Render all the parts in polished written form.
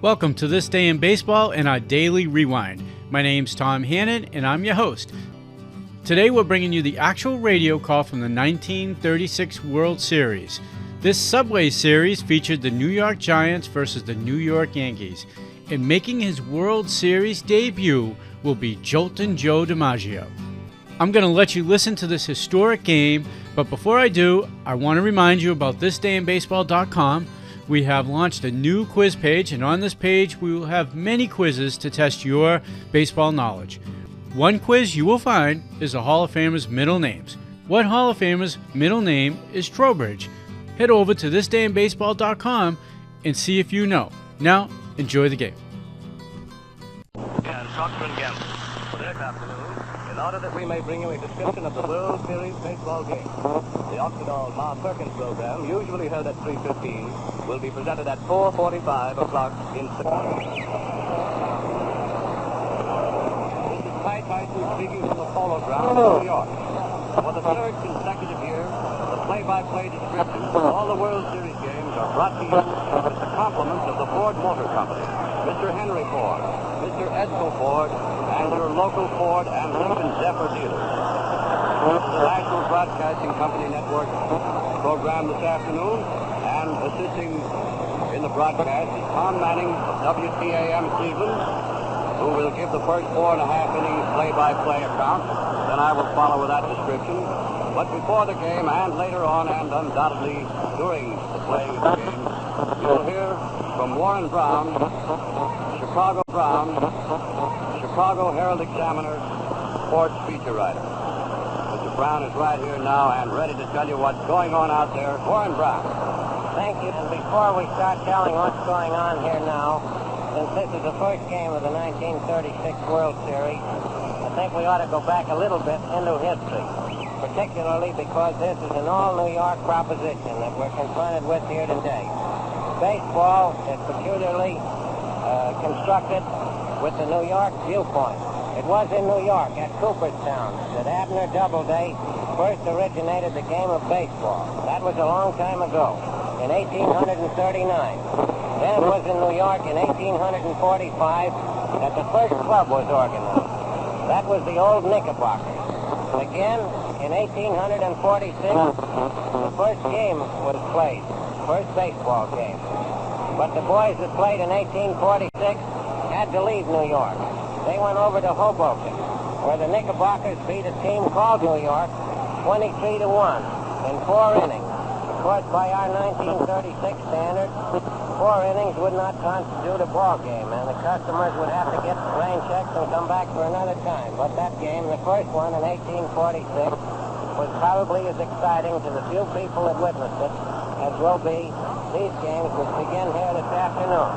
Welcome to This Day in Baseball and our Daily Rewind. My name's Tom Hannon and I'm your host. Today we're bringing you the actual radio call from the 1936 World Series. This Subway Series featured the New York Giants versus the New York Yankees. And making his World Series debut will be Joltin' Joe DiMaggio. I'm going to let you listen to this historic game, but before I do, I want to remind you about thisdayinbaseball.com. We have launched a new quiz page, and on this page we will have many quizzes to test your baseball knowledge. One quiz you will find is a Hall of Famer's middle names. What Hall of Famer's middle name is Trowbridge? Head over to thisdayinbaseball.com and see if you know. Now, enjoy the game. And Procter & Gamble. For this afternoon, in order that we may bring you a description of the World Series baseball game, the Octadol Ma Perkins program, usually held at 3:15, will be presented at 4:45 o'clock in September. This is Ty Tyson speaking from the Polo Grounds in New York. For the third consecutive year, the play-by-play descriptions of all the World Series games are brought to you with the compliments of the Ford Motor Company, Mr. Henry Ford, Mr. Edsel Ford, and your local Ford and Lincoln Zephyr dealers. The National Broadcasting Company Network program this afternoon, and assisting in the broadcast is Tom Manning of WTAM Cleveland, who will give the first 4.5 innings play-by-play account. Then I will follow with that description. But before the game and later on, and undoubtedly during the playing of the game, you'll hear from Warren Brown, Chicago Herald Examiner, sports feature writer. Mr. Brown is right here now and ready to tell you what's going on out there. Warren Brown. Thank you. And before we start telling what's going on here now, since this is the first game of the 1936 World Series, I think we ought to go back a little bit into history, particularly because this is an all-New York proposition that we're confronted with here today. Baseball is peculiarly constructed with the New York viewpoint. It was in New York, at Cooperstown, that Abner Doubleday first originated the game of baseball. That was a long time ago, in 1839. Then it was in New York in 1845 that the first club was organized. That was the old Knickerbockers. Again, in 1846, the first game was played, first baseball game. But the boys that played in 1846 had to leave New York. They went over to Hoboken, where the Knickerbockers beat a team called New York 23-1 in 4 innings. Of course, by our 1936 standard, 4 innings would not constitute a ball game, and the customers would have to get rain checks and come back for another time. But that game, the first one in 1846, was probably as exciting to the few people that witnessed it as will be these games which begin here this afternoon.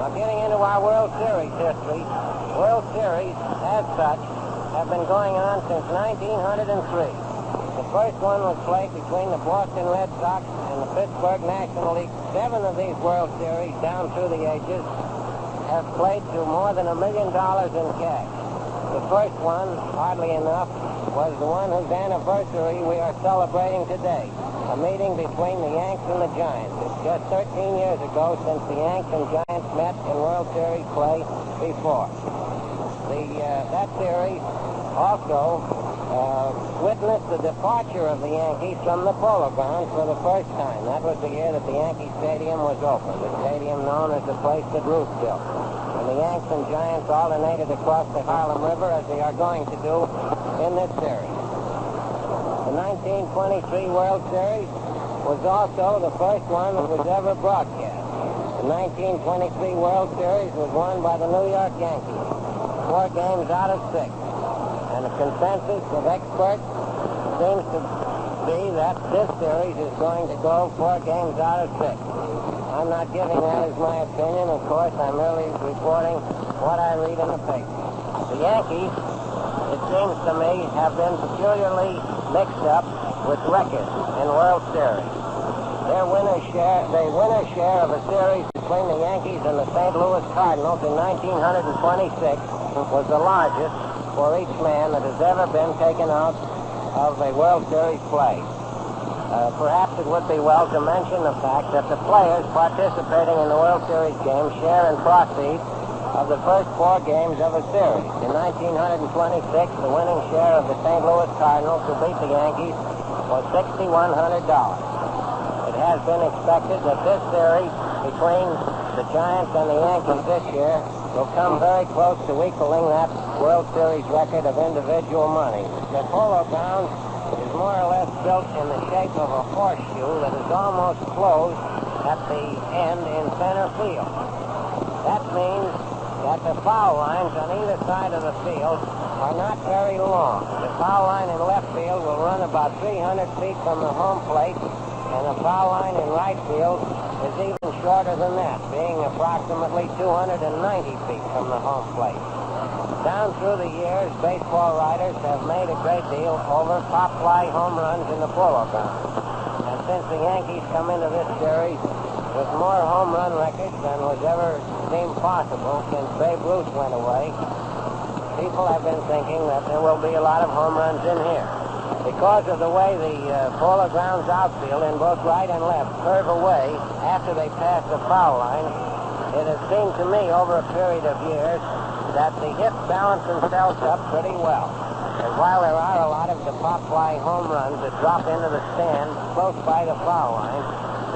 Now, getting into our World Series history, World Series, as such, have been going on since 1903. The first one was played between the Boston Red Sox and the Pittsburgh National League. 7 of these World Series, down through the ages, have played to more than $1 million in cash. The first one, oddly enough, was the one whose anniversary we are celebrating today, a meeting between the Yanks and the Giants. It's just 13 years ago since the Yanks and Giants met in World Series play before. That series also witnessed the departure of the Yankees from the Polo Grounds for the first time. That was the year that the Yankee Stadium was opened, the stadium known as the place that Ruth built. And the Yanks and Giants alternated across the Harlem River as they are going to do in this series. The 1923 World Series was also the first one that was ever broadcast. The 1923 World Series was won by the New York Yankees, 4 games out of 6. And the consensus of experts seems to be that this series is going to go 4 games out of 6. I'm not giving that as my opinion. Of course, I'm merely reporting what I read in the paper. The Yankees, it seems to me, have been peculiarly mixed up with records in World Series. The winner's share of a series between the Yankees and the St. Louis Cardinals in 1926 was the largest for each man that has ever been taken out of a World Series play. Perhaps it would be well to mention the fact that the players participating in the World Series game share in proceeds of the first 4 games of a series. In 1926, the winning share of the St. Louis Cardinals, who beat the Yankees, was $6,100. It has been expected that this series between the Giants and the Yankees this year will come very close to equaling that World Series record of individual money. The Polo Grounds is more or less built in the shape of a horseshoe that is almost closed at the end in center field. That means that the foul lines on either side of the field are not very long. The foul line in left field will run about 300 feet from the home plate, and the foul line in right field is even shorter than that, being approximately 290 feet from the home plate. Down through the years, baseball writers have made a great deal over pop-fly home runs in the Polo Grounds. And since the Yankees come into this series with more home run records than was ever seemed possible since Babe Ruth went away, people have been thinking that there will be a lot of home runs in here. Because of the way the Polo Grounds outfield in both right and left curve away after they pass the foul line, it has seemed to me over a period of years that the hits balance themselves up pretty well. And while there are a lot of the pop-fly home runs that drop into the stand close by the foul line,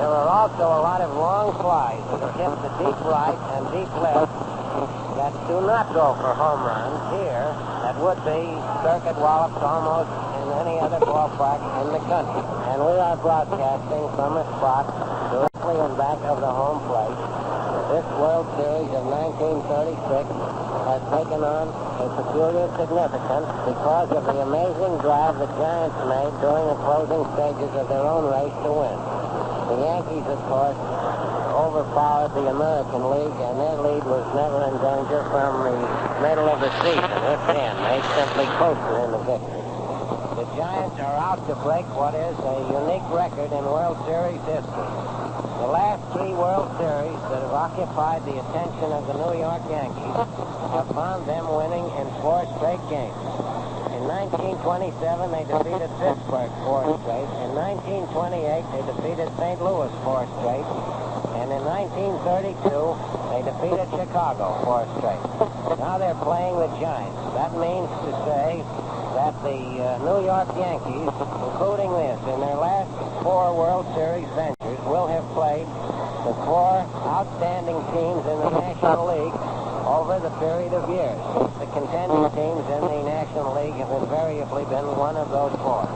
there are also a lot of long flies that hit the deep right and deep left that do not go for home runs here that would be circuit wallops almost in any other ballpark in the country. And we are broadcasting from a spot directly in back of the home plate. This World Series of 1936 has taken on a peculiar significance because of the amazing drive the Giants made during the closing stages of their own race to win. The Yankees, of course, overpowered the American League, and their lead was never in danger from the middle of the season. If then, they simply coasted in the victory. The Giants are out to break what is a unique record in World Series history. The last 3 World Series that have occupied the attention of the New York Yankees have found them winning in 4 straight games. In 1927, they defeated Pittsburgh 4 straight. In 1928, they defeated St. Louis 4 straight. And in 1932, they defeated Chicago 4 straight. Now they're playing the Giants. That means to say that the New York Yankees, including this, in their last 4 World Series ventures, will have played the 4 outstanding teams in the National League over the period of years. The contending teams in the National League have invariably been one of those 4.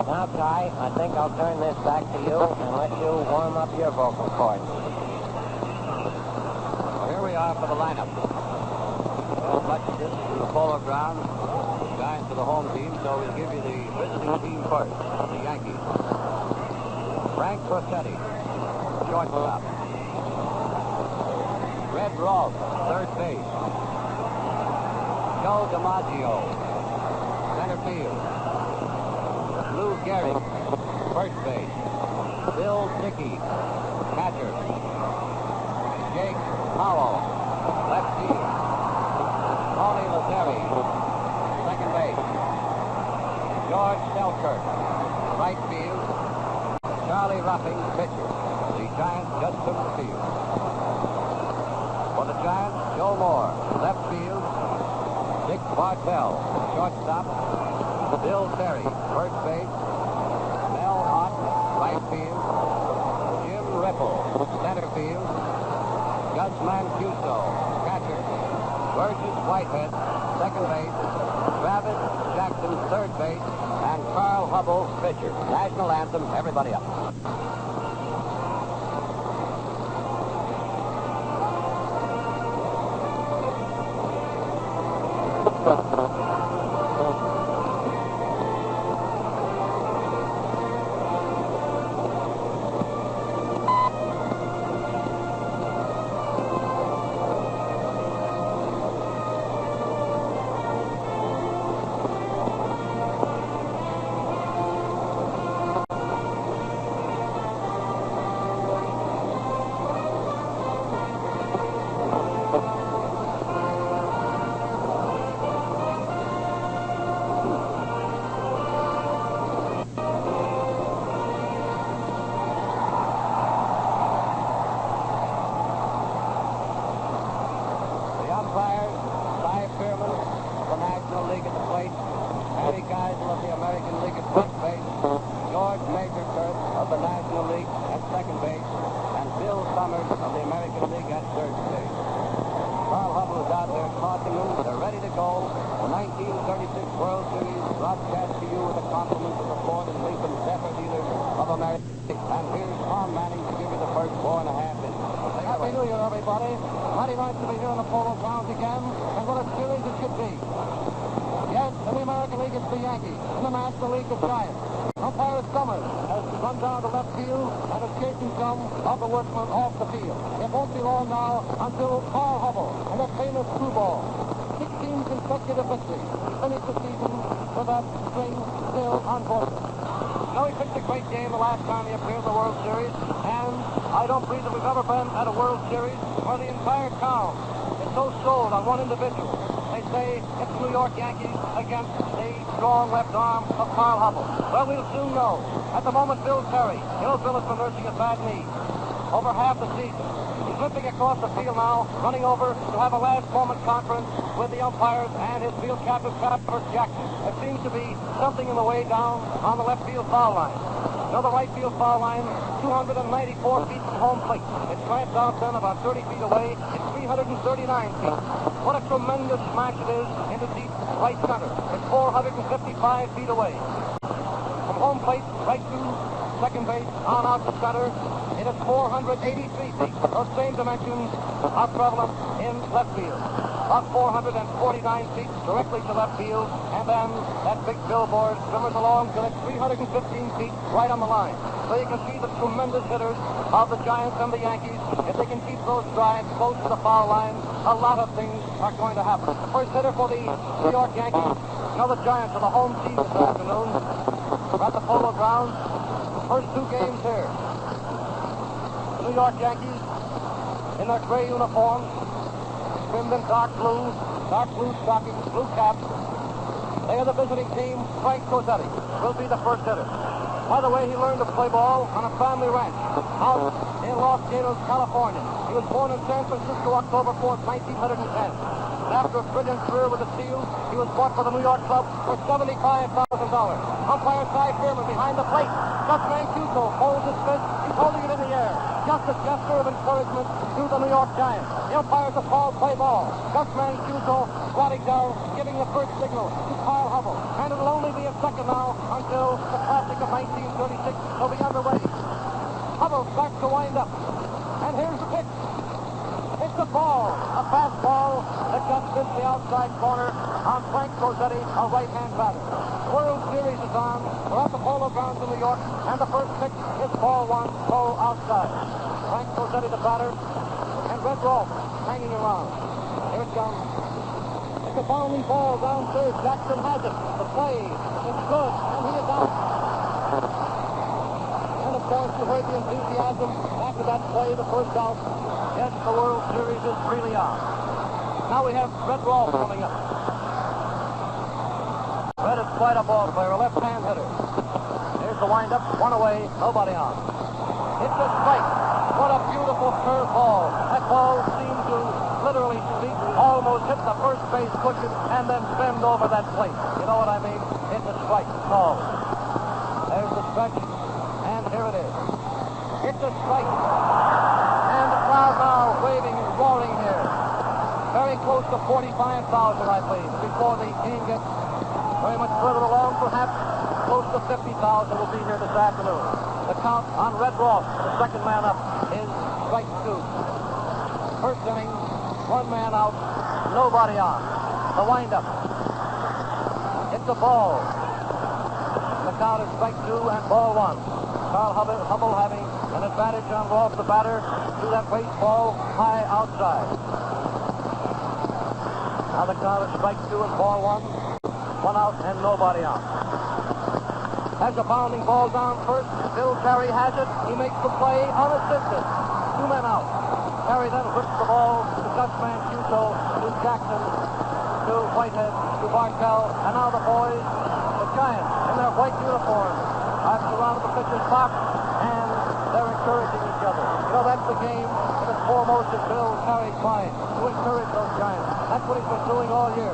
Now, Ty, I think I'll turn this back to you and let you warm up your vocal cords. Well, here we are for the lineup. Well, much distance to the Polo Grounds. The Giants are the home team, so we'll give you the visiting team first, the Yankees. Frank Rossetti, shortstop. Red Rolfe, third base. Joe DiMaggio, center field. Lou Gehrig, first base. Bill Dickey, catcher. Jake Powell, left field. Tony Lazzeri, second base. George Selkirk, right field. Charlie Ruffing, pitcher. The Giants just took the field. For the Giants, Joe Moore, left field. Dick Bartell, shortstop. Bill Terry, first base. Mel Ott, right field. Jim Ripple, center field. Gus Mancuso, catcher. Burgess Whitehead, second base. Travis Jackson, third base. And Carl Hubble, pitcher. National anthem, everybody up. everybody. Mighty nice to be here in the Polo Grounds again, and what a series it should be. Yes, in the American League, it's the Yankees. In the National League, the Giants. Umpire Summers has run down to left field and is chasing some of the workmen off the field. It won't be long now until Carl Hubble and that famous screwball. 16 consecutive victories. He finished the season with that string still unbroken. He pitched a great game the last time he appeared in the World Series, and I don't believe that we've ever been at a World Series where the entire town is so sold on one individual. They say it's New York Yankees against the strong left arm of Carl Hubble. Well, we'll soon know. At the moment, Bill Terry. Bill has been nursing a bad knee over half the season. He's limping across the field now, running over to have a last-moment conference with the umpires and his field captain, Travis Jackson. There seems to be something in the way down on the left field foul line. The right field foul line, 294 feet from home plate. It slants out then about 30 feet away. It's 339 feet. What a tremendous smash it is into deep right center. It's 455 feet away. From home plate right to second base on out to center, it is 483 feet. Those same dimensions are prevalent in left field. About 449 feet directly to left field, and then that big billboard swimmers along till it's 315 feet right on the line. So you can see the tremendous hitters of the Giants and the Yankees. If they can keep those drives close to the foul line, a lot of things are going to happen. The first hitter for the New York Yankees, the Giants are the home team this afternoon. We're at the Polo Grounds. First two games here. The New York Yankees in their gray uniforms, trimmed in dark blue stockings, blue caps. They are the visiting team. Frank Cosetti will be the first hitter. By the way, he learned to play ball on a family ranch out in Los Gatos, California. He was born in San Francisco, October 4th, 1910. After a brilliant career with the Steels, he was bought for the New York club for $75,000. Umpire Cy Fearman behind the plate. Gus Mancuso holds his fist. He's holding it in the air. Just a gesture of encouragement to the New York Giants. The umpires of Paul play ball. Gus Mancuso squatting down, giving the first signal to Carl Hubble. And it'll only be a second now until the Classic of 1936 will be underway. Hubble starts to wind up. And here's the pitch. It's a ball, a fastball that just missed the outside corner on Frank Cosetti, a right-hand batter. World Series is on. We're at the Polo Grounds in New York, and the first pitch is ball one, low outside. Frank Cosetti, the batter, and Red Rolfe hanging around. Here it comes. It's a bounding ball down third. Jackson has it. The play is good, and he is out. And of course, you heard the enthusiasm after that play, the first out. Yes, the World Series is really on. Now we have Red Rolfe coming up. Red is quite a ball player, a left-hand hitter. Here's the windup, one away, nobody on. It's a strike. What a beautiful curve ball. That ball seemed to literally speak, almost hit the first base cushion and then bend over that plate. You know what I mean? It's a strike. Call. There's the stretch, and here it is. It's a strike. And the crowd now waving and roaring here. Very close to 45,000, I believe, before the game gets very much further along. Perhaps close to 50,000 will be here this afternoon. The count on Red Rolfe, the second man up, is strike two. First inning, one man out, nobody on. The windup. It's a ball. The count is strike two and ball one. Carl Hubble having an advantage on Rolfe, the batter, to that baseball high outside. Now the count is strike two and ball one. One out and nobody on. Has a bounding ball down first. Bill Terry has it. He makes the play unassisted. Two men out. Terry then whips the ball to Gus Mancuso, to Jackson, to Whitehead, to Bartell, and now the boys, the Giants, in their white uniforms, have surrounded the pitcher's box, and they're encouraging each other. That's the game that is foremost in Bill Terry's mind, to encourage those Giants. That's what he's been doing all year.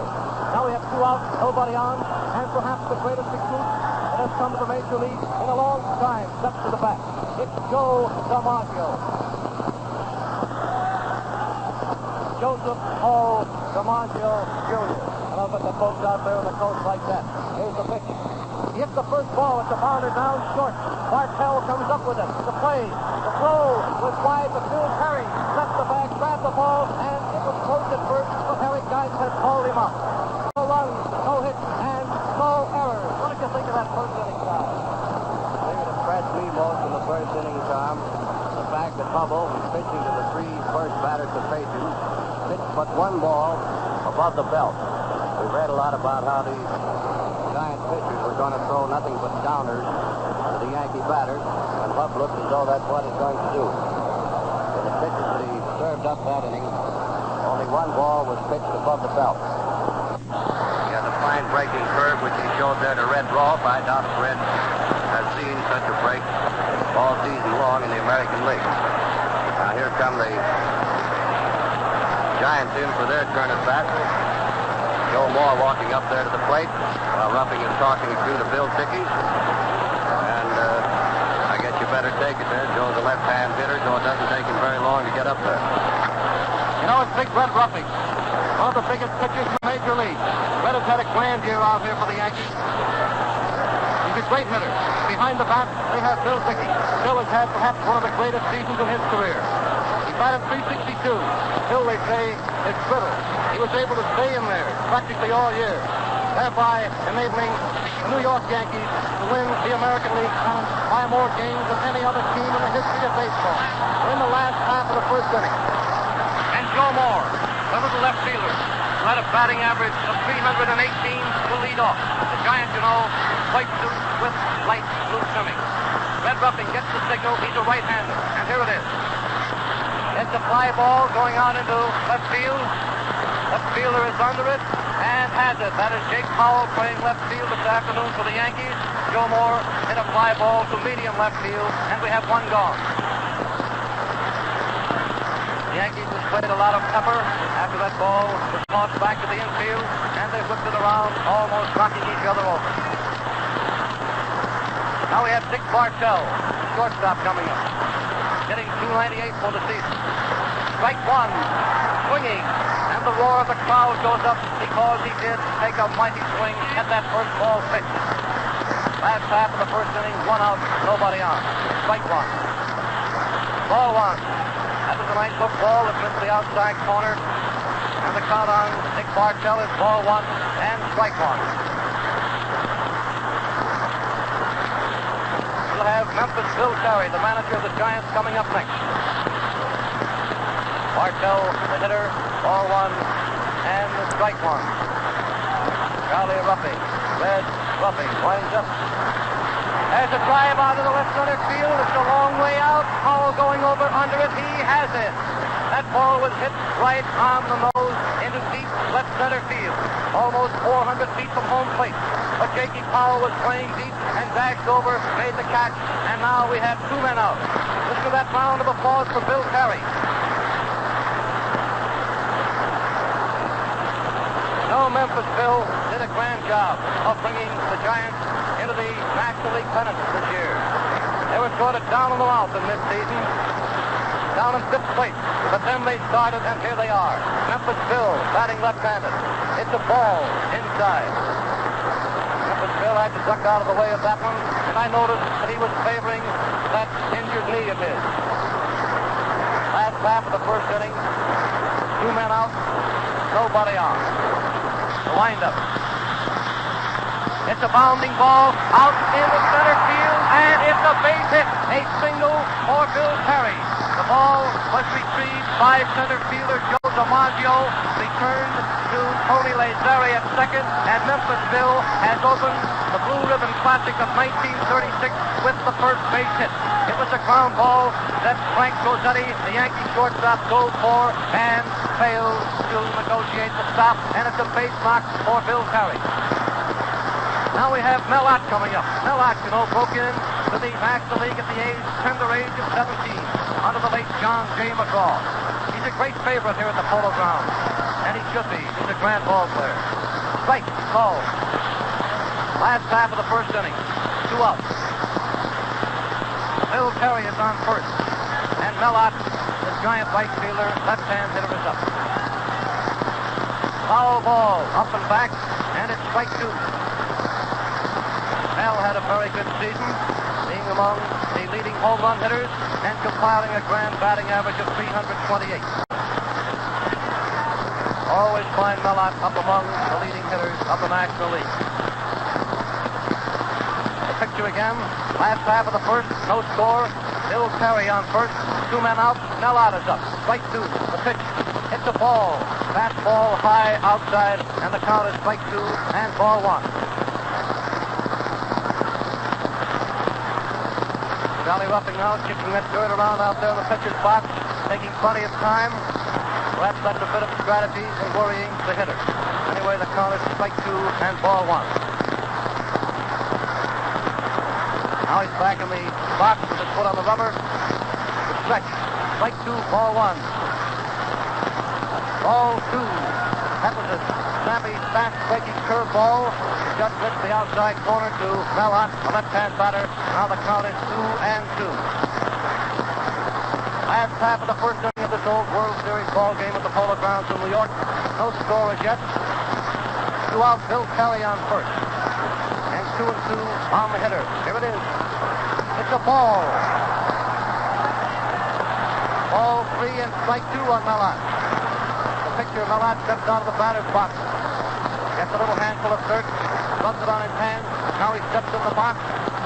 Now we have two out, nobody on, and perhaps the greatest recruit that has come to the Major League in a long time steps to the bat. It's Joe DiMaggio. Joseph O. DiMaggio Jr. I love it, the folks out there on the coast like that. Here's the pitch. He hits the first ball. It's a bounder down short. Bartell comes up with it. The play. The throw was wide, but Bill Terry left the bag, grabbed the Left at first, but Harry Giants had called him up. No runs, no hits, and no errors. What did you think of that first inning, Tom? The thing that impressed me most in the first inning, Tom, the fact that Hubble, who's pitching to the three first batters to face him, pitched but one ball above the belt. We read a lot about how these Giant pitchers were going to throw nothing but downers to the Yankee batters, and Hub looked as though that's what he's going to do. In the pitches that he served up that inning, only one ball was pitched above the belt. He had a fine breaking curve, which he showed there to Red Rolfe. I doubt if Red has seen such a break all season long in the American League. Now here come the Giants in for their turn at bat. Joe Moore walking up there to the plate while Ruffing is talking to Bill Dickey. And I guess you better take it there. Joe's a left-hand hitter, so it doesn't take him very long to get up there. You know, it's Big Red Ruffing, one of the biggest pitchers in the Major League. Red has had a grand year out here for the Yankees. He's a great hitter. Behind the bat, they have Bill Dickey. Bill has had perhaps one of the greatest seasons in his career. He batted .362. Bill, they say, is brittle. He was able to stay in there practically all year, thereby enabling the New York Yankees to win the American League by more games than any other team in the history of baseball. We're in the last half of the first inning. And Joe Moore, one of the left fielders, who had a batting average of 318 to lead off. The Giants, you know, white suit with light blue trimming. Red Ruffing gets the signal. He's a right-hander, and here it is. It's a fly ball going on into left field. Left fielder is under it and has it. That is Jake Powell playing left field this afternoon for the Yankees. Joe Moore hit a fly ball to medium left field, and we have one gone. The Yankees have played a lot of pepper after that ball was tossed back to the infield, and they whipped it around, almost knocking each other over. Now we have Dick Bartell, shortstop, coming up, hitting .298 for the season. Strike one, swinging. And the roar of the crowd goes up because he did take a mighty swing at that first ball pitch. Last half of the first inning, one out, nobody on. Strike one. Ball one. That was a nice hook ball that missed the outside corner. And the count on Dick Bartell is ball one and strike one. We'll have Memphis Bill Terry, the manager of the Giants, coming up next. Bartell, the hitter, ball one, and the strike one. Charlie Ruffing, Red Ruffing, winds up. There's a drive out of the left center field. It's a long way out. Powell going over under it. He has it. That ball was hit right on the nose into deep left center field, almost 400 feet from home plate. But Jakey Powell was playing deep and dashed over, made the catch, and now we have two men out. Listen to that round of applause for Bill Terry. No, Memphis Bill did a grand job of bringing the Giants into the National League pennant this year. They were sort of down on the mouth in mid-season, down in fifth place. But then they started, and here they are. Memphis Bill batting left-handed. It's a ball inside. Memphis Bill had to duck out of the way of that one, and I noticed that he was favoring that injured knee of his. Last half of the first inning, two men out, nobody on. The windup. It's a bounding ball out in the center field, and it's a base hit. A single for Bill Terry. The ball was retrieved by center fielder Joe DiMaggio, returned to Tony Lazzeri at second, and Memphis Bill has opened the Blue Ribbon Classic of 1936 with the first base hit. It was a ground ball that Frank Rossetti, the Yankee shortstop, dove for and failed to negotiate the stop, and it's a base knock for Bill Terry. Now we have Mel Ott coming up. Mel Ott, you know, broke in to the National League at the tender age of 17 under the late John J. McGraw. He's a great favorite here at the Polo Grounds, and he should be. He's a grand ball player. Strike, call. Last half of the first inning. Two outs. Bill Terry is on first, and Mel Ott, the Giant right fielder, left-hand hitter, is up. Foul ball, up and back, and it's strike two. Mel had a very good season, being among the leading home run hitters and compiling a grand batting average of 328. always find Mellott up among the leading hitters of the National League. The picture again, last half of the first, no score. Bill Terry on first, 2 men out. Mellott is up. Strike 2. The pitch hits a ball. Fastball high outside, and the count is strike 2 and ball 1. Johnny Ruffing now kicking that dirt around out there in the pitcher's box, taking plenty of time. Perhaps that's a bit of strategy in worrying the hitter. Anyway, the count is strike 2 and ball 1. Now he's back in the box with his foot on the rubber. The stretch. Strike 2, ball 1. Ball 2. That was a snappy, fast-breaking curveball. Just missed the outside corner to Mellott, a left-hand batter. Now the count is 2-2. Last half of the first inning of this old World Series ball game at the Polo Grounds in New York. No score as yet. 2 out, Bill Terry on first. And 2-2 on the hitter. Here it is. It's a ball. Ball 3 and strike 2 on Mellott. The picture of Mellott steps out of the batter's box. Gets a little handful of dirt. Rubs it on his hand. Now he steps in the box.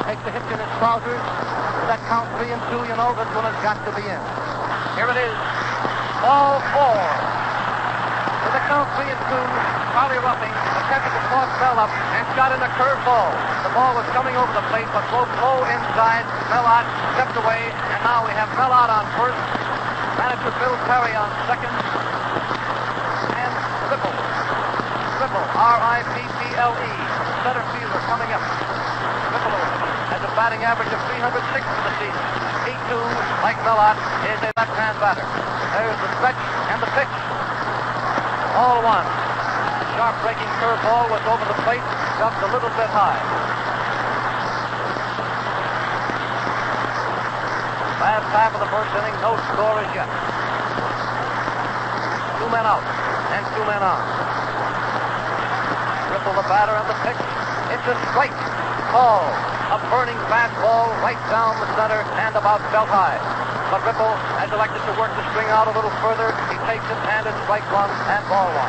Takes a hitch in his trousers. With that count 3-2, you know this one has got to be in. Here it is. Ball 4. With the count 3-2, Charlie Ruffing attempted to toss Bell up and shot in a curved ball. The ball was coming over the plate, but low inside. Mellott stepped away, and now we have Mellott on first. Manager Bill Terry on second. And Ripple, R-I-P-P-L-E, center fielder coming up. Ripple has a batting average of 306 for the season. He, too, like Mellott, is a left-hand batter. There's the stretch and the pitch. All 1. The sharp-breaking curveball was over the plate, just a little bit high. Last half of the first inning, no score as yet. 2 men out and 2 men on. Ripple the batter and the pitch. It's a strike. Ball. A burning fastball right down the center and about belt high. But Ripple has elected to work the string out a little further. He takes it and it's strike 1 and ball 1.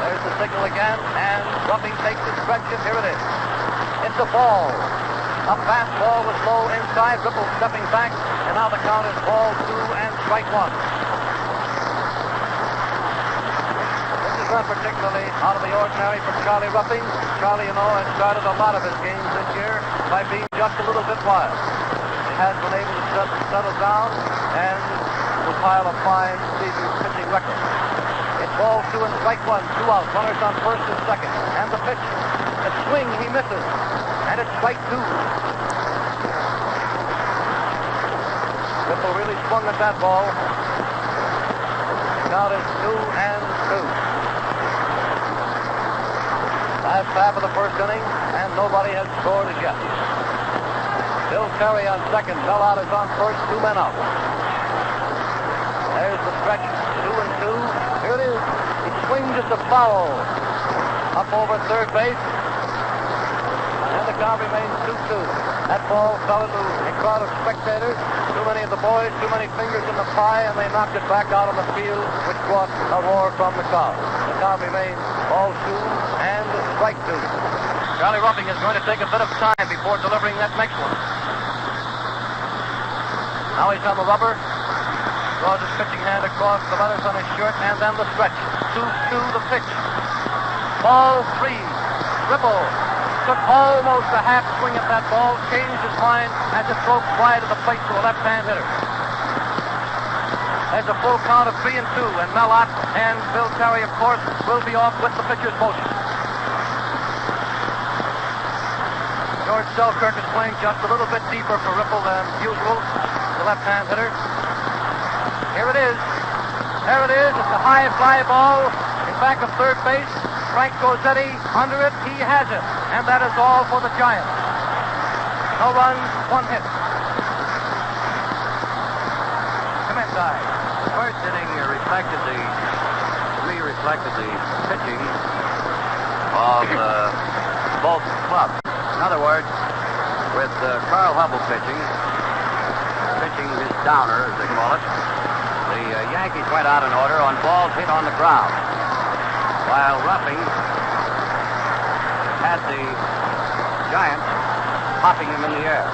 There's the signal again, and Ruffing takes the stretch, and here it is. It's a ball. A fastball was low inside. Ripple stepping back, and now the count is ball 2 and strike 1. Not particularly out of the ordinary for Charlie Ruffing. Charlie, you know, has started a lot of his games this year by being just a little bit wild. He has been able to settle down and compile a fine season pitching record. It's ball 2 and strike 1, 2 out, runners on first and second. And the pitch, a swing, he misses. And it's strike 2. Ripple really swung at that ball. The count is 2-2. Last half of the first inning, and nobody has scored as yet. Bill Terry on second. Mellott is on first. 2 men out. There's the stretch. 2-2. Here it is. He swings at the foul. Up over third base. And the count remains 2-2. That ball fell into a crowd of spectators. Too many of the boys, too many fingers in the pie, and they knocked it back out on the field, which brought a roar from the crowd. The count remains ball 2 and strike 2. Charlie Ruffing is going to take a bit of time before delivering that next one. Now he's on the rubber. Draws his pitching hand across the letters on his shirt, and then the stretch. 2-2, the pitch. Ball 3. Ripple took almost a half swing at that ball, changed his mind as it broke wide of the plate to a left-hand hitter. There's a full count of 3-2, and Mellott and Bill Terry, of course, will be off with the pitcher's motion. George Selkirk is playing just a little bit deeper for Ripple than usual, the left-hand hitter. Here it is. There it is. It's a high fly ball in back of third base. Frank Gozzetti under it. He has it. And that is all for the Giants. No runs, 1 hit. Come inside. The first inning reflected the pitching of both clubs. In other words, with Carl Hubble pitching his downer, as they call it, The Yankees went out in order on balls hit on the ground, while Ruffing had the Giants popping him in the air.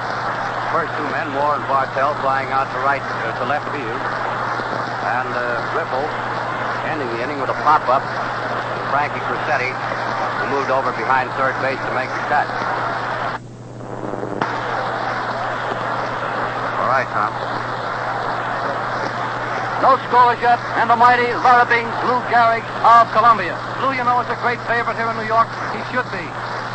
First two men, Moore and Bartell, flying out to left field, and Ripple ending the inning with a pop-up to Frankie Crissetti, who moved over behind third base to make the catch. All right, Tom. No scores yet, and the mighty Larrabee Lou Gehrig of Columbia. Lou, you know, is a great favorite here in New York. He should be.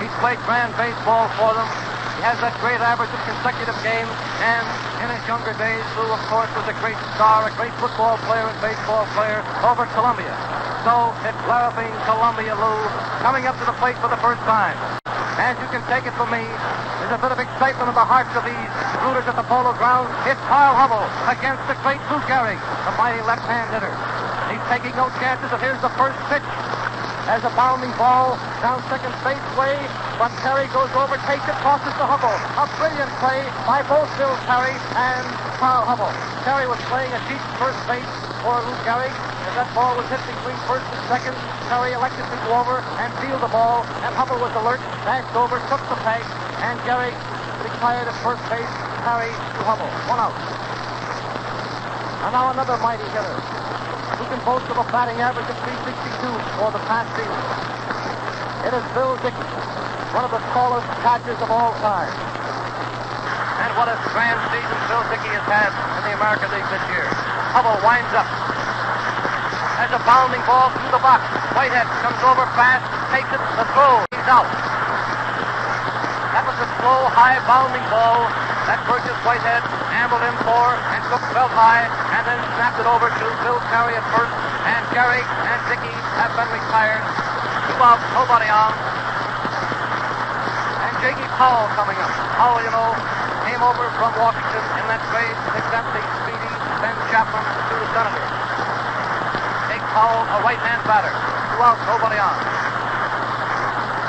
He's played grand baseball for them. He has that great average of consecutive games, and in his younger days, Lou, of course, was a great star, a great football player and baseball player over at Columbia. So it's Larrabee Columbia Lou coming up to the plate for the first time. As you can take it from me, there's a bit of excitement in the hearts of these rooters at the Polo Grounds. It's Carl Hubble against the great Lou Gehrig, the mighty left-hand hitter. He's taking no chances, and here's the first pitch. As a bounding ball down second base way, but Terry goes over, takes it, tosses to Hubble. A brilliant play by both Bill Terry and Carl Hubble. Terry was playing a deep first base for Lou Gehrig. As that ball was hit between first and second, Terry elected to go over and field the ball, and Hubble was alert, dashed over, took the peg, and Gehrig retired at first base, Terry to Hubble. 1 out. And now another mighty hitter, who can boast of a batting average of 362 for the past season. It is Bill Dickey, one of the tallest catchers of all time. And what a grand season Bill Dickey has had in the American League this year. Hubble winds up. Has a bounding ball through the box. Whitehead comes over fast, takes it, the throw, he's out. That was a slow, high bounding ball that Burgess Whitehead ambled in for and took felt high and then snapped it over to Bill Terry at first, and Gehrig and Dickey have been retired. 2 outs, nobody on. And Jakey Powell coming up. Powell, you know, came over from Washington in that trade to accept the speedy Ben Chaplin to the Senators. Jake Powell, a right-hand batter. 2 outs, nobody on.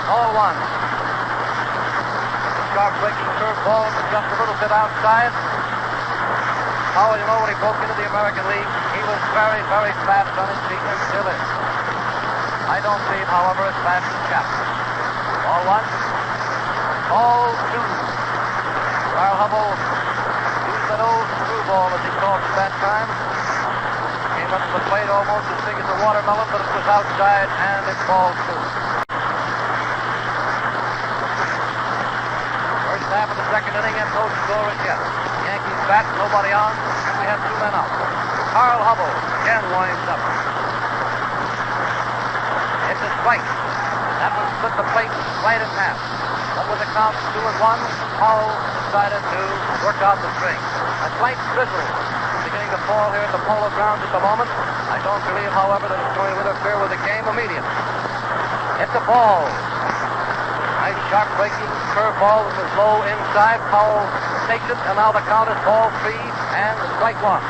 Ball 1. Sharp breaking curveball just a little bit outside. Powell, you know, when he broke into the American League, he was very, very fast on his feet and still is. I don't see him, however, as fast as Chaplin. Ball 1. Ball 2. Carl Hubble used that old screwball, as he called it that time. Came up to the plate almost as big as a watermelon, but it was outside, and it's ball 2. Half of the second inning and no score as yet. Yankees bat, nobody on, and we have 2 men out. Carl Hubble again winds up. It's a strike. That one split the plate right in half. But with the count 2-1, Powell decided to work out the string. A slight drizzle beginning to fall here at the Polo Grounds at the moment. I don't believe, however, that it's going to interfere with the game immediately. It's a ball. Nice sharp breaking curveball that was low inside. Powell takes it, and now the count is ball 3 and strike 1.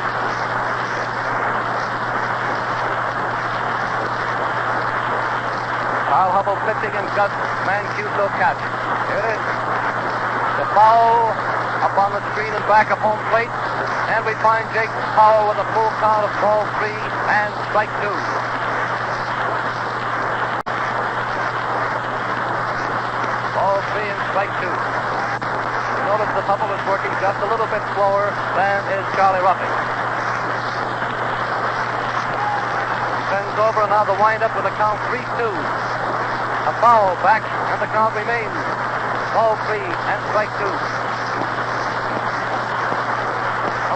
Carl Hubble pitching and Gus Mancuso catching. Here it is. The foul up on the screen and back of home plate, and we find Jake Powell with a full count of ball 3 and strike 2. And strike 2. You notice that Hubble is working just a little bit slower than is Charlie Ruffing. He sends over, and now the windup with a count 3-2. A foul back, and the count remains. Ball 3 and strike 2.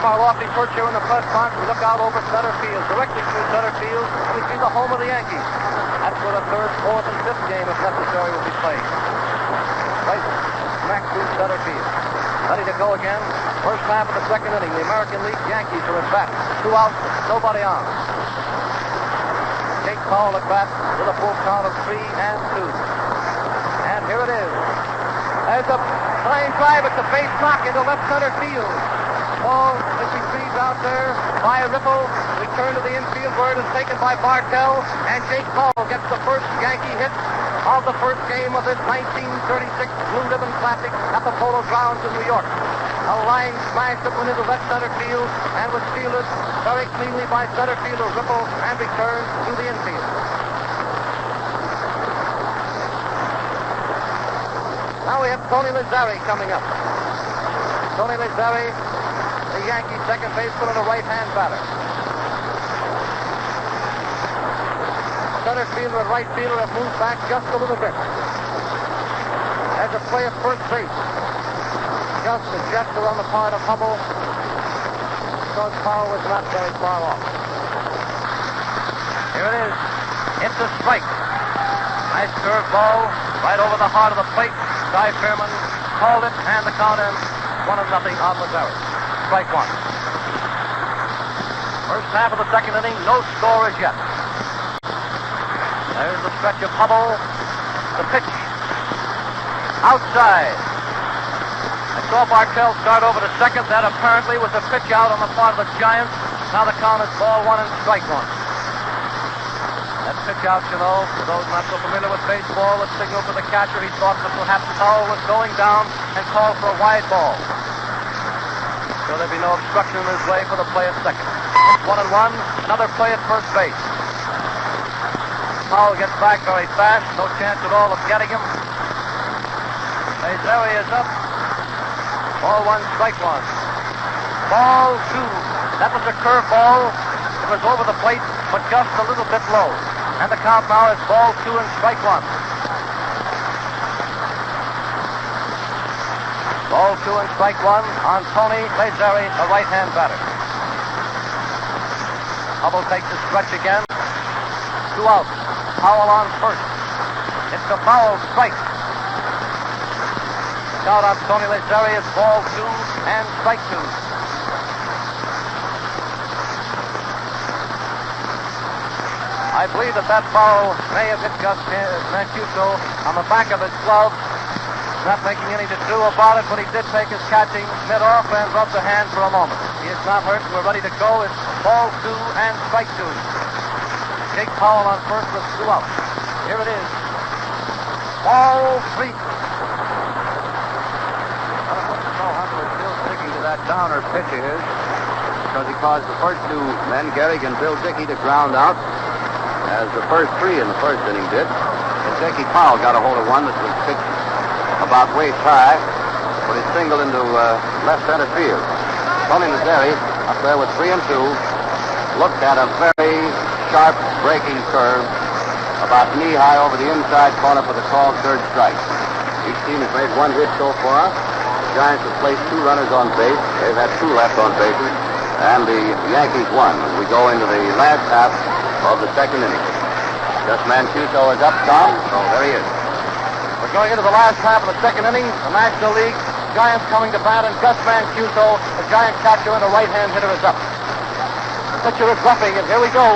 From our lofty perch here in the press box, we look out over center field, directly through center field, and we see the home of the Yankees. That's where the 3rd, 4th, and 5th game, if necessary, will be played. Right smack through center field. Ready to go again. First half of the second inning. The American League Yankees are at bat. 2 outs, nobody on. Jake Powell at bat with a full count of 3 and 2. And here it is. There's a line drive at the base knock into left center field. Ball is retrieved out there by Ripple. Return to the infield where it is taken by Bartell. And Jake Powell gets the first Yankee hit of the first game of this 1936 Blue Ribbon Classic at the Polo Grounds in New York. A A line smash that went into left center field and was fielded very cleanly by center fielder Ripple and returned to the infield. Now we have Tony Lazzari coming up. Tony Lazzari, the Yankees second baseman and a right-hand batter. Center fielder and right fielder have moved back just a little bit. As a play at first base. Just a gesture on the part of Hubble, because Powell was not very far off. Here it is. It's a strike. Nice curveball right over the heart of the plate. Cy Fairman called it, and the count ends 1-0 on Lazzari. Strike one. First half of the second inning, no score as yet. There's the stretch of Hubble. The pitch. Outside. I saw Bartell start over to second. That apparently was a pitch out on the part of the Giants. Now the count is ball one and strike one. That pitch out, you know, for those not so familiar with baseball, a signal for the catcher. He thought that perhaps Powell was going down and called for a wide ball. So there'd be no obstruction in his way for the play at second. 1-1, another play at first base. Powell gets back very fast, no chance at all of getting him. Lazzari is up. Ball one, strike one. Ball two. That was a curveball. It was over the plate, but just a little bit low. And the count now is ball two and strike one. Ball two and strike one on Tony Lazzari, a right-hand batter. Hubble takes the stretch again. 2 outs. Powell on first. It's a foul strike. Count on Tony Lazzari is ball two and strike two. I believe that foul may have hit Gus Mancuso on the back of his glove. Not making any to do about it, but he did take his catching mitt off and rub the hand for a moment. He is not hurt. We're ready to go. It's ball two and strike two. Jake Powell on first with 2 outs. Here it is. Ball three. That downer pitch of his, because he caused the first two men, Gehrig and Bill Dickey, to ground out, as the first three in the first inning did. And Dickey Powell got a hold of one that was pitched about waist high, put his single into left center field. Tony Lazzari, up there with 3 and 2, looked at a very sharp breaking curve about knee-high over the inside corner for the called third strike. Each team has made 1 hit so far. The Giants have placed 2 runners on base. They've had 2 left on bases. And the Yankees won. We go into the last half of the second inning. Gus Mancuso is up, Tom. So there he is. We're going into the last half of the second inning. The National League Giants coming to bat, and Gus Mancuso, the Giant catcher and a right-hand hitter, is up. The pitcher is roughing, and here we go.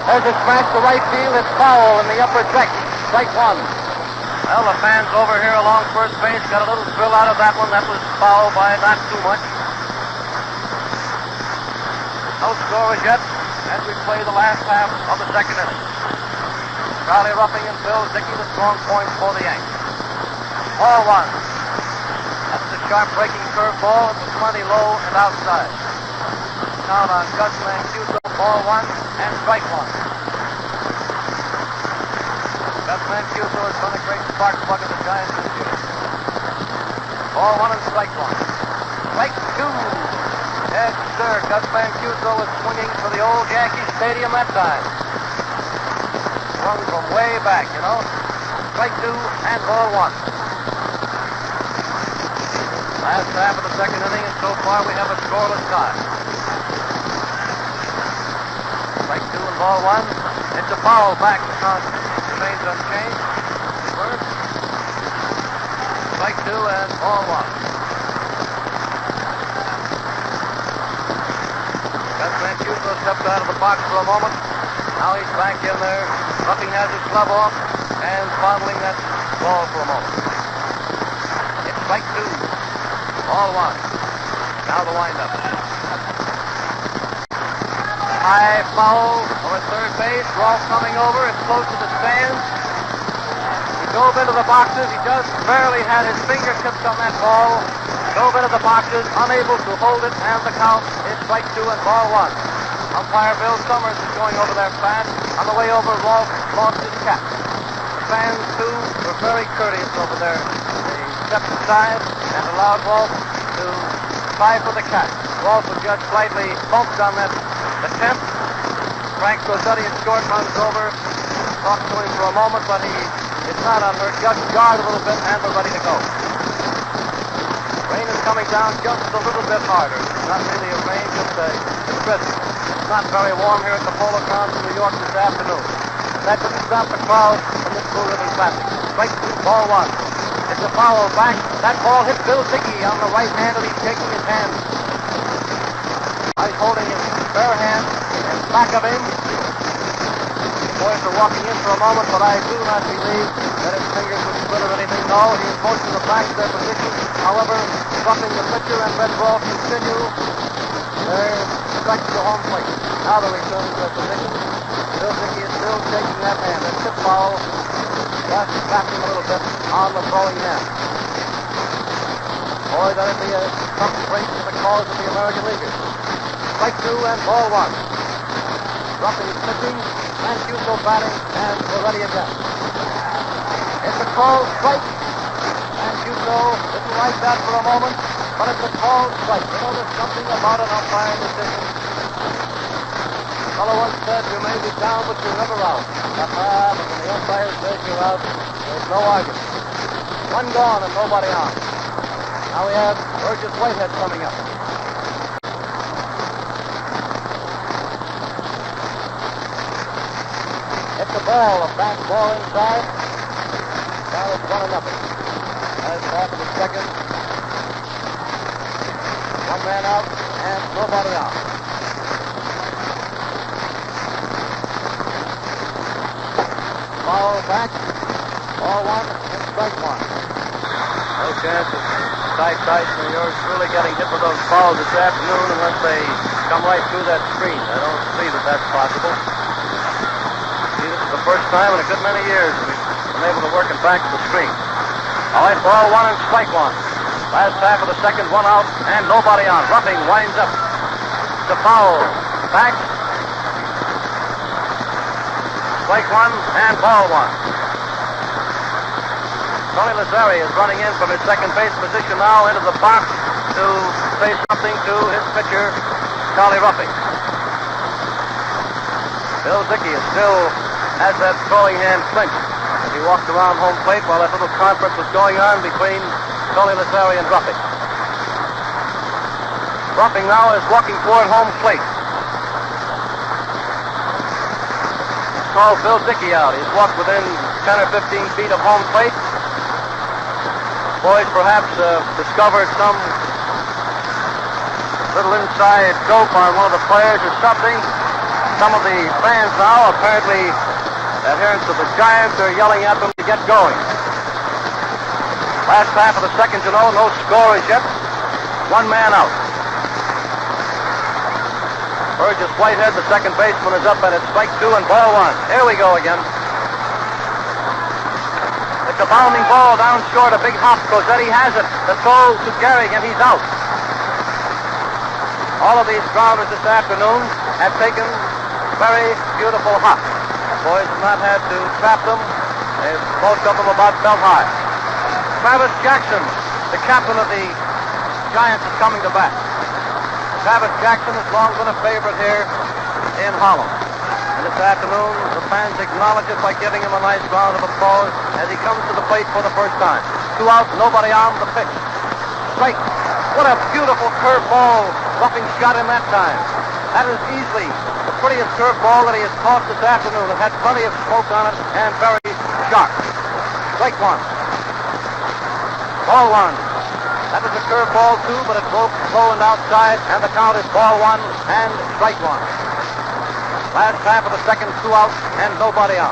There's a smash to right field. It's foul in the upper deck. Strike one. Well, the fans over here along first base got a little thrill out of that one. That was foul by not too much. No score as yet as we play the last half of the second inning. Charlie Ruffing and Bill Dickey, the strong points for the Yankees. Ball one. That's the sharp breaking curveball. It was plenty low and outside. Count on Gus Mancuso. Ball one and strike one. Gus Mancuso has been a great spark plug of the Giants this year. Ball one and strike one. Strike two. Yes, sir. Gus Mancuso was swinging for the old Yankee Stadium that time. Swung from way back, you know. Strike two and ball one. Last half of the second inning, and so far we have a scoreless tie. Strike two and ball one. It's a foul back. The count remains unchanged. First. Strike two and ball one. Gus Mancuso stepped out of the box for a moment. Now he's back in there. Ruffing has his glove off and fondling that ball for a moment. It's strike two. Ball one. Now the windup. High foul over third base. Rolfe coming over. It's close to the stands. He dove into the boxes. He just barely had his fingertips on that ball. Dove into the boxes, unable to hold it, and the count is strike 2 and ball 1. Umpire Bill Summers is going over there fast. On the way over, Rolfe lost his cap. The fans, too, were very courteous over there. They stepped aside and allowed Rolfe to try for the catch. Rolfe was just slightly bumped on that attempt. Frank Rossetti in short runs over, talked to him for a moment, but he is not unhurt, just jarred a little bit, and we're ready to go. Rain is coming down just a little bit harder. Not really a rain, just a drizzle. It's not very warm here at the Polo Grounds in New York this afternoon. That didn't stop the crowd from this Blue Ribbon Classic. Strike 2, ball 1. It's a foul back. That ball hit Bill Dickey on the right hand, and he's shaking his hand. He's holding his bare hand in back of him. The boys are walking in for a moment, but I do not believe that his fingers would split or anything. No, he is motioning the back to their position. However, dropping the pitcher and Red Ball continue their strike to the home plate. Now they're returning to their position. Bill Dickey is still shaking that hand. That tip foul just tapped him a little bit on the throwing hand. Boy, that'd be a tough break to the cause of the American Leaguers. Strike 2 and ball 1. Ruffin is pitching, Mancuso batting, and we're ready again. It's a called strike. Mancuso didn't like that for a moment, but it's a called strike. You know, there's something about an umpire decision. A fellow once said, you may be down, but you're never out. But when the umpire says you're out, there's no argument. One gone and nobody on. Now we have Burgess Whitehead coming up. It's a ball, a back ball inside. Now it's 1-0. As half of the second. One man out and nobody out. Foul back. Ball 1 and strike 1. No chance of Tyson or yours really getting hit with those balls this afternoon unless they come right through that screen. I don't see that that's possible. See, this is the first time in a good many years we've been able to work it back to the screen. All right, ball 1 and strike 1. Last half of the second, one out and nobody on. Ruffing winds up. The foul. Back. Strike 1 and ball 1. Tony Lazzari is running in from his second base position now into the box to say something to his pitcher, Charlie Ruffing. Bill Dickey is still has that throwing hand clinched as he walked around home plate while that little conference was going on between Tony Lazzari and Ruffing. Ruffing now is walking toward home plate. Called Bill Dickey out. He's walked within 10 or 15 feet of home plate. Boys perhaps discovered some little inside dope on one of the players or something. Some of the fans now, apparently adherents of the Giants, are yelling at them to get going. Last half of the second, you know, no score as yet. One man out. Burgess Whitehead, the second baseman, is up and it's strike 2 and ball 1. Here we go again. It's a bounding ball down short, a big hop. Rossetti has it. The throw to Gehrig, and he's out. All of these grounders this afternoon have taken very beautiful hops. The boys have not had to trap them. Most of them about belt high. Travis Jackson, the captain of the Giants, is coming to bat. Travis Jackson has long been a favorite here in Harlem. And this afternoon, the fans acknowledge it by giving him a nice round of applause as he comes to the plate for the first time. 2 outs, nobody on the pitch. Strike. What a beautiful curveball Ruffing shot him that time. That is easily the prettiest curveball that he has caught this afternoon. It had plenty of smoke on it and very sharp. Strike 1. Ball 1. That was a curveball too, but it broke low and outside, and the count is ball 1 and strike 1. Last half of the second, 2 outs, and nobody on.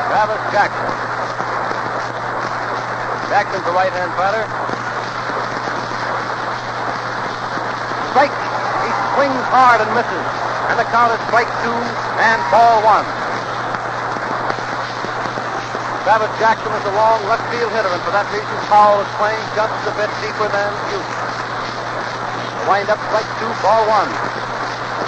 Travis Jackson. Jackson's a right-hand batter. Strike. He swings hard and misses. And the count is strike 2 and ball 1. Travis Jackson is a long left field hitter, and for that reason, Powell is playing just a bit deeper than usual. The wind-up, strike 2, ball 1.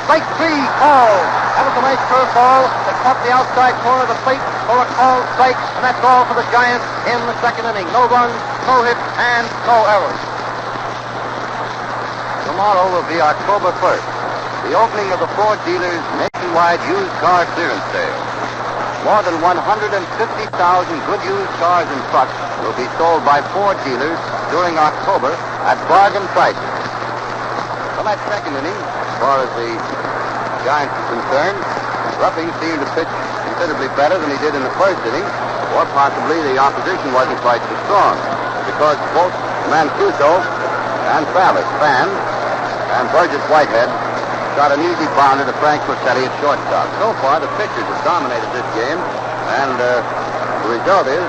Strike 3, call. That was a nice curveball that caught the outside corner of the plate for a called strike, and that's all for the Giants in the second inning. No runs, no hits, and no errors. Tomorrow will be October 1st, the opening of the Ford dealers' nationwide used car clearance sale. More than 150,000 good used cars and trucks will be sold by Ford dealers during October at bargain prices. Well, that second inning, as far as the Giants are concerned, Ruffing seemed to pitch considerably better than he did in the first inning, or possibly the opposition wasn't quite so strong, because both Mancuso and Travis fanned, and Burgess Whitehead got an easy bounder to Frank Rossetti at shortstop. So far, the pitchers have dominated this game, and the result is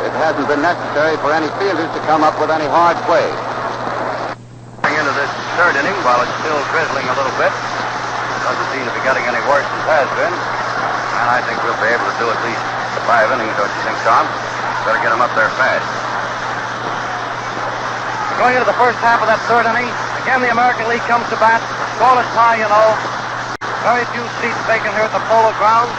it hasn't been necessary for any fielders to come up with any hard plays. Going into this third inning, while it's still drizzling a little bit, doesn't seem to be getting any worse than it has been, and I think we'll be able to do at least 5 innings, don't you think, Tom? Better get them up there fast. Going into the first half of that third inning, again the American League comes to bat. Scoreless tie, you know. Very few seats vacant here at the Polo Grounds.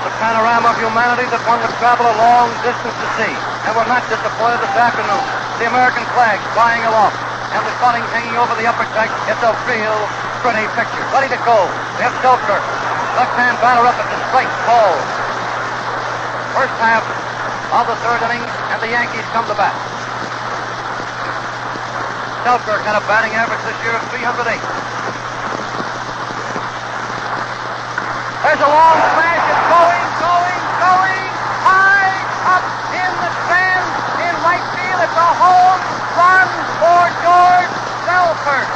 The panorama of humanity that one would travel a long distance to see. And we're not disappointed this afternoon. The American flag flying aloft and the bunting hanging over the upper deck. It's a real pretty picture. Ready to go. We have Selkirk. Left-hand batter up at the strike. Ball. First half of the third inning, and the Yankees come to bat. Selkirk had a batting average this year of 308. There's a long smash. It's going high up in the stands in right field. It's a home run for George Selkirk.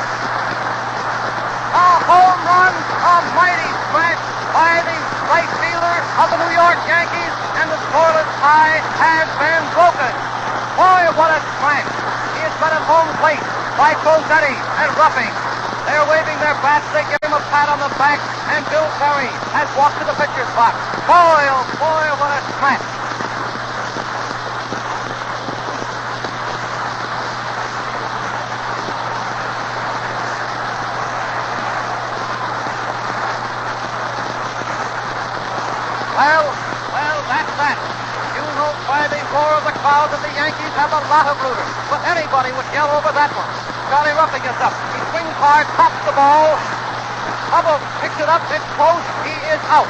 A home run, a mighty smash by the right fielder of the New York Yankees, and the scoreless tie has been broken. Boy, what a smash. He has been at home plate by Cosetti and Ruffing. They're waving their bats. They give him a pat on the back, and Bill Perry has walked to the pitcher's box. Boy, oh boy, what a smash. Well, that's that. You know by the roar of the crowd that the Yankees have a lot of rooters, but anybody would yell over that one. Johnny Ruffing is up. He swings hard, pops the ball. Hubble picks it up. It's close. He is out.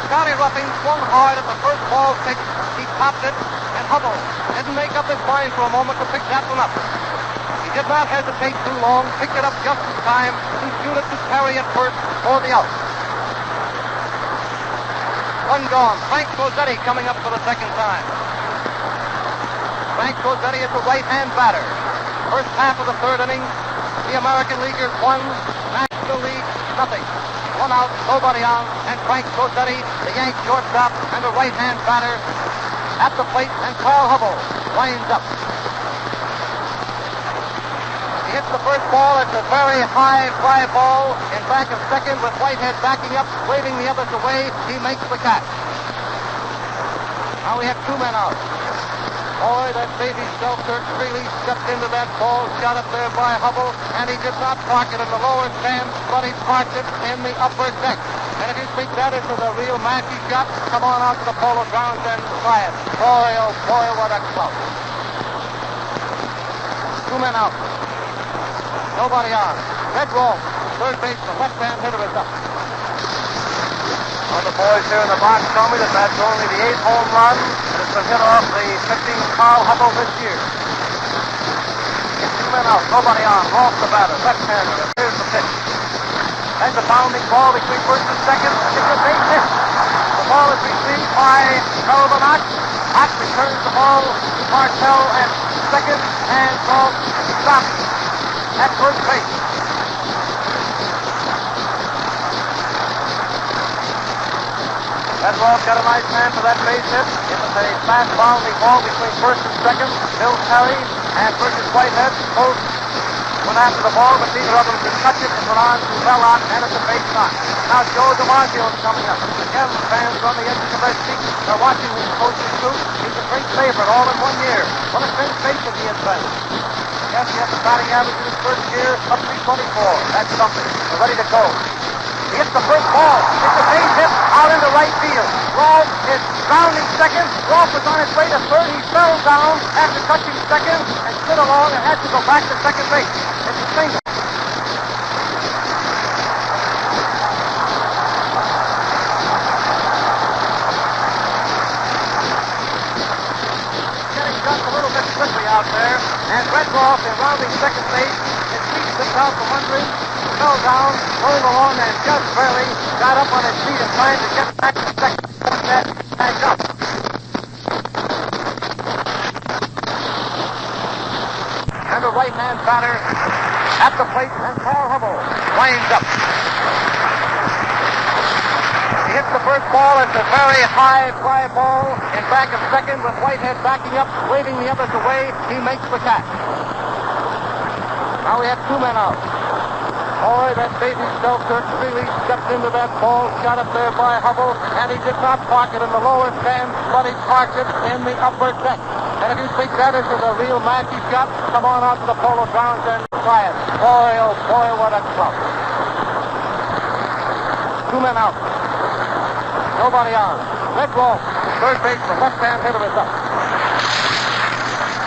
Johnny Ruffing swung hard at the first ball pitch. He popped it, and Hubble didn't make up his mind for a moment to pick that one up. He did not hesitate too long. Picked it up just in time to shoot it to Perry at first for the out. One gone. Frank Cosetti coming up for the second time. Frank Cosetti is a right-hand batter. First half of the third inning, the American Leaguers won, National League nothing. One out, nobody on, and Frank Cosetti, the Yank shortstop, and the right-hand batter at the plate, and Carl Hubble winds up. He hits the first ball. It's a very high fly ball in back of second with Whitehead backing up, waving the others away. He makes the catch. Now we have 2 men out. Boy, that baby Selkirk really stepped into that ball, shot up there by Hubble, and he did not park it in the lower stand, but he parked it in the upper deck. And if you think that is a real Mackey shot, come on out to the Polo Grounds and try it. Boy, oh boy, what a clout. 2 men out. Nobody on. Red Rome, third baseman, left-hand hitter is up. Well, the boys here in the box tell me that that's only the 8th home run that has been hit off the 15th Carl Hubble this year. 2 men out, nobody on. Off the batter, left-hander. Here's the pitch. That's a bounding ball between first and second. It's a base hit. The ball is received by Calvin Ott. Ott returns the ball to Martell at second, and Galt stops at first base. That ball got a nice man for that base hit. It was a fast bounding ball between first and second. Bill Perry and Burgess Whitehead both went after the ball, but neither of them could touch it. It went on to Belloc, and it's a base knock. Now DiMaggio is coming up. Again, fans on the edges of their seats are watching this coaching group. He's a great favorite all in 1 year. What a sensation he has been. Yes, he has the batting average in his first year of 324. That's something. We're ready to go. He hits the first ball. It's a base hit out into right field. Rolf is rounding second. Rolf was on his way to third. He fell down after touching second and slid along and had to go back to second base. It's a single. Getting just a little bit slippery out there. And Red Rolf is rounding second base. His feet slipped out from under him. Fell down, rolled along, and just barely got up on his feet in time to get back to second. Back up. And the right-hand batter at the plate, and Paul Hubble winds up. He hits the first ball. It's a very high fly ball in back of second with Whitehead backing up, waving the others away. He makes the catch. Now we have 2 men out. Boy, that baby Selkirk really stepped into that ball, shot up there by Hubble, and he did not park it in the lower stand, but he parked it in the upper deck. And if you think that is a real Mackey shot, come on out to the Polo Grounds and try it. Boy, oh boy, what a club. 2 men out. Nobody on. Red Rolf, third base, the left-hand hitter is up.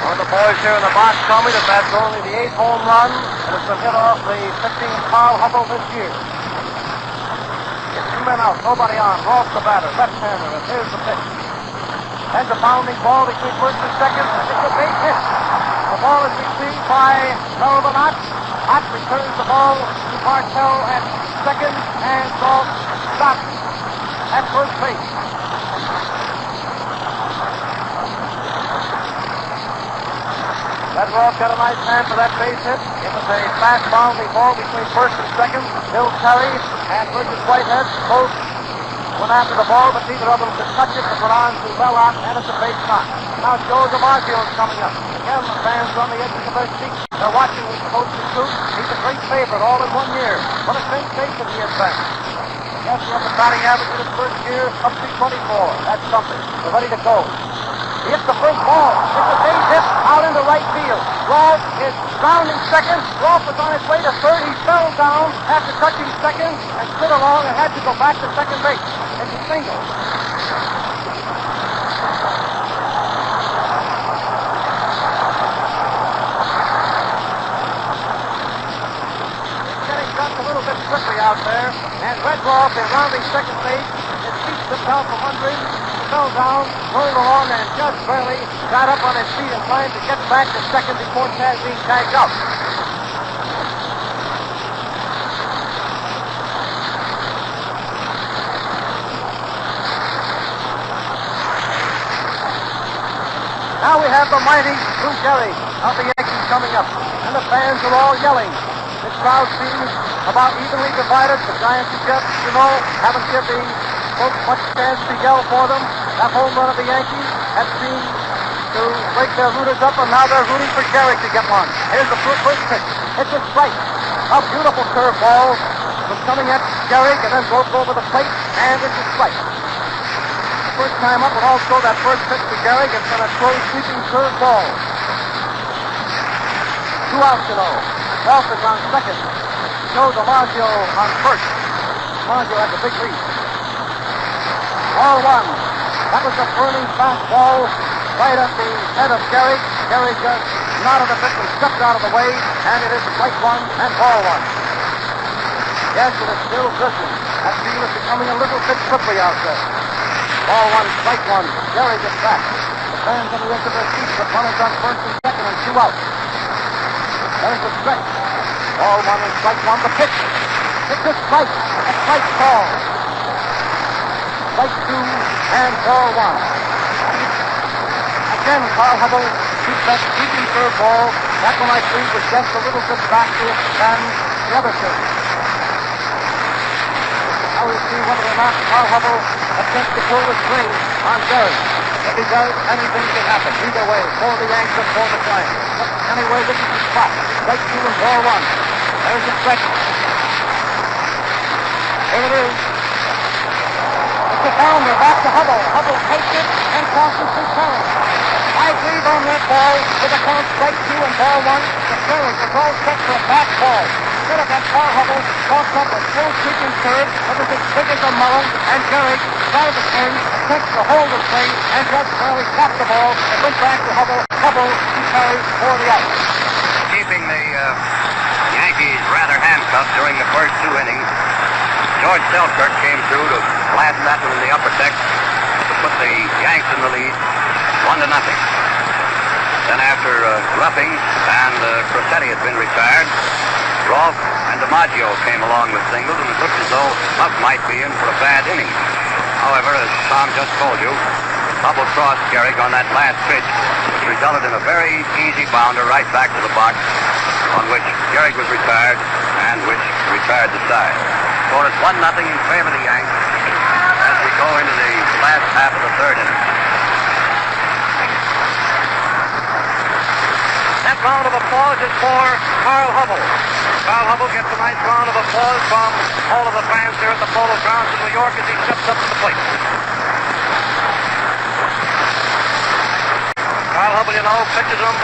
One of the boys here in the box told me that that's only the 8th home run that has been hit off the 15th Paul Hubble this year. It's 2 men out, nobody on. Rolf the batter, left-hander, and here's the pitch. And the bounding ball between first and second. It's a base hit. The ball is received by Sullivan Ott. Ott returns the ball to Martell at second, and Rolf stops at first base. Red Rolf got a nice hand for that base hit. It was a fast bounding ball between first and second. Bill Terry and Burgess Whitehead both went after the ball, but neither of them could touch it. It went on to Belloc, and it's a base knock. Now Joe DiMaggio is coming up. Again, the fans are on the edges of their seats. They're watching his coach recruit. He's a great favorite all in 1 year. What a sensation he has been. Yes, he has the batting average in his first year of 324. That's something. We're ready to go. He hits the first ball. It's a base hit out into right field. Rolf is rounding second. Rolf was on his way to third. He fell down after touching second and slid along and had to go back to second base. It's a single. It's getting just a little bit slippery out there. And Red Rolf is rounding second base. His feet slipped out from under him. Fell down, rolled along, and just barely got up on his feet in time to get back to second before Chad being tagged out. Now we have the mighty Lou Gehrig of the Yankees coming up, and the fans are all yelling. This crowd seems about evenly divided. The Giants and Jets, you know, haven't given the folks much chance to yell for them. That home run of the Yankees has seemed to break their rooters up, and now they're rooting for Gehrig to get one. Here's the first pitch. It's a strike. A beautiful curveball was coming at Gehrig and then broke over the plate, and it's a strike. First time up, and also that first pitch to Gehrig is going to throw sweeping curveball. 2 outs to know. Rolf is on second. Joe DiMaggio on first. DiMaggio has a big lead. Ball 1. That was a burning fastball right at the head of Gehrig. Gehrig just nodded a bit and stepped out of the way, and it is strike 1 and ball 1. Yes, it is still glistening. That field is becoming a little bit slippery out there. Ball 1, strike 1. Gehrig is back. The fans on the edge of their seats, but runners on first and second and 2 outs. There's the stretch. Ball 1 and strike 1. The pitch. It's a strike. A strike ball. Strike 2 and ball 1. Again, Carl Hubble keeps that sweeping curveball. That one, I believe, was just a little bit faster than the other two. Now we'll see whether or not Carl Hubble attempts to pull the string on Gehrig. If he does, anything can happen. Either way, for the Yanks and for the Giants. But anyway, this is the spot. Strike 2 and ball 1. There's the stretch. Here it is. It's a bounder back to Hubble. Hubble takes it and crosses to Terry. I lead on that ball with a count strike 2 and ball 1. The Terry is all set for a back ball. Instead of that, Carl Hubble tossed up a slow creeping curve that was as big as a melon, and Gehrig started the swing, takes the hold of the swing, and just barely tapped the ball. It went back to Hubble. Hubble to Terry for the out. Keeping the Yankees rather handcuffed during the first 2 innings, George Selkirk came through to blast that one in the upper deck to put the Yanks in the lead, 1-0. Then after Ruffing and Crosetti had been retired, Rolfe and DiMaggio came along with singles, and it looked as though Huck might be in for a bad inning. However, as Tom just told you, Hubble crossed Gehrig on that last pitch, which resulted in a very easy bounder right back to the box, on which Gehrig was retired and which retired the side. So it's 1-0 in favor of the Yanks as we go into the last half of the third inning. That round of applause is for Carl Hubble. Carl Hubble gets a nice round of applause from all of the fans here at the Polo Grounds in New York as he steps up to the plate. Carl Hubble, you know, pitches him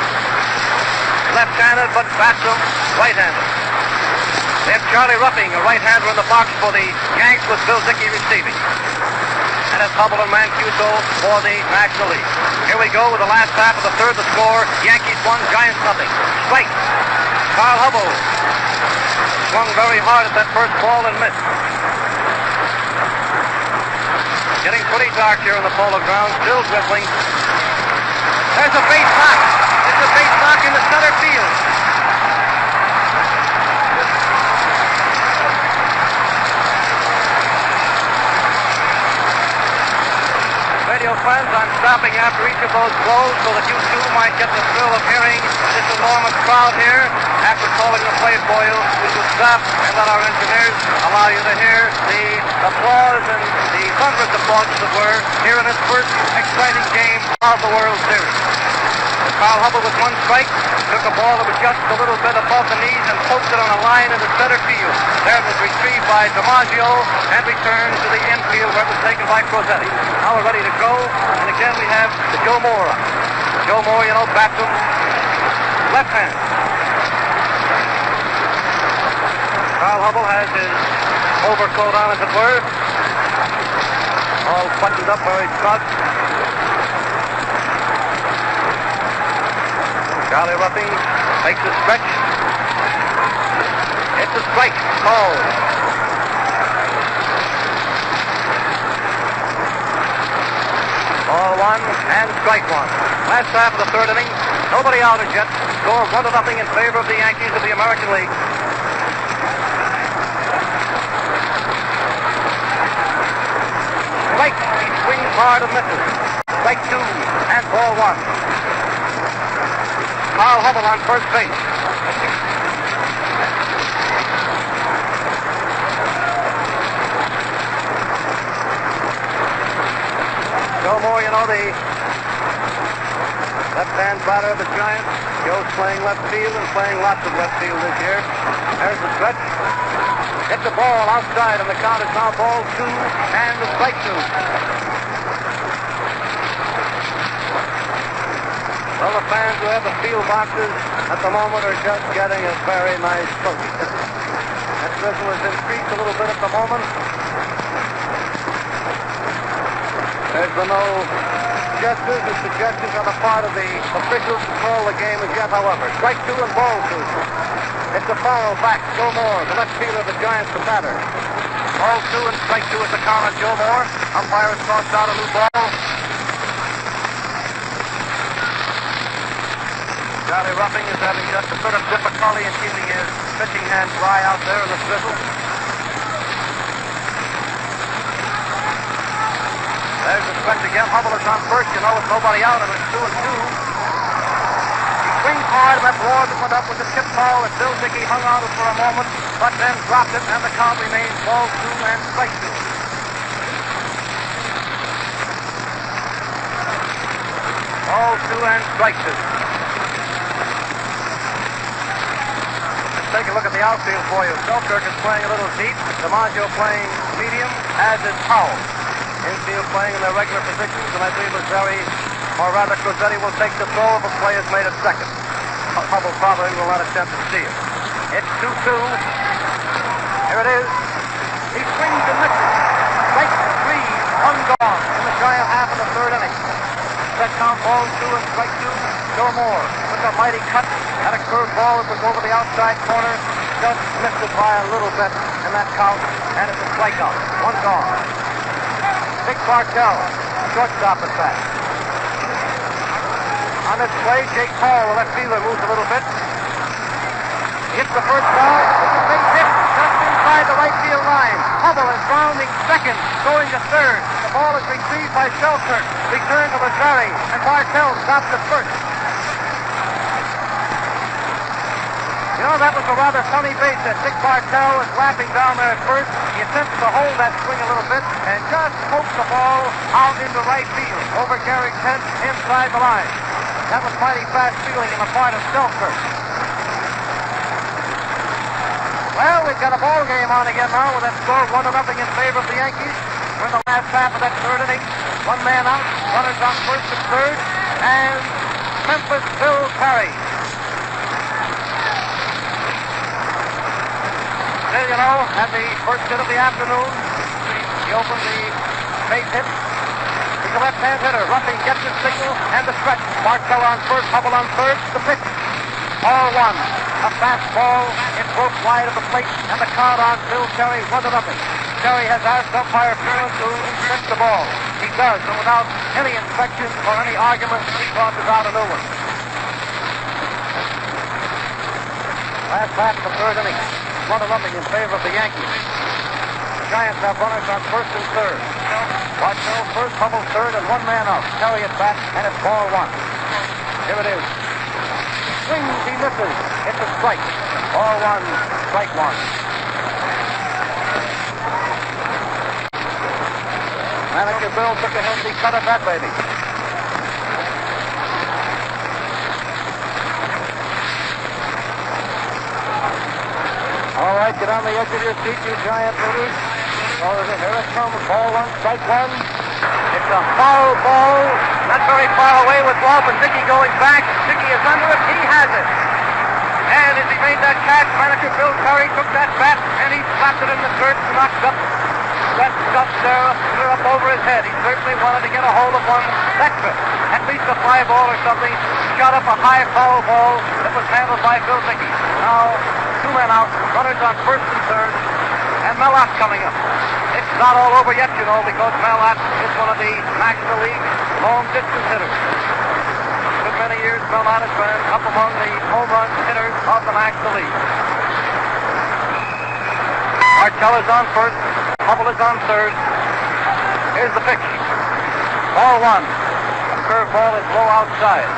left-handed, but bats him right-handed. They have Charlie Ruffing, a right-hander in the box for the Yanks, with Bill Dickey receiving. And it's Hubble and Mancuso for the National League. Here we go with the last half of the third. The score, Yankees 1, Giants 0. Strike. Carl Hubble swung very hard at that first ball and missed. Getting pretty dark here in the Polo Grounds, still dribbling. There's a base knock. It's a base knock in the center field. Radio friends, I'm stopping after each of those blows so that you too might get the thrill of hearing this enormous crowd here. After calling the play for you, we will stop and let our engineers allow you to hear the applause and the thunderous applause, as it were, here in this first exciting game of the World Series. Carl Hubble with 1 strike, took a ball that was just a little bit above the knees and poked it on a line in the center field. There it was retrieved by DiMaggio and returned to the infield where it was taken by Crosetti. Now we're ready to go, and again we have Joe Moore. Joe Moore, you know, bats him left hand. Carl Hubble has his overcoat on, as it were, all buttoned up very snug. Charlie Ruffing makes a stretch. It's a strike. Called. Ball 1 and strike 1. Last half of the third inning. Nobody out as yet. Score 1-0 in favor of the Yankees of the American League. Strike. He swings hard and misses. Strike 2 and ball 1. Carl Hubble on first base. Joe Moore, you know, the left-hand batter of the Giants. Joe's playing left field and playing lots of left field this year. There's the stretch. Hits the ball outside, and the count is now ball 2 and the strike 2. Well, the fans who have the field boxes at the moment are just getting a very nice cookie. That drizzle has increased a little bit at the moment. There's been no gestures or suggestions on the part of the officials to call the game as yet, however. Strike 2 and ball 2. It's a foul back. Joe Moore, the left fielder of the Giants, the batter. Ball 2 and strike 2 is the count on Joe Moore. Umpire has tossed out a new ball. Charlie Ruffing is having just a bit of difficulty in keeping his pitching hand dry out there in the drizzle. There's the stretch again. Hubble is on first, you know, with nobody out, and it's 2-2. He swings hard, and that ball that went up with the tip ball, and Bill Dickey hung on it for a moment, but then dropped it, and the count remains ball 2 and strike 2. Ball 2 and strike 2. Take a look at the outfield for you. Selkirk is playing a little deep. DiMaggio playing medium, as is Powell. Infield playing in their regular positions, and I believe Lazeri, or rather Crosetti, will take the throw if a play is made at second. Hubble probably will not attempt to steal. It's 2-2. Here it is. He swings and misses. Strike 3, one gone in the Giant half of the third inning. Set count ball 2 and strike 2. Gilmore with a mighty cut at a curved ball that was over the outside corner. Just missed it by a little bit in that count, and it's a strikeout. One gone. Dick Bartell, shortstop at bat. On this play, Jake Paul, the left fielder, moves a little bit. He hits the first ball. It's a big hit just inside the right field line. Hubble is rounding second, going to third. The ball is retrieved by Selkirk. Returned to Lazeri, and Bartell stops at first. You know, that was a rather funny base hit. Dick Bartell is laughing down there at first. He attempts to hold that swing a little bit and just pokes the ball out into right field over Garrick's head inside the line. That was mighty fast fielding on the part of Selkirk. Well, we've got a ball game on again now with that score 1-0 in favor of the Yankees. We're in the last half of that third inning. One man out, runners on first and third, and Memphis Bill Perry. Well, you know, at the first hit of the afternoon, he opened the base hit. He's a left-hand hitter. Ruffing gets his signal and the stretch. Bartell on first, Hubble on third. The pitch. Ball 1. A fastball. It broke wide of the plate, and the count on Bill Terry 1-0. Terry has asked umpire Curran to inspect the ball. He does, and without any inspection or any argument, he tosses out a new one. Last half of the third inning. 1-0 in favor of the Yankees. The Giants have runners on first and third. Bartell first, Hubble third, and one man out. Terry at bat, and it's ball 1. Here it is. Swings, he misses. It's a strike. Ball 1, strike 1. Manager Bill took a healthy cut at that baby. All right, get on the edge of your seat, you Giant leaders. Here it comes. Ball 1, strike 1. It's a foul ball. Not very far away with Wolf and Dickey going back. Dickey is under it. He has it. And as he made that catch, manager Bill Curry took that bat and he slapped it in the dirt and knocked up that stuff there, clear up over his head. He certainly wanted to get a hold of one extra, at least a fly ball or something. Shot up a high foul ball that was handled by Bill Dickey. Now, 2 men out, runners on first and third, and Mellott coming up. It's not all over yet, you know, because Mellott is one of the National League long-distance hitters. For many years, Mellott has been up among the home run hitters of the National League. Bartell is on first. Hubble is on third. Here's the pitch. Ball 1. The curveball is low outside.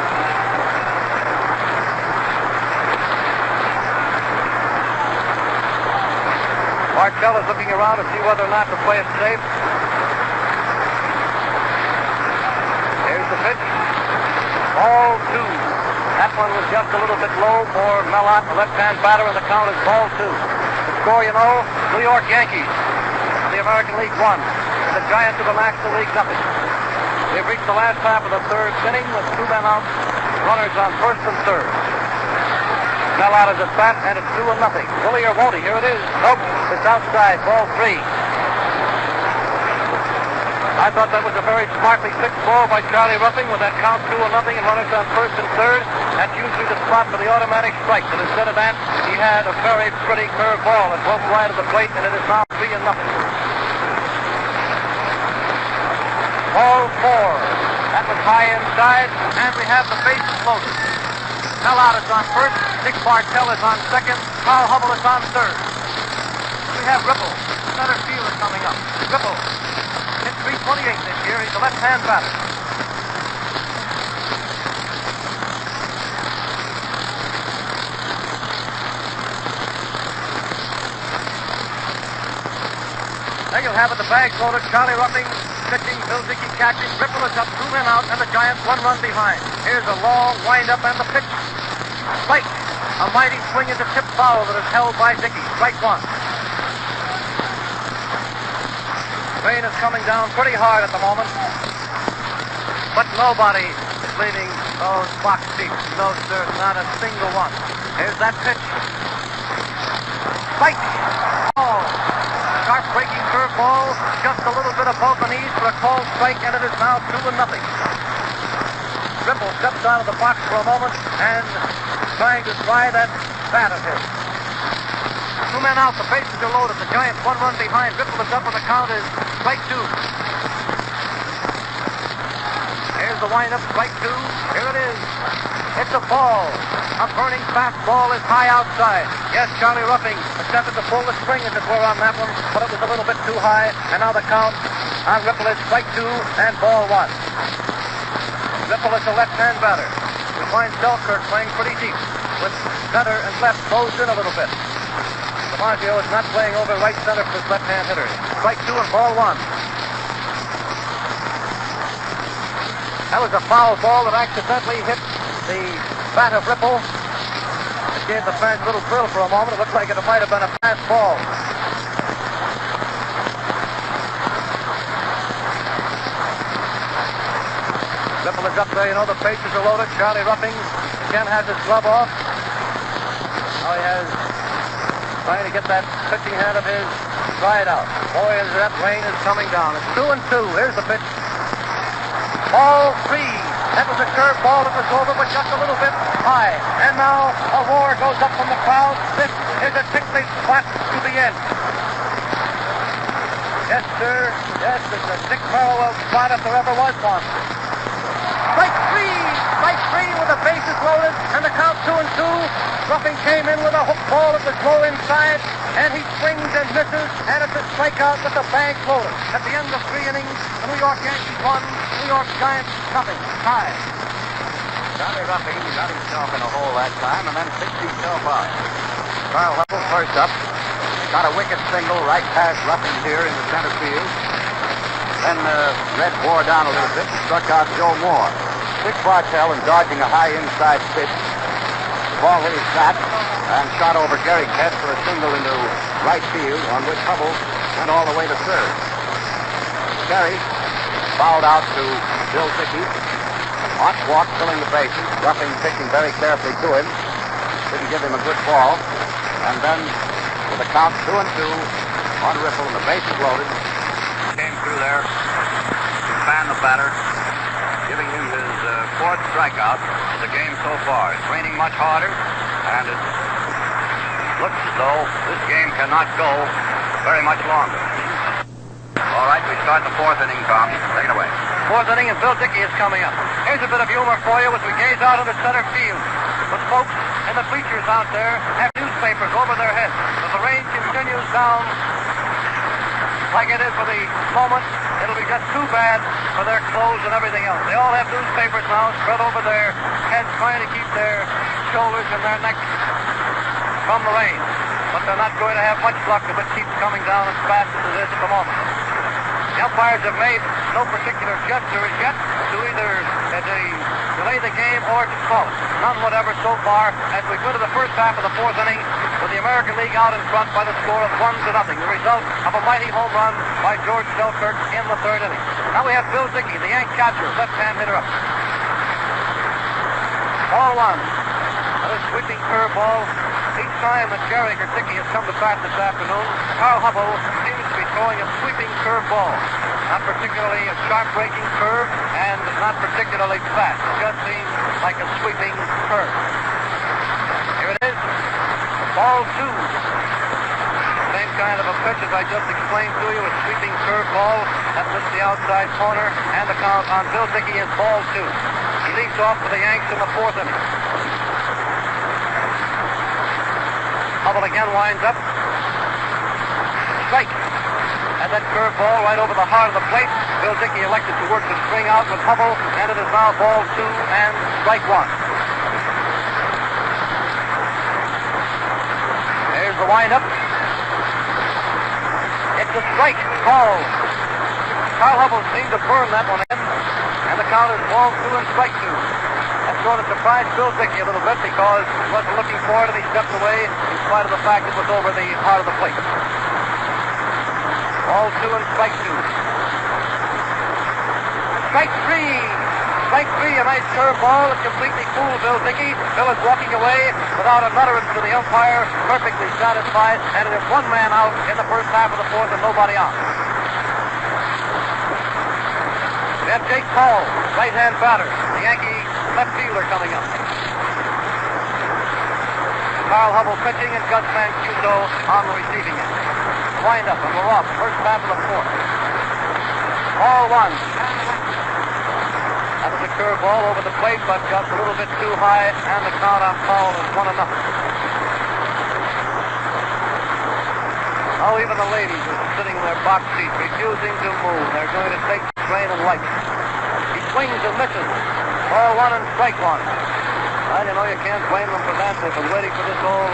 Bartell is looking around to see whether or not to play it safe. Here's the pitch. Ball 2. That one was just a little bit low for Mellott, the left-hand batter, and the count is ball 2. The score, you know, New York Yankees, the American League 1. The Giants of the National League, nothing. We've reached the last half of the third inning with 2 men out, runners on first and third. Mellott is at bat, and it's 2-0. Will he or won't he? Here it is. Nope. It's outside. Ball 3. I thought that was a very smartly fixed ball by Charlie Ruffing with that count 2-0 and runners on first and third. That's usually the spot for the automatic strike. But instead of that, he had a very pretty curved ball that broke wide of the plate, and it is now 3-0. Ball 4. That was high inside, and we have the bases loaded. Mellott is on first. Dick Bartell is on second. Carl Hubble is on third. We have Ripple, center fielder, coming up. Ripple hit .328 this year. He's a left-hand batter. There you'll have it, the bags loaded. Charlie Ruffing pitching, Bill Dickey catching. Ripple is up, 2 men out, and the Giants 1 run behind. Here's a long wind-up and the pitch. Strike. A mighty swing is a tip foul that is held by Dickey. Strike 1. Rain is coming down pretty hard at the moment. But nobody is leaving those box seats. No, sir, not a single one. Here's that pitch. Strike. Oh. Sharp breaking curveball. Just a little bit above the knees for a called strike, and it is now 2-0. Ripple steps out of the box for a moment and trying to try that bat of his. 2 men out. The bases are loaded. The Giants 1 run behind. Ripple is up, and the count is strike 2. Here's the windup, strike 2. Here it is. It's a ball. A burning fastball is high outside. Yes, Charlie Ruffing attempted to pull the string, as it were, on that one, but it was a little bit too high. And now the count on Ripple is strike 2 and ball 1. Ripple is a left-hand batter. We find Selkirk playing pretty deep with center and left closed in a little bit. DiMaggio is not playing over right center for his left-hand hitter. Strike 2 and ball 1. That was a foul ball that accidentally hit the bat of Ripple. It gave the fans a little thrill for a moment. It looked like it might have been a fast ball. Ripple is up there. You know, the bases are loaded. Charlie Ruffing again has his glove off. Now he has trying to get that pitching hand of his dried out. Boy, that rain is coming down. It's 2-2. Here's the pitch. Ball 3. That was a curve ball that was over, but just a little bit high. And now a roar goes up from the crowd. This is a ticklish spot to be in. Yes, sir. Yes, it's a sick parallel spot if there ever was one. Strike 3. Strike 3 with the bases loaded, and the count 2-2. Ruffing came in with a hook ball that was low inside, and he swings and misses, and it's a strikeout with the bag loaded. At the end of 3 innings, the New York Yankees won, New York Giants nothing. Tie. Charlie Ruffing got himself in a hole that time and then picked himself out. Carl Hubbell first up, got a wicket single right past Ruffing here in the center field. Then Red bore down a little bit, struck out Joe Moore. Dick Bartell, and dodging a high inside pitch, the ball hit his bat and shot over Gary Kett for a single into right field, on which Hubbell went all the way to third. Gary fouled out to Bill Dickey. Hot walk filling the bases. Ruffing pitching very carefully to him. Didn't give him a good ball. And then with the count 2-2 on Ripple and the bases loaded, came through there to fan the batter, giving him his fourth strikeout of the game so far. It's raining much harder, and it looks as though this game cannot go very much longer. All right, we start the 4th inning, Tom. Take it away. 4th inning, and Bill Dickey is coming up. Here's a bit of humor for you as we gaze out into center field. With folks in the bleachers out there have newspapers over their heads. As the rain continues down like it is for the moment, it'll be just too bad for their clothes and everything else. They all have newspapers now spread over their heads, trying to keep their shoulders and their necks from the rain. But they're not going to have much luck if it keeps coming down as fast as it is at the moment. The umpires have made no particular gesture as yet to either delay the game or to call it. None whatever so far as we go to the first half of the 4th inning with the American League out in front by the score of 1-0. The result of a mighty home run by George Selkirk in the 3rd inning. Now we have Bill Dickey, the Yank catcher, left-hand hitter up. Ball 1. Another sweeping curveball. Each time that Gehrig or Dickey has come to bat this afternoon, Carl Hubbell seems to be throwing a sweeping curveball. Not particularly a sharp breaking curve and not particularly fast. It just seems like a sweeping curve. Here it is. Ball 2. Same kind of a pitch as I just explained to you, a sweeping curveball that missed the outside corner, and the count on Bill Dickey is ball 2. He leads off for the Yanks in the 4th inning. Hubbell again winds up. Strike. And that curveball right over the heart of the plate. Bill Dickey elected to work the string out with Hubbell, and it is now ball 2 and strike 1. There's the windup. It's a strike. Called. Carl Hubbell seemed to burn that one in, and the count is ball 2 and strike 2. That sort of surprised Bill Dickey a little bit because he wasn't looking for it and he stepped away in spite of the fact it was over the heart of the plate. Ball 2 and strike 2. Strike 3. Strike 3, a nice curveball that completely fooled Bill Dickey. Bill is walking away without an utterance to the umpire, perfectly satisfied, and it is one man out in the first half of the fourth and nobody on. We have Jake Paul, right-hand batter, the Yankee left fielder coming up. Carl Hubble pitching and Gus Mancuso on the receiving end. Wind up and we're off. First half of the fourth. Ball 1. That was a curveball over the plate, but just a little bit too high, and the count on Paul is 1-0. Oh, even the ladies are sitting in their box seats, refusing to move. They're going to take the train and light. He swings and misses. Ball 1 and strike 1. Well, you know, you can't blame them for that. They've been waiting for this old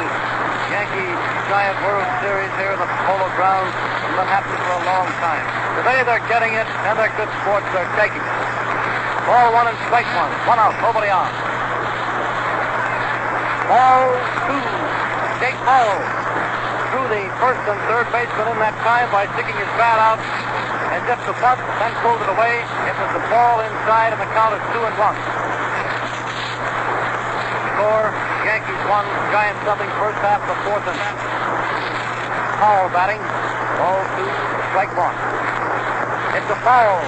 Yankee Giant World Series here in the Polo Grounds, and that happened for a long time. Today they're getting it, and they're good sports. They're taking it. Ball 1 and strike 1. 1 out, nobody on. Ball 2. Jake Paul threw the first and third baseman in that time by sticking his bat out and just the bunt, then pulled it away. It was the ball inside, and the count is 2-1. Score, Yankees 1, Giants nothing, first half of the fourth inning. Paul batting. Ball 2, strike 1. It's a foul.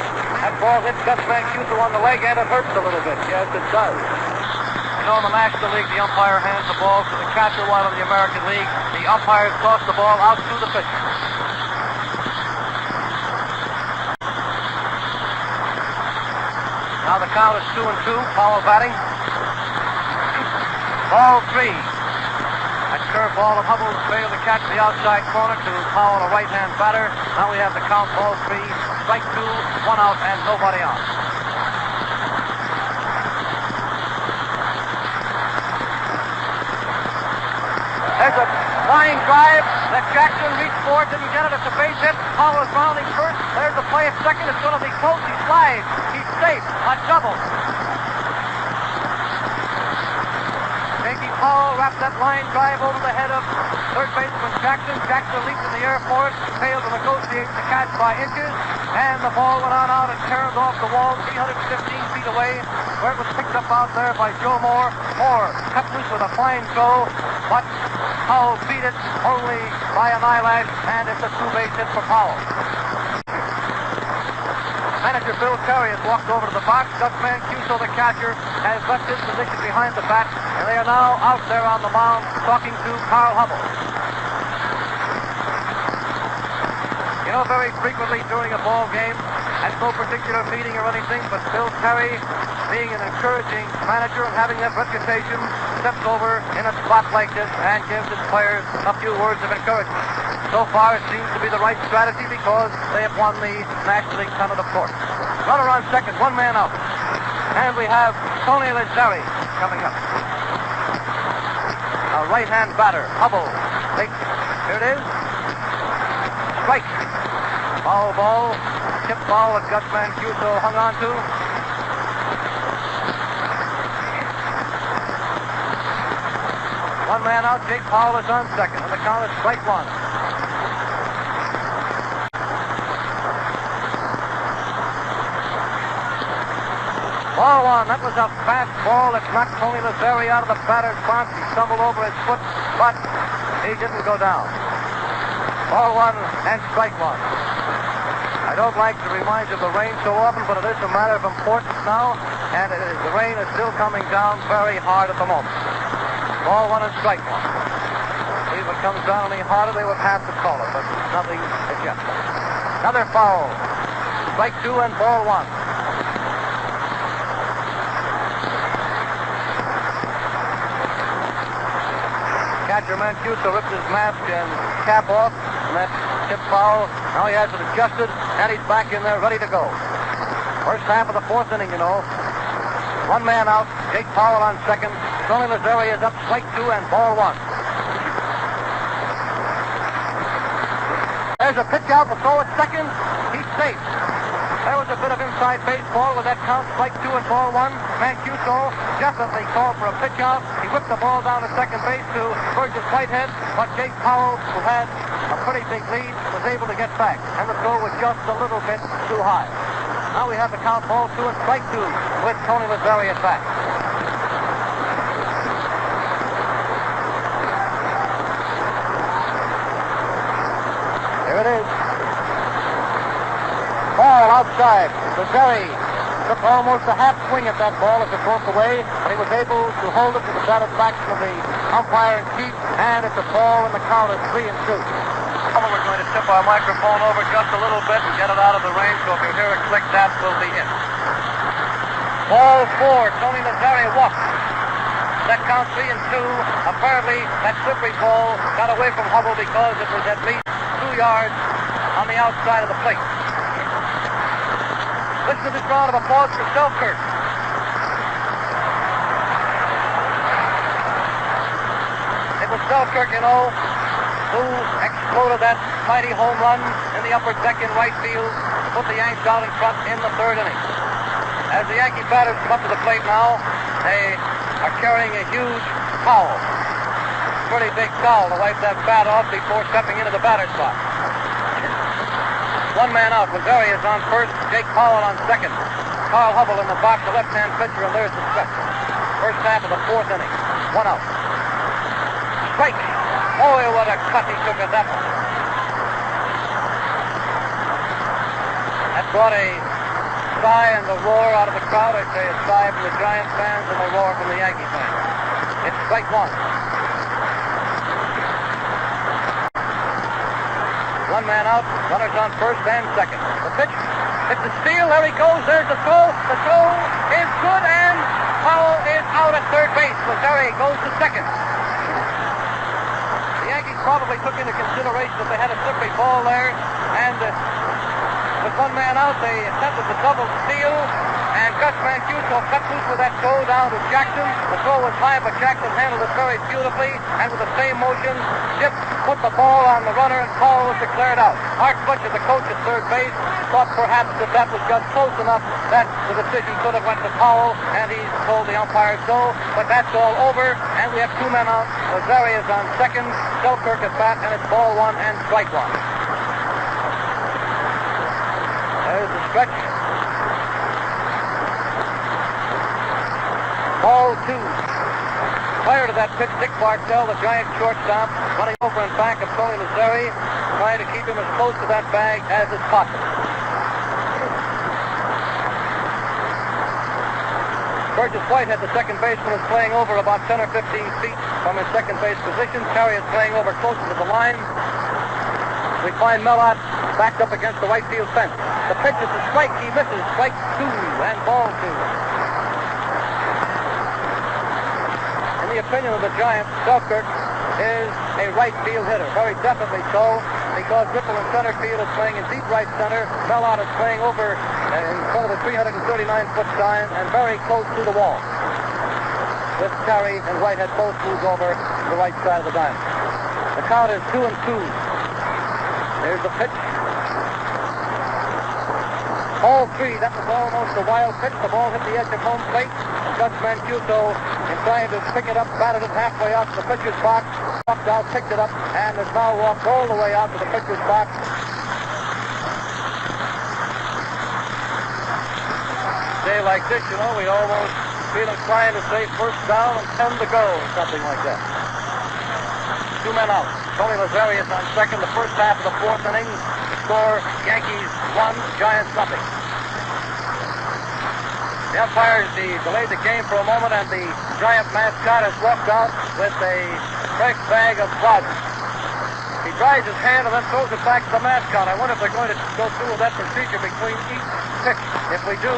That ball hits Gus Mancuso on the leg, and it hurts a little bit. Yes, it does. You know, in the National League, the umpire hands the ball to the catcher, while in the American League, the umpires toss the ball out to the pitcher. Now the count is 2-2. Powell batting. Ball 3. That curveball of Hubble failed to catch the outside corner to Powell, a right-hand batter. Now we have the count, ball 3. Strike 2, 1 out, and nobody on. There's a line drive that Jackson reached for, didn't get it. It's a base hit. Powell is rounding first. There's the play at second. It's going to be close. He slides. He's safe. A double. Jakey Powell wrapped that line drive over the head of third baseman Jackson. Jackson leaped in the air for it. Failed to negotiate the catch by inches. And the ball went on out and turned off the wall 315 feet away, where it was picked up out there by Joe Moore. Moore cut loose with a fine throw, but Powell beat it only by an eyelash, and it's a two-base hit for Powell. Manager Bill Terry has walked over to the box. Gus Mancuso, the catcher, has left his position behind the bat, and they are now out there on the mound talking to Carl Hubble. You know, very frequently during a ball game, at no particular meeting or anything, but Bill Terry, being an encouraging manager and having that reputation, steps over in a spot like this and gives his players a few words of encouragement. So far, it seems to be the right strategy because they have won the National League pennant, of course. Runner on second, one man out. And we have Tony Lazzari coming up. A right-hand batter, Hubble, takes it. Here it is. Strike. Foul ball, tip ball that Gus Mancuso hung on to. One man out, Jake Powell is on second, and the count is strike 1. Ball 1, that was a fast ball that knocked Tony Lazzari out of the batter's box. He stumbled over his foot, but he didn't go down. Ball 1 and strike 1. I don't like to remind you of the rain so often, but it is a matter of importance now, and the rain is still coming down very hard at the moment. Ball 1 and strike 1. If it comes down any harder, they would have to call it, but nothing as yet. Another foul. Strike 2 and ball 1. Catcher Mancuso ripped his mask and cap off, and that tip foul. Now he has it adjusted, and he's back in there ready to go. First half of the fourth inning, you know. One man out, Jake Powell on second. Tony Lazzari is up, strike 2 and ball 1. There's a pitch out, the throw at second. He's safe. There was a bit of inside baseball with that count, strike 2 and ball 1. Mancuso definitely called for a pitch out. He whipped the ball down to second base to Burgess Whitehead, but Jake Powell, who had a pretty big lead, was was able to get back, and the throw was just a little bit too high. Now we have the count, ball 2 and strike 2 with Tony Lazzeri at bat. Here it is. Ball outside. Lazzeri took almost a half swing at that ball as it broke away, and he was able to hold it to the satisfaction of the umpire-in-chief, and it's a ball, and the count is 3 and 2. We're going to tip our microphone over just a little bit and get it out of the range, so if you hear a click, that will be it. Ball 4, Tony Lazzeri walks. That count 3 and 2. Apparently, that slippery ball got away from Hubble because it was at least 2 yards on the outside of the plate. Listen to this round of applause for Selkirk. It was Selkirk, you know, who exploded that mighty home run in the upper deck in right field, put the Yanks out in front in the 3rd inning. As the Yankee batters come up to the plate now, they are carrying a huge towel. Pretty big towel to wipe that bat off before stepping into the batter's box. 1 man out. Lazzeri is on first, Jake Powell on second. Carl Hubble in the box, the left-hand pitcher, and there's the stretch. First half of the 4th inning. 1 out. Strike. Boy, what a cut he took at that one. That brought a sigh and a roar out of the crowd. I'd say a sigh from the Giants fans and a roar from the Yankee fans. It's strike 1. 1 man out, runners on first and second. The pitch, it's a steal, there he goes, there's the throw. The throw is good, and Powell is out at third base. Lazzeri goes to second. Probably took into consideration that they had a slippery ball there, and with 1 man out, they attempted the double steal, and Gus Mancuso cut loose with that throw down to Jackson. The throw was high, but Jackson handled it very beautifully, and with the same motion, Chip put the ball on the runner, and Powell was declared out. Art Fletcher, the coach at third base, thought perhaps that was just close enough that the decision could have went to Powell, and he told the umpire so, but that's all over, and we have 2 men out. Lazzeri is on second, Selkirk at bat, and it's ball 1 and strike 1. There's the stretch. Ball 2. Prior to that pitch, Dick Bartell, the Giant shortstop, running over and back of Tony Lazzeri, trying to keep him as close to that bag as is possible. Burgess Whitehead, the second baseman, is playing over about 10 or 15 feet from his second base position. Terry is playing over closer to the line. We find Mellott backed up against the right field fence. The pitch is a strike. He misses. Strike 2 and ball 2. In the opinion of the Giants, Selkirk is a right field hitter. Very definitely so, because Ripple in center field is playing in deep right center. Mellott is playing over in front of the 339-foot sign and very close to the wall. With Terry and Whitehead both moved over to the right side of the diamond. The count is 2 and 2. There's the pitch. Ball 3, that was almost a wild pitch. The ball hit the edge of home plate. Gus Mancuso, in trying to pick it up, batted it halfway out to the pitcher's box. Walked out, picked it up, and has now walked all the way out to the pitcher's box. Day like this, you know, we almost feel inclined to say first down and 10 to go, or something like that. 2 men out. Tony Lazzeri is on second. The first half of the 4th inning. The score, Yankees 1, Giants nothing. The umpires delayed the game for a moment, and the Giant mascot has walked out with a fresh bag of rosin. He dries his hand and then throws it back to the mascot. I wonder if they're going to go through with that procedure between each pitch. If we do,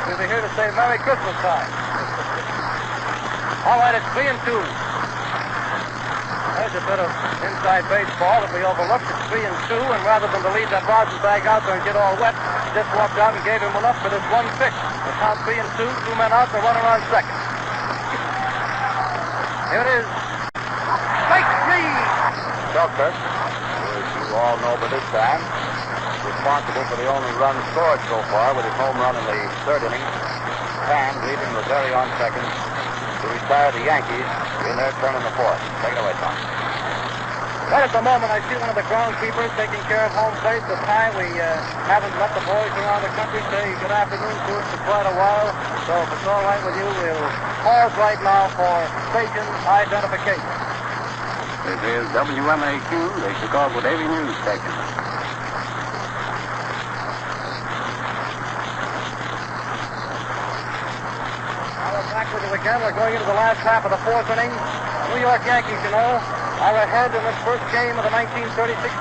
we'll be here to say Merry Christmas time. All right, it's 3 and 2. There's a bit of inside baseball that we overlooked. It's 3 and 2, and rather than to leave that rosin bag out there and get all wet, he just walked out and gave him enough for this one pitch. The count 3 and 2, 2 men out, the runner on second. Here it is. Strike 3! Selkirk, as you all know by this time, responsible for the only run scored so far with his home run in the 3rd inning. And leaving Lazzeri on second to retire the Yankees in their turn in the 4th. Take it away, Tom. Right at the moment, I see one of the groundskeepers taking care of home plate. The time we haven't let the boys around the country say good afternoon to us for quite a while. So if it's all right with you, we'll pause right now for station identification. This is WMAQ, the Chicago Daily News Station. Back with you again. We're going into the last half of the fourth inning. New York Yankees, you know, are ahead in this first game of the 1936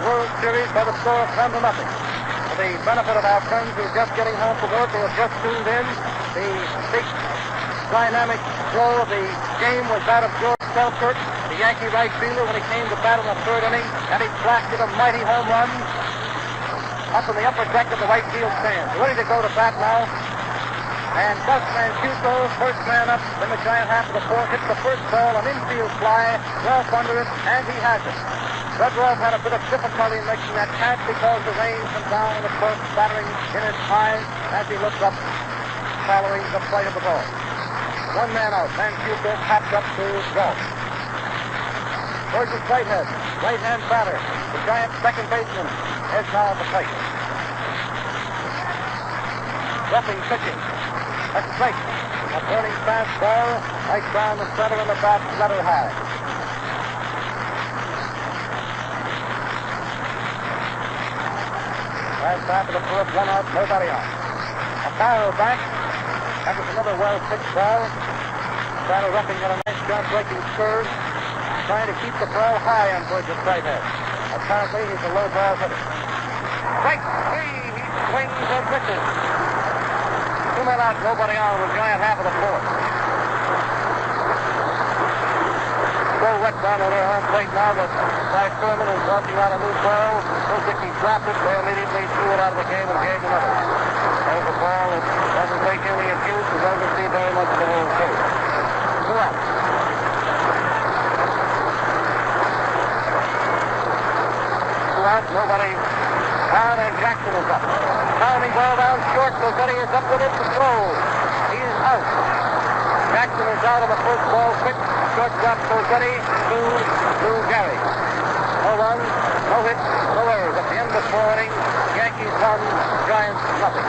World Series by the score of 10-0. For the benefit of our friends who are just getting home from work or have just tuned in, the big dynamic throw of the game was that of George Selkirk, the Yankee right fielder, when he came to bat in the third inning, and he blasted a mighty home run up in the upper deck of the right field stands. Ready to go to bat now. And Gus Mancuso, first man up in the giant half of the fourth, hits the first ball, an infield fly, Ralph under it, and he has it. Red Ralph had a bit of difficulty in making that catch because the rain comes down and the first battering in his eyes as he looks up, following the flight of the ball. One man out, Mancuso pops up to Ralph. Burgess Whitehead, right-hand batter, the giant second baseman, is now at the plate. Roughing pitching. That's straight. A burning fastball, right down the center of the bat, letter high. Last half of the fourth, one out, nobody on. A barrel back. That was another well-pitched ball. Barrel roughing got a nice job breaking curve, trying to keep the ball high on Burgess Whitehead. Apparently, he's a low ball hitter. Strike three. He swings and misses. 2 men out, nobody on with giant half of the fourth. Still wet down on their home plate now, but Cy Sherman is launching out a new ball. Hildicky dropped it. They immediately threw it out of the game and gave another. There's a ball that doesn't take any abuse and doesn't see very much of the whole case. 2 out. 2 out, nobody on, and Jackson is up. Pounding ball down short, Rossetti is up with it to throw. He's out. Jackson is out on the first ball pitch. Short drop Rossetti to Gary. No runs, no hits, no errors. At the end of the 4 innings, Yankees 1, Giants nothing.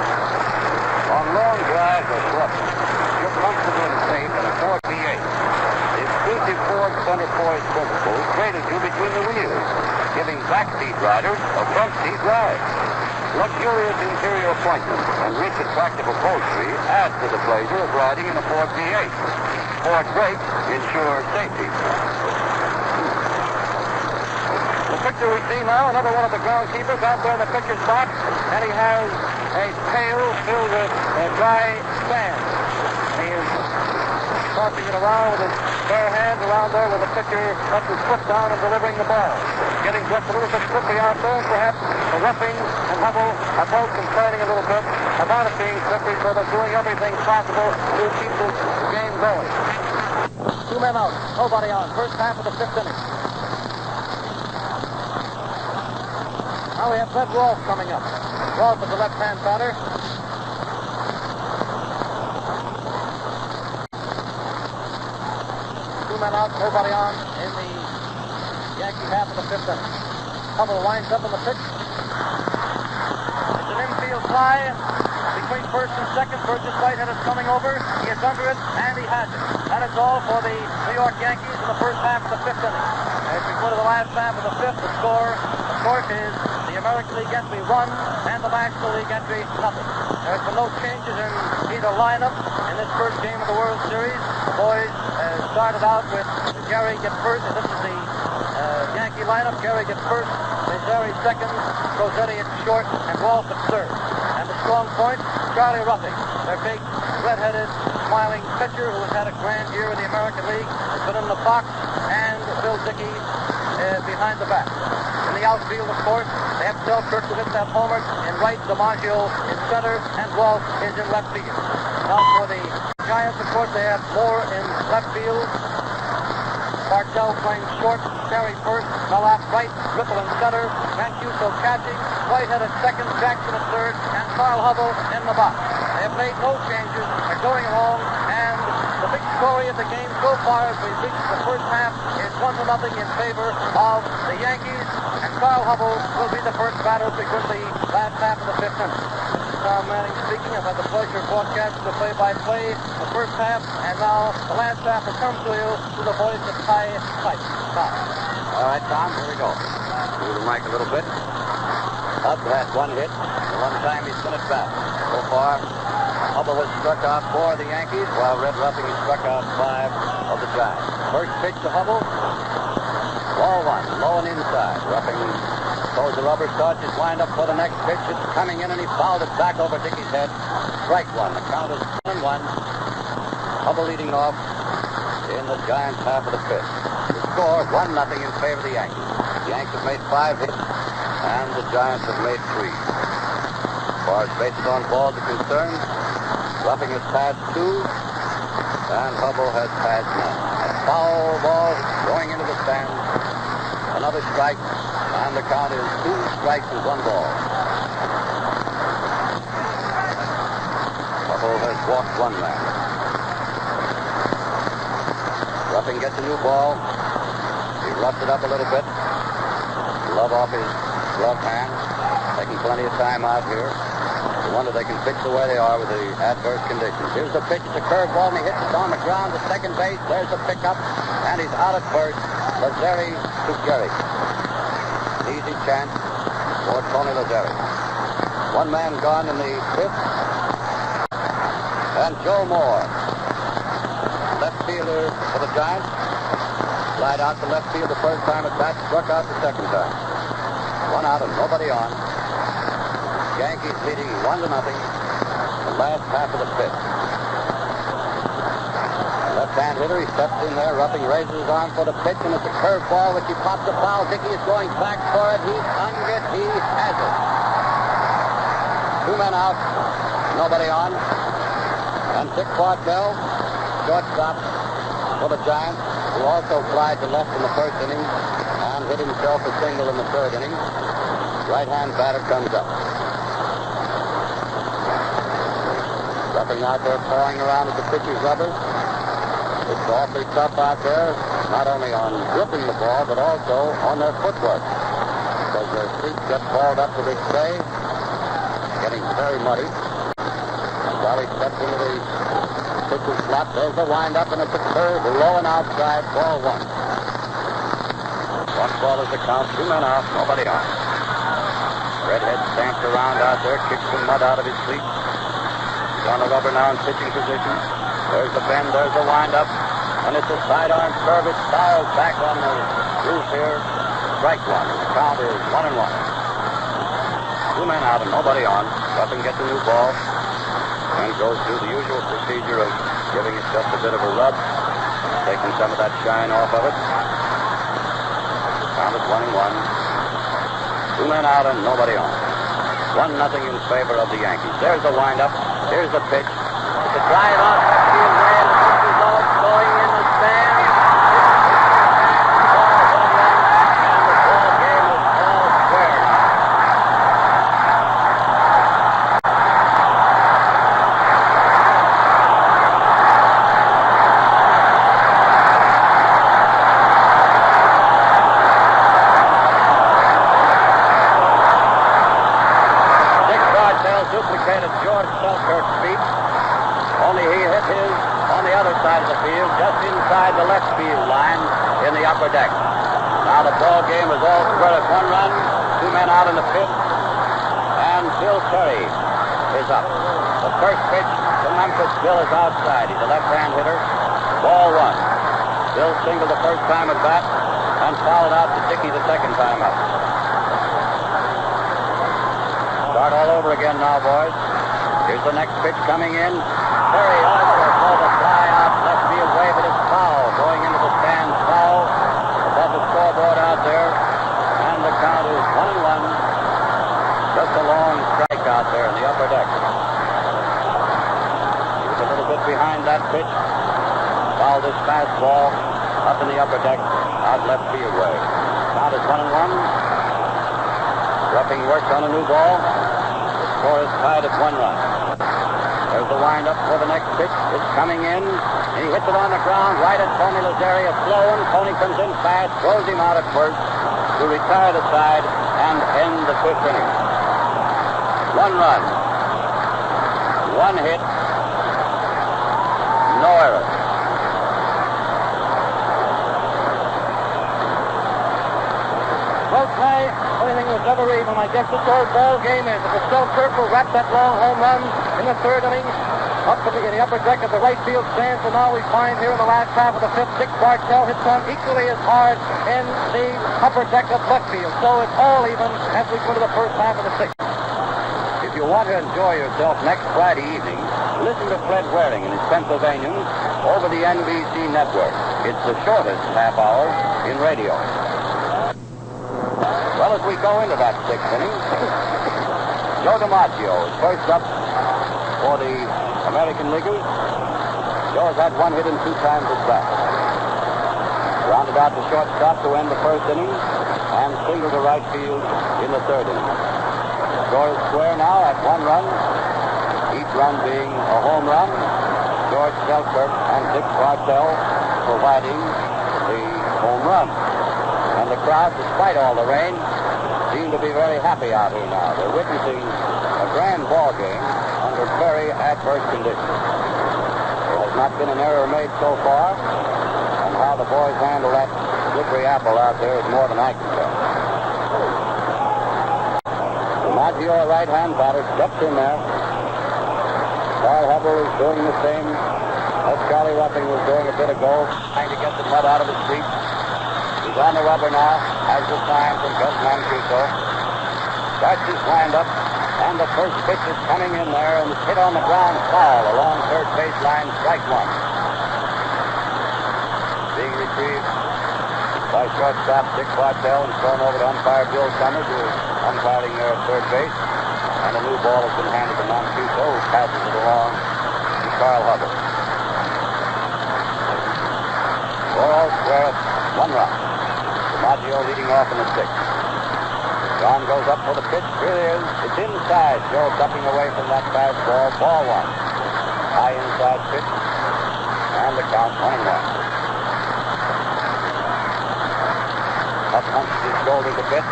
On long drives or sluts, you're comfortable and safe in a Ford V8. The exclusive Ford center poise principle cradles you between the wheels, giving backseat riders a front seat ride. Luxurious interior appointments and rich attractive upholstery add to the pleasure of riding in a Ford V8. Ford brakes ensure safety. The picture we see now, another one of the groundskeepers out there in the pitcher's box, and he has a pail filled with dry sand. He is tossing it around with his bare hands around there with the pitcher up his foot down and delivering the ball. Getting just a little bit slippery out there, perhaps the roughing and Hubble are both complaining a little bit about it being slippery, so they're doing everything possible to keep this game going. 2 men out, nobody on, first half of the 5th inning. Now we have Red Rolfe coming up. Rolfe is the left-hand batter. 2 men out, nobody on in the Yankee half of the 5th inning. Hubble winds up in the pitch. It's an infield fly between first and second. Burgess Whitehead is coming over. He is under it, and he has it. That is all for the New York Yankees in the first half of the 5th inning. As we go to the last half of the 5th, the score, of course, is the American League entry 1 and the National League entry nothing. There's been no changes in either lineup in this first game of the World Series. The boys started out with Gary get first. This is the Yankee lineup. Gary gets first, Mazzari second, Rossetti at short, and Rolfe at third. And the strong point, Charlie Ruffing, their big, red-headed, smiling pitcher who has had a grand year in the American League, has been in the box, and Bill Dickey behind the back. In the outfield, of course, they have Selkirk who hits that homer in right, DiMaggio in center, and Rolfe is in left field. Now for the Giants, of course, they have Moore in left field, Bartell playing short, Terry first, Malap right, Ripple in center, Mancuso catching, Whitehead at second, Jackson at third, and Carl Hubble in the box. They have made no changes. They're going along, and the big story of the game so far as we reach the first half is 1-0 in favor of the Yankees. Al Hubble will be the first batter to begin the last half of the fifth inning. This is Tom Manning speaking. I've had the pleasure of broadcasting the play-by-play, the first half, and now the last half will come to you through the voice of Ty Pipe. Tom. All right, Tom, here we go. Move the mic a little bit. Hub had one hit, the one time he's been at bat. So far, Hubble has struck out 4 of the Yankees, while Red Ruffing has struck out 5 of the Giants. First pitch to Hubble, ball 1, low and inside. Ruffing throws the rubber, starts his windup for the next pitch. It's coming in, and he fouled it back over Dickey's head. Strike 1. The count is 1-1. Hubble leading off in the Giants' half of the fifth. The score, 1-0 in favor of the Yankees. The Yankees have made 5 hits, and the Giants have made 3. As far as bases on balls are concerned, Ruffing has passed 2, and Hubble has passed none. A foul ball going into the stands. Another strike, and the count is 2 strikes and 1 ball. Hubble has walked 1 man. Ruffing gets a new ball. He roughs it up a little bit. Glove off his glove hand. Taking plenty of time out here. No wonder they can pitch the way they are with the adverse conditions. Here's the pitch. It's a curveball, and he hits it on the ground to second base. There's the pickup, and he's out at first. Lazzeri to Gehrig. Easy chance for Tony Lazzeri. 1 man gone in the fifth. And Joe Moore, left fielder for the Giants, slide out to left field the first time at bat, struck out the second time. 1 out and nobody on. Yankees leading 1-0 the last half of the fifth. Left-hand hitter, he steps in there. Ruffing raises his arm for the pitch, and it's a curveball which he pops a foul. Dickey is going back for it. He's hung it. He has it. 2 men out, nobody on. And Dick Bartell, shortstop for the Giants, who also flied to left in the first inning and hit himself a single in the third inning. Right-hand batter comes up. Ruffing out there pawing around at the pitcher's rubbers. It's awfully tough out there, not only on gripping the ball, but also on their footwork. Because their feet get balled up to this day, getting very muddy. While he steps into the pitcher's slot, there's the windup, and it's a curve, low and outside, ball 1. 1 ball is the count, 2 men out, nobody on. Redhead stamps around out there, kicks some mud out of his feet. He's on the rubber now in pitching position. There's the bend, there's the windup, and it's a sidearm curve. It's fouled back on the roof here. Strike 1. The count is 1-1. 2 men out and nobody on. Ruffing gets a new ball and goes through the usual procedure of giving it just a bit of a rub, taking some of that shine off of it. Count is 1-1. 2 men out and nobody on. 1-0 in favor of the Yankees. There's the windup. Here's the pitch. It's a drive out left field way. The pitch is off, going in the stand. And the ball game is all square. Dick Bartell duplicated George Selkirk's feat. Only he hit his on the other side of the field, just inside the left field line in the upper deck. Now the ball game is all square at 1 run, 2 men out in the fifth, and Bill Terry is up. The first pitch to Memphis, Bill is outside. He's a left-hand hitter. Ball 1. Bill singled the first time at bat and fouled out to Dickey the second time up. Start all over again now, boys. Here's the next pitch coming in. Terry also throws a fly out left field way, but it's foul. Going into the stands, foul above the scoreboard out there. And the count is 1-1. Just a long strike out there in the upper deck. He was a little bit behind that pitch. Fouled his fastball up in the upper deck, out left field way. Count is 1-1. Ruffing works on a new ball. The score is tied at 1 run. There's the windup for the next pitch. It's coming in. He hits it on the ground right at Tony Lazzeri. A slow one. Tony comes in fast, throws him out at first to retire the side, and end the fifth inning. 1 run, 1 hit, no errors. Well, Ty, only thing was never even, I guess this whole ball game is if the Stel Circle wrapped that long home run in the third inning up in the upper deck of the right field stand. So now we find here in the last half of the fifth, Dick Bartell hits on equally as hard in the upper deck of left field. So it's all even as we go to the first half of the sixth. If you want to enjoy yourself next Friday evening, listen to Fred Waring and his Pennsylvanians over the NBC network. It's the shortest half hour in radio. Well, as we go into that sixth inning, Joe DiMaggio is first up for the American Leaguers. Joe has had 1 hit and 2 times at bat. Grounded out to shortstop to end the first inning and singled to right field in the third inning. Score is square now at 1 run, each run being a home run. George Selkirk and Dick Bartell providing the home run. And the crowd, despite all the rain, seem to be very happy out here now. They're witnessing a grand ball game under very adverse conditions. There has not been an error made so far, and how the boys handle that slippery apple out there is more than I can tell. DiMaggio, a right-hand batter, steps in there. Carl Hubbell is doing the same as Charlie Ruffing was doing a bit ago, trying to get the mud out of his feet. He's on the rubber now, has the sign from Gus Mancuso. Starts his wind-up, and the first pitch is coming in there, and it's hit on the ground foul along third baseline, strike 1. Being retrieved by shortstop Dick Bartell and thrown over to umpire Bill Summers, who is umpiring there at third base. And a new ball has been handed to Mancuso, who passes it along to Carl Hubbell. 4 all square, 1 run. DiMaggio leading off in the sixth. John goes up for the pitch. Here it is. It's inside. Joe ducking away from that fastball. Ball 1. High inside pitch. And the count 1-1. Huff hunches his shoulders a bit.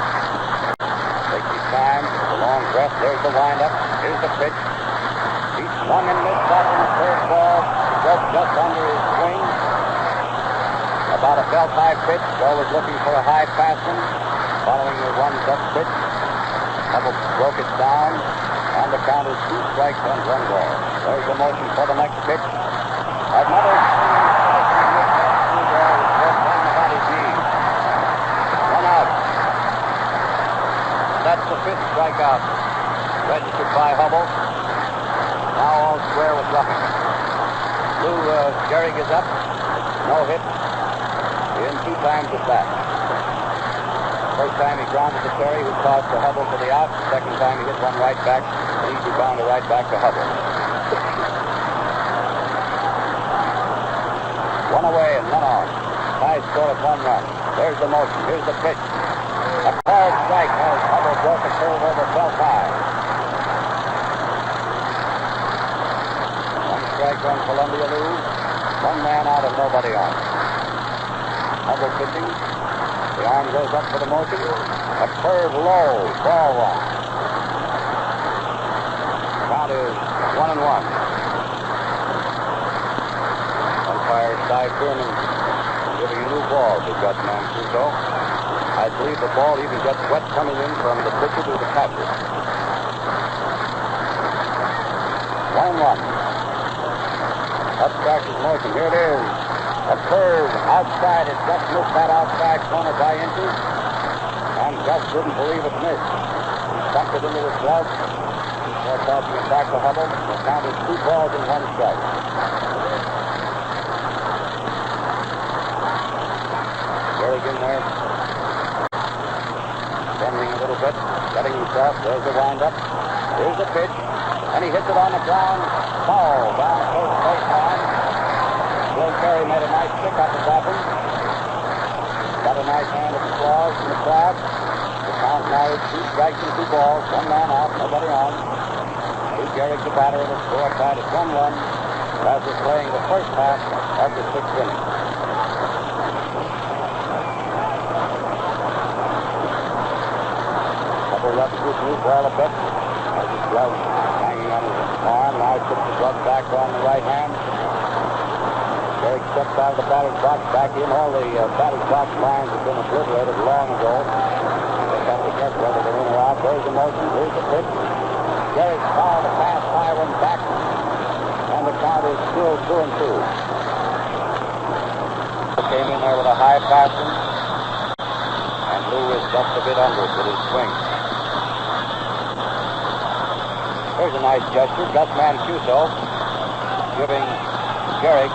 Takes his time. A long breath. There's the windup. Here's the pitch. He swung and missed off in the third ball. Broke just under his swing. About a belt high pitch. Joe was looking for a high passing. Following the 1-2 pitch. Hubbell broke it down. And the count is 2 strikes and 1 ball. There's the motion for the next pitch. Another swing ball was broke down about his knees. 1 out. That's the 5th strikeout registered by Hubbell. Now all square with Ruffing. Lou Gehrig is up. No hit. In 2 times at bat. First time he grounded to Terry, who tossed to Hubbell for the out. Second time he hit one right back. An easy ground to right back to Hubbell. 1 away and 1 on. High score of 1 run. There's the motion. Here's the pitch. A called strike as Hubbell broke a curve over belt high. 1 strike on Columbia Lou. 1 man out and nobody on. Hubbell pitching. The arm goes up for the motion. A curve low. Ball 1. Count is 1-1. Umpire Cy Freeman giving a new ball to Gus Mancuso. I believe the ball even gets wet coming in from the pitcher to the catcher. 1-1. Up starts his motion. Here it is. A curve outside. It just missed that outside corner by inches. And Gus didn't believe it missed. He stuck it into his glove. Before tossing it back to Hubbell. The count is 2 balls and 1 strike. Gehrig in there. Bending a little bit. Setting himself. There's the windup. Here's the pitch. And he hits it on the ground. Foul down the first baseline. Bill Terry made a nice pick up at that one. Got a nice hand of applause from the crowd. The count now is 2 strikes and 2 balls. 1 man out, nobody on. Lou Gehrig, the batter, and the score tied at 1-1 as we're playing the first half of the 6th inning. left his new ball a bit. Has his glove hanging on his arm. Now he puts the glove back on the right hand. Gehrig steps out of the batter's box, back in. All the batter's box lines have been obliterated long ago. They have to guess whether they're in or out. There's the motion. Here's the pitch. Gehrig fouled the pass, high one back, and the count is still 2-2. Came in there with a high passing, and Lou is just a bit under it with his swing. Here's a nice gesture. Gus Mancuso giving Gehrig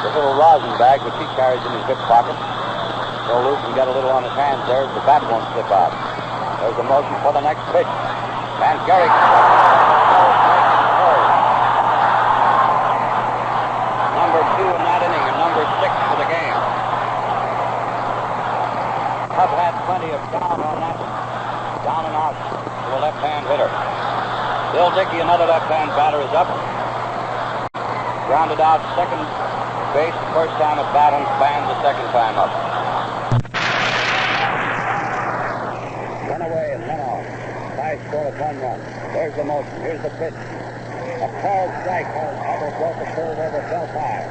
the little rosin bag which he carries in his hip pocket. So Lou can get a little on his hands there. The bat won't slip out. There's a motion for the next pitch. And Gehrig. Number 2 in that inning and number 6 for the game. I've had plenty of down on that. Down and out to a left-hand hitter. Bill Dickey, another left-hand batter, is up. Grounded out second base the first time at bat and spanned the second time up. Run away and run off. High score of 1 run. There's the motion. Here's the pitch. A called strike. Hubble broke the curve over, fell high.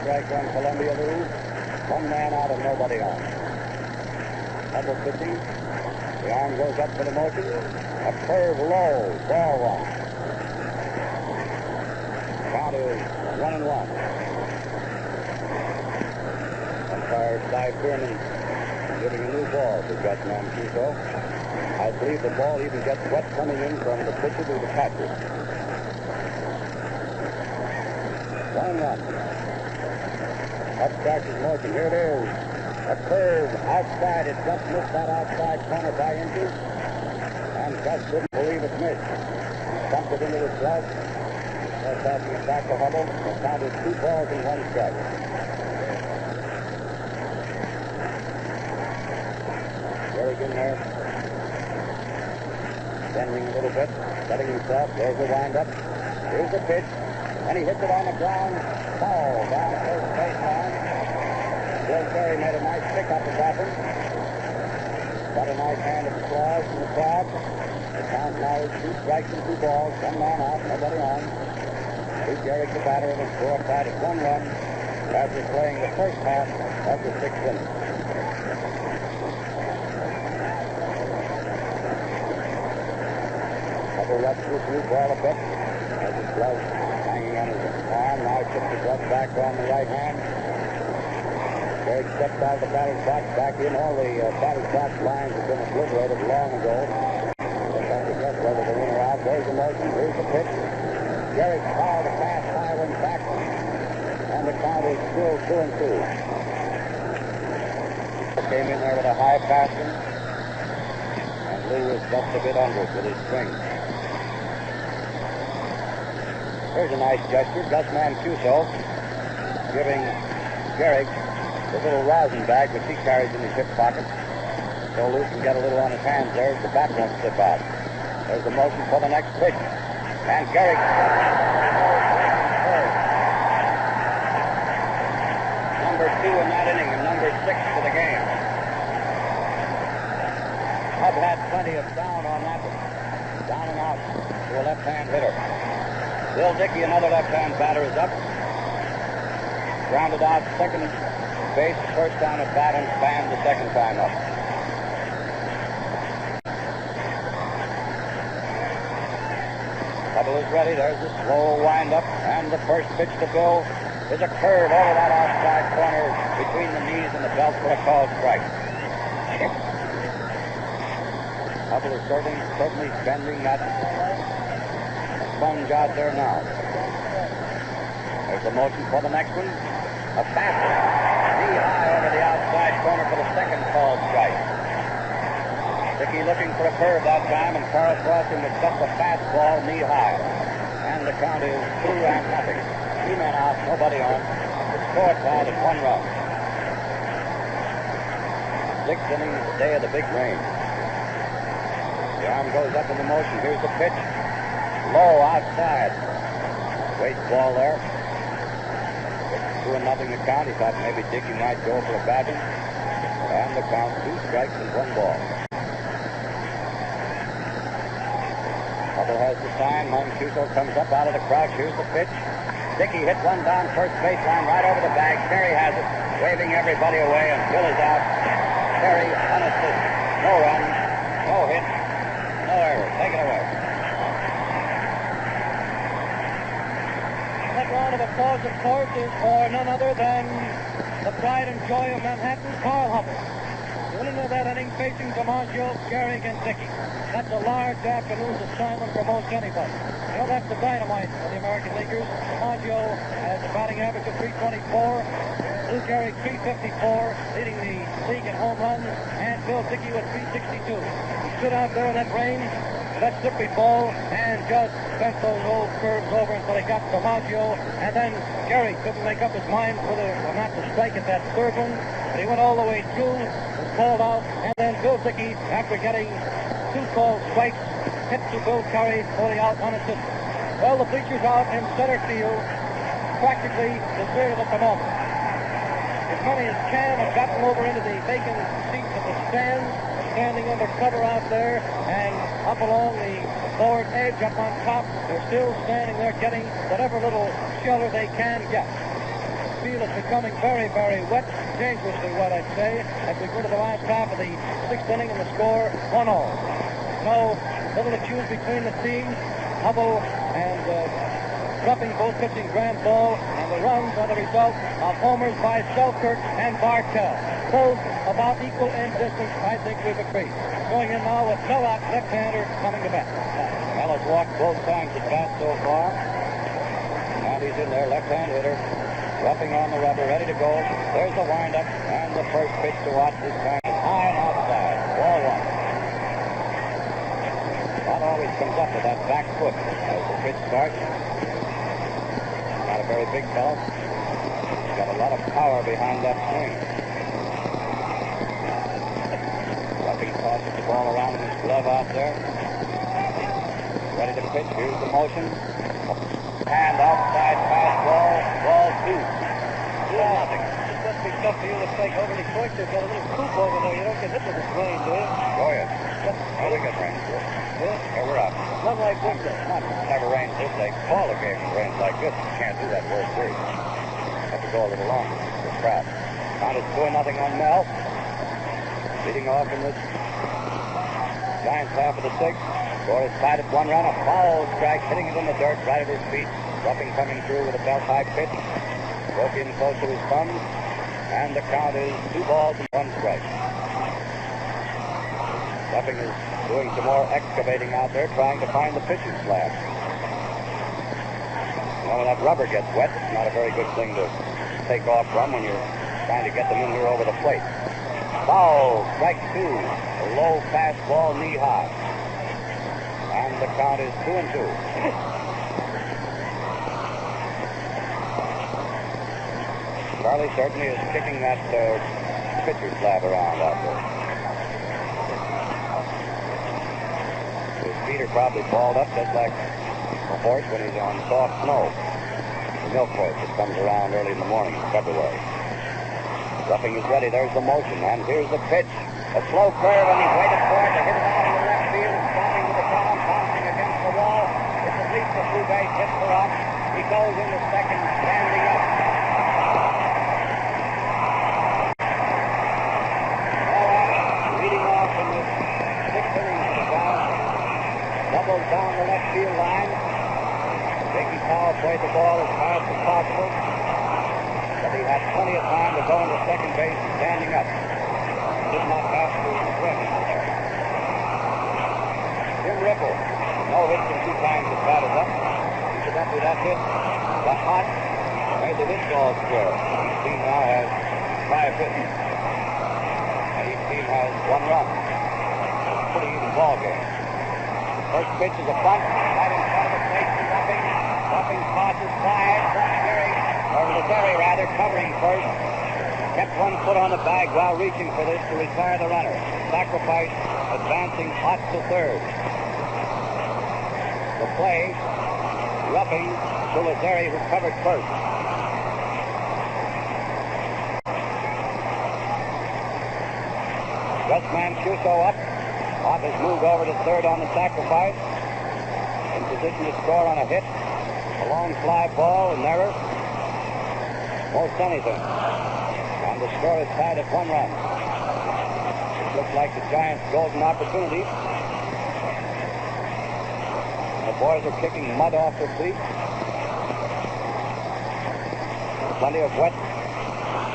Strike on Columbia Lou. 1 man out and nobody on. Hubble pitching. The arm goes up for the motion. A curve low. Ball 1. Count is 1-1. Umpire Cy Bierman giving a new ball to Gus Mancuso. I believe the ball even gets wet coming in from the pitcher to the catcher. 1-1. Up starts his motion. Here it is. A curve outside. It just missed that outside corner by inches. And Gus didn't believe it missed. He dumped it into his glove. They're passing it back to Hubble. The count is 2 balls and 1 strike. Gehrig in there. Bending a little bit. Setting himself. There's the windup. Here's the pitch. And he hits it on the ground. Foul down the first baseline. Bill Terry made a nice pickup of that one. Got a nice hand of applause from the crowd. The count now is 2 strikes and 2 balls. 1 man out, nobody on. Lou Gehrig, the batter, will score up tied at 1 run after playing the first half of the 6th inning. Hubble left this new ball a bit. Has his glove hanging on his arm. Now he puts the glove back on the right hand. Gehrig steps out of the batter's box, back in. All the batter's box lines have been obliterated long ago. Just have to guess whether they're in or out. There's the motion. Here's the pitch. Gehrig fouled the pass, high one back, and the count is still 2-2. Came in there with a high passing, and Lou was just a bit under it with his swing. Here's a nice gesture. Gus Mancuso giving Gehrig the little rosin bag which he carries in his hip pocket. So Lou can get a little on his hands there. The bat won't slip out. There's the motion for the next pitch. And Gehrig. Number 2 in that inning and number 6 for the game. I've had plenty of down on that one. Down and out to a left-hand hitter. Bill Dickey, another left-hand batter, is up. Grounded out second base the first time at bat and spanned the second time up. Hubble is ready. There's the slow wind-up, and the first pitch to Bill is a curve over that outside corner between the knees and the belt for a called strike. Hubble is certainly bending that sponge out there now. There's the motion for the next one. A fastball, knee high over the outside corner for the second called strike. Dickey looking for a curve that time, and Carl crossing with just a fastball knee high. And the count is 2-0. 2 men out, nobody on. The score tied at 1 run. 6th inning, the day of the big rain. The arm goes up in the motion. Here's the pitch. Low outside. Great ball there. It's 2-0 the count. He thought maybe Dickey might go for a bat in. And the count, 2 strikes and 1 ball. Hubble has the sign. Mancuso comes up out of the crouch. Here's the pitch. Dickey hit one down first baseline right over the bag. Terry has it, waving everybody away, and Bill is out. Terry unassisted. No runs, no hits, no errors. Take it away. That round of applause, of course, is for none other than the pride and joy of Manhattan, Carl Hubble. The winner of that inning facing DiMaggio, Gehrig, and Dickey. That's a large afternoon's assignment for most anybody. You know, that's the dynamite of the American Leaguers. DiMaggio has a batting average of 324. Lou Gehrig 354, leading the league in home runs, and Bill Dickey with 362. He stood out there in that rain, that slippery ball, and just bent those old curves over until he got DiMaggio, and then Gehrig couldn't make up his mind whether or not to strike at that third one, but he went all the way through, was called out, and then Bill Dickey, after getting 2 called strikes, hit to Bill Curry, only out unassisted. Well, the bleachers out in center field, practically deserted at the moment. As many as can have gotten over into the vacant seats of the stands, standing under cover out there, and up along the board edge up on top. They're still standing there getting whatever little shelter they can get. The field is becoming very, very wet, dangerously wet, I'd say, as we go to the last half of the 6th inning, and the score 1-0. No little to choose between the teams. Hubble and Ruffing both pitching grand ball, and the runs are the result of homers by Selkirk and Bartell. Both about equal in distance, I think we've agreed. Going in now with Mellott, left-hander, coming to bat. Mellott walked both times at bat so far. And he's in there, left-hand hitter. Ruffing on the rubber, ready to go. There's the windup, and the first pitch to watch this time is high and outside. Ball 1. That always comes up with that back foot as the pitch starts. Not a very big fellow. He's got a lot of power behind that swing. Ruffing tosses the ball around in his glove out there. Ready to pitch. Here's the motion. And outside fastball. Ball 2. 2-0. It must be tough for you to take overly quick. They've got a little coop over there. You don't get hit with this rain, do you? Oh, yeah. Oh, we got rain. Yeah? Yeah, we're out. Not like this, though. Never rains this late. All the games rains like this. You can't do that World Series. Have to go a little longer. The crowd. Count is 2-0 on Mel. Leading off in this Giants half of the 6th. Score is tied at 1 run. A foul strike hitting it in the dirt right at his feet. Ruffing coming through with a belt-high pitch. Broke in close to his thumbs. And the count is 2 balls and 1 strike. Ruffing is doing some more excavating out there, trying to find the pitcher's slab. You know, when that rubber gets wet, it's not a very good thing to take off from when you're trying to get them in here over the plate. Foul, strike 2. A low fastball, knee high. And the count is 2-2. Charlie certainly is kicking that pitcher's slab around out there. His feet are probably balled up just like a horse when he's on soft snow. The milk horse that comes around early in the morning in February. Ruffing is ready. There's the motion. And here's the pitch. A slow curve, and he's waited for it to hit it out in the left field. Standing with the ground, bouncing against the wall. It's at least a 2-base hit for us. He goes into second, standing up. Leading off in this 6th inning of the Giants. Doubles down the left field line. Jakey Powell played the ball as fast as possible. But he had plenty of time to go into second base standing up. Did not pass through the rim there. Jim Ripple, no hits in 2 times as bad as up. Incidentally, that hit, the hot, made the hit ball square. Each team now has 5 hits. And each team has 1 run. It's a pretty even ball game. First pitch is a bunt, right in front of the plate to Ruffing. Ruffing tosses wide, Lazeri rather, covering first. Kept 1 foot on the bag while reaching for this to retire the runner. Sacrifice, advancing hot to third. The play, Ruffing to Lazeri, who covered first. Gus Mancuso up. Off his move over to third on the sacrifice. In position to score on a hit. A long fly ball, an error. Most anything. And the score is tied at 1 run. It looks like the Giants' golden opportunity. The boys are kicking mud off their feet. Plenty of wet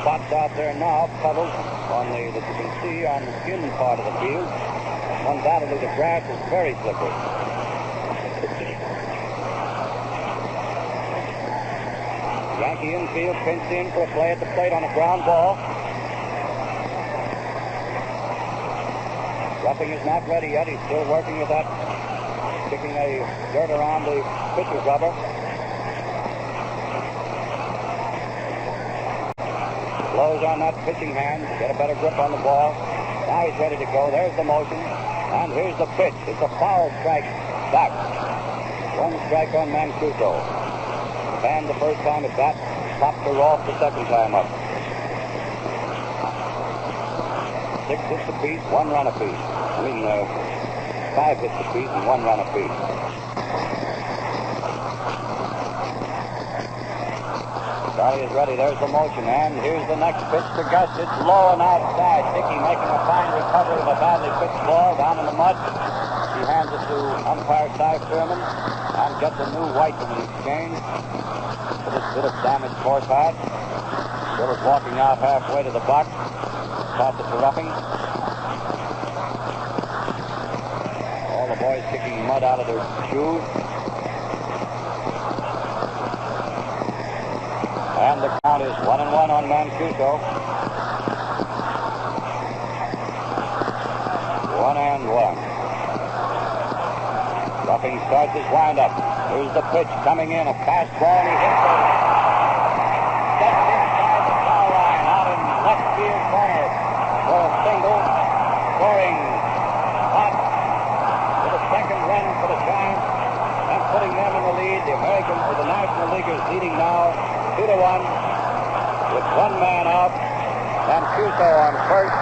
spots out there now, puddles on that you can see on the skin part of the field. Undoubtedly, the grass is very slippery. Yankee infield pinched in for a play at the plate on a ground ball. Ruffing is not ready yet. He's still working with that, kicking a dirt around the pitcher's rubber. Blows on that pitching hand to get a better grip on the ball. Now he's ready to go. There's the motion. And here's the pitch. It's a foul strike back. 1 strike on Mancuso. Banned the first time at bat. Popped her off the second time up. 6 hits apiece, 1 run apiece. 5 hits apiece and 1 run apiece. Charlie is ready. There's the motion. And here's the next pitch to Gus. It's low and outside. Dickey making a fine recovery of a badly pitched ball down in the mud. He hands it to umpire Cy Thurman and gets a new white in the exchange for this bit of damaged foresight. Bill is walking out halfway to the box. Toss it to Ruffing. All the boys kicking mud out of their shoes. And the count is 1-1 on Mancuso. 1-1. Ruffing starts his windup. Here's the pitch coming in, a fastball, and he hits it. Steps inside the foul line, out in left field corner for a single. Scoring hot for the second run for the Giants and putting them in the lead. The National Leaguers leading now 2-1 with 1 man out. Mancuso on first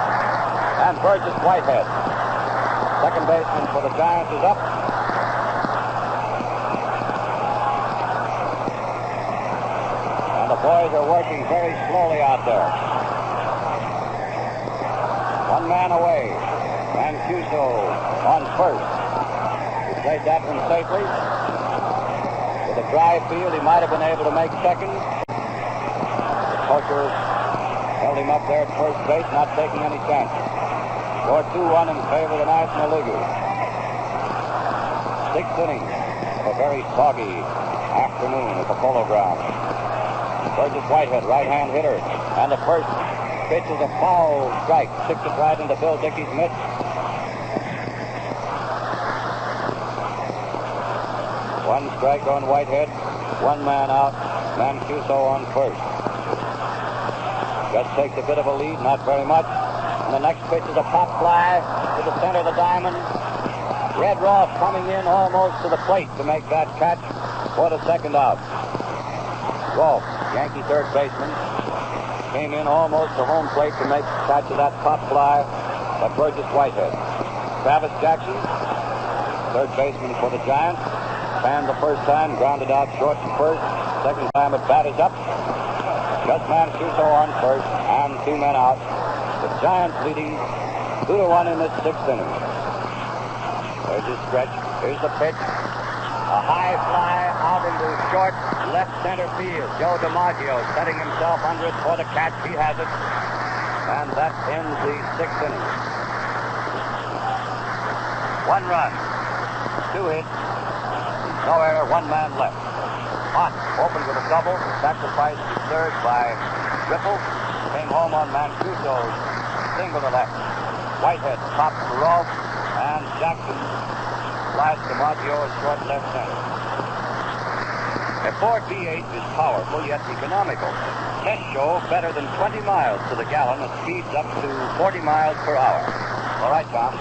and Burgess Whitehead. Second baseman for the Giants is up. And the boys are working very slowly out there. 1 man away. Mancuso on first. He played that one safely. With a dry field, he might have been able to make second. Coacher held him up there at first base, not taking any chances. Score 2-1 in favor of the National Leaguers. 6th inning of a very foggy afternoon at the Polo Grounds. Burgess Whitehead, right-hand hitter, and the first pitch is a foul strike. Sticks it right into Bill Dickey's mitt. One strike on Whitehead, 1 man out. Mancuso on first. Just takes a bit of a lead, not very much. And the next pitch is a pop fly to the center of the diamond. Red Ross coming in almost to the plate to make that catch for the second out. Rolfe, Yankee third baseman, came in almost to home plate to make the catch of that pop fly by Burgess Whitehead. Travis Jackson, third baseman for the Giants, fanned the first time, grounded out short to first. Second time at bat is up. Gus Mancuso on first and 2 men out. The Giants leading 2-1 in this 6th inning. There's his stretch. Here's the pitch. A high fly out into short left center field. Joe DiMaggio setting himself under it for the catch. He has it. And that ends the 6th inning. 1 run. 2 hits. No error. 1 man left. Hot opened with a double. Sacrificed to third by Ripple. Came home on Mancuso's single to left. Whitehead popped to Rolfe. And Jackson slides DiMaggio at short left center. A Ford V8 is powerful yet economical. Tests show better than 20 miles to the gallon at speeds up to 40 miles per hour. All right, Tom.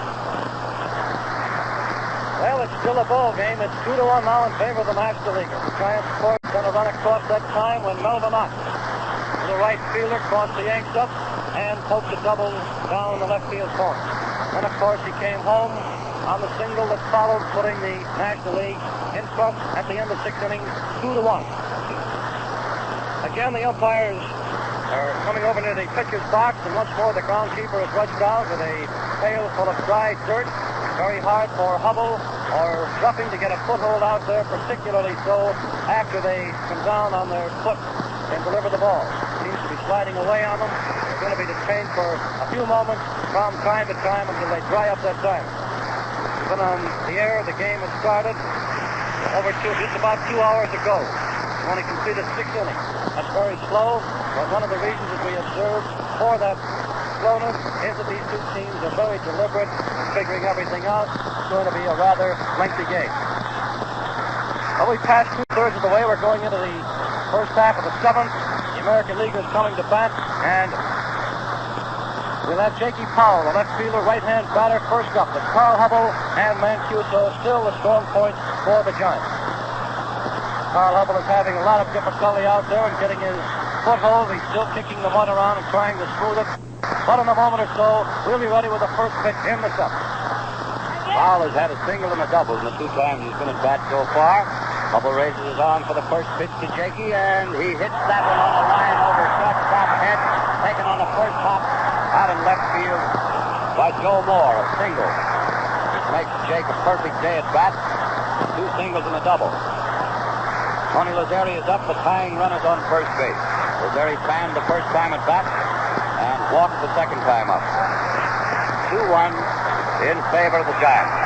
Well, it's still a ball game. It's 2-1 now in favor of the National Leaguers. The Giants scored on a run across that time when Melvin Ott, the right fielder, crossed the Yanks up. and poked a double down the left field corner. And of course he came home on the single that followed, putting the National League in front at the end of 6 innings, 2-1. Again, the umpires are coming over near the pitcher's box, and once more the groundskeeper is rushed out with a pail full of dry dirt. Very hard for Hubble or Ruffing to get a foothold out there, particularly so after they come down on their foot and deliver the ball. Seems to be sliding away on them. They're going to be detained for a few moments from time to time until they dry up that time. We've been on the air. The game has started just about 2 hours ago. We've only completed 6 innings. That's very slow, but one of the reasons that we observed for that slowness is that these two teams are very deliberate in figuring everything out. It's going to be a rather lengthy game. Well, we passed 2/3 of the way. We're going into the first half of the 7th. The American League is coming to bat, and we'll have Jakey Powell, the left fielder, right-hand batter, first up. But Carl Hubble and Mancuso still the strong points for the Giants. Carl Hubble is having a lot of difficulty out there and getting his foothold. He's still kicking the mud around and trying to smooth it. But in a moment or so, we'll be ready with the first pitch in the 7th. Powell has had a single and a double in the 2 times he's been at bat so far. Hubble raises his arm for the first pitch to Jakey, and he hits that one on the line over shortstop head, taken on the first hop out in left field by Joe Moore, a single. This makes Jake a perfect day at bat. 2 singles and a double. Tony Lazzeri is up. The tying run is on first base. Lazzeri fanned the first time at bat and walked the second time up. 2-1 in favor of the Giants.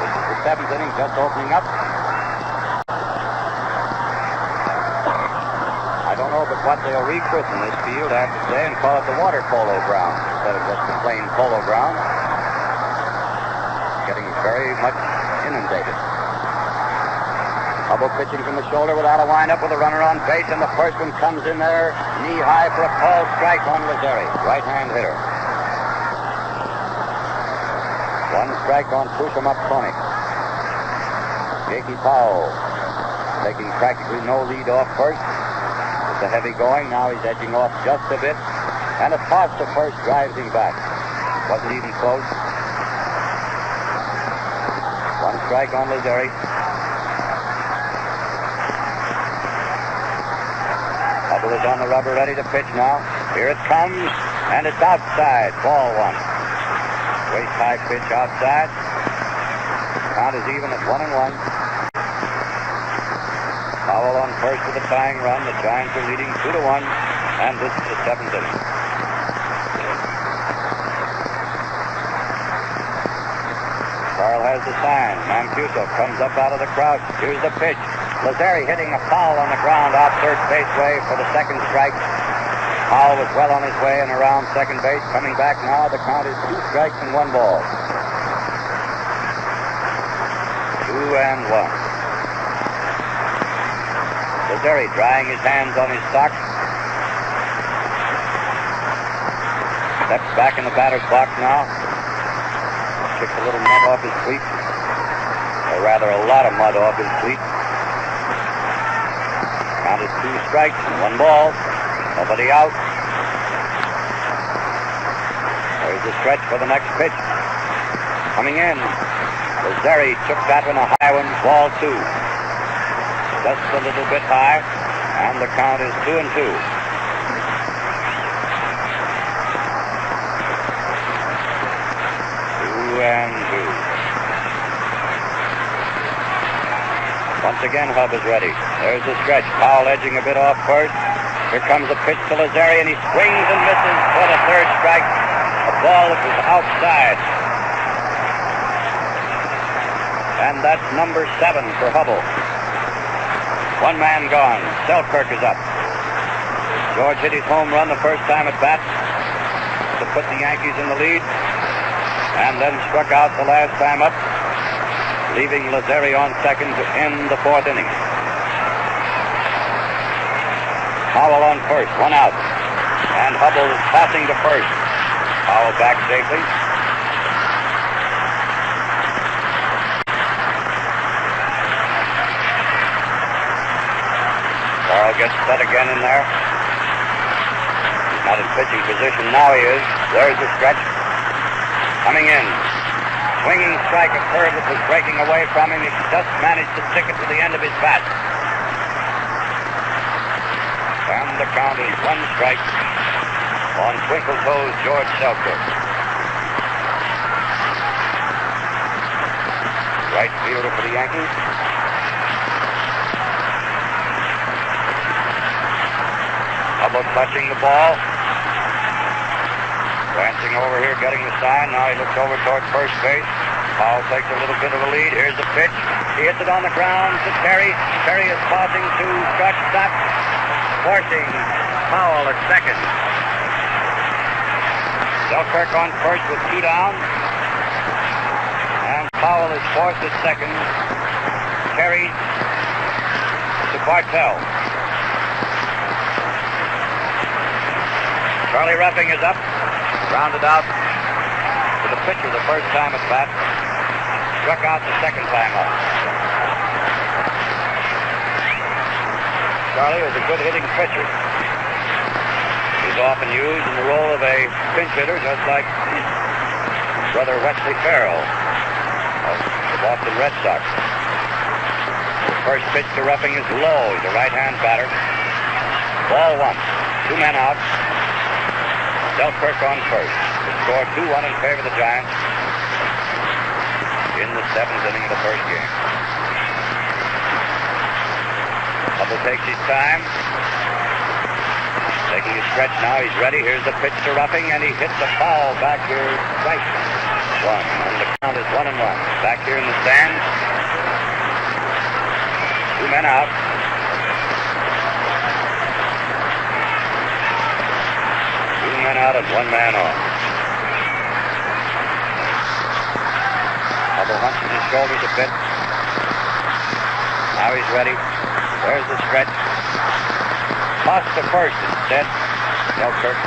This is the 7th inning just opening up. I don't know but what they'll rechristen this field after today and call it the water polo ground instead of just the plain polo ground. It's getting very much inundated. Hubble pitching from the shoulder without a windup with a runner on base, and the first one comes in there knee-high for a called strike on Lazzeri, right-hand hitter. 1 strike on push-em-up Tony. Jakey Powell taking practically no lead off first. It's a heavy going. Now he's edging off just a bit, and a toss to first drives him back. Wasn't even close. 1 strike on Lazzeri. Hubble is on the rubber, ready to pitch now. Here it comes, and it's outside. Ball 1. Waist-high pitch outside. Count is even at 1-1. Powell on first with a tying run. The Giants are leading 2-1, and this is the 7th inning. Carl has the sign. Mancuso comes up out of the crouch. Here's the pitch. Lazzeri hitting a foul on the ground out third base way for the 2nd strike. Powell was well on his way and around second base. Coming back now, the count is 2 strikes and 1 ball. 2-1. Lazzeri drying his hands on his socks. Steps back in the batter's box now. Kicks a little mud off his cleat. Or rather, a lot of mud off his cleat. Count is 2 strikes and 1 ball. Nobody out. There's the stretch for the next pitch. Coming in. Lazzeri took that one, a high one, ball 2. Just a little bit high, and the count is 2-2. 2-2. Once again, Hub is ready. There's the stretch. Powell edging a bit off first. Here comes a pitch to Lazzeri, and he swings and misses for the 3rd strike. A ball that was outside. And that's number 7 for Hubble. 1 man gone. Selkirk is up. George hit his home run the first time at bat to put the Yankees in the lead, and then struck out the last time up, leaving Lazzeri on second to end the 4th inning. Powell on first, 1 out, and Hubble is passing to first. Powell back safely. Carl gets set again in there. Not in pitching position. Now he is. There's the stretch. Coming in. Swinging strike, a curve that was breaking away from him. He just managed to stick it to the end of his bat. And the count is 1 strike on Twinkle Toes George Selkirk. Right fielder for the Yankees. Hubble clutching the ball. Glancing over here, getting the sign. Now he looks over toward first base. Powell takes a little bit of a lead. Here's the pitch. He hits it on the ground to Terry. Terry is pausing to shortstop, forcing Powell at second. Selkirk on first with 2 down. And Powell is forced at second. Terry to Bartell. Charlie Ruffing is up. Grounded out to the pitcher the first time at bat. Struck out the second time up. Charlie was a good hitting pitcher. He's often used in the role of a pinch hitter, just like his brother Wesley Farrell of the Boston Red Sox. The first pitch to Ruffing is low. He's a right-hand batter. Ball 1. 2 men out. Selkirk on first. The score 2-1 in favor of the Giants in the 7th inning of the first game. Hubble takes his time. Taking his stretch now. He's ready. Here's the pitch to Ruffing, and he hits a foul back here right. 1. And the count is 1-1. Back here in the stands. 2 men out. Out and 1 man on. Hubble hunches his shoulders a bit. Now he's ready. There's the stretch. Toss to first instead. Selkirk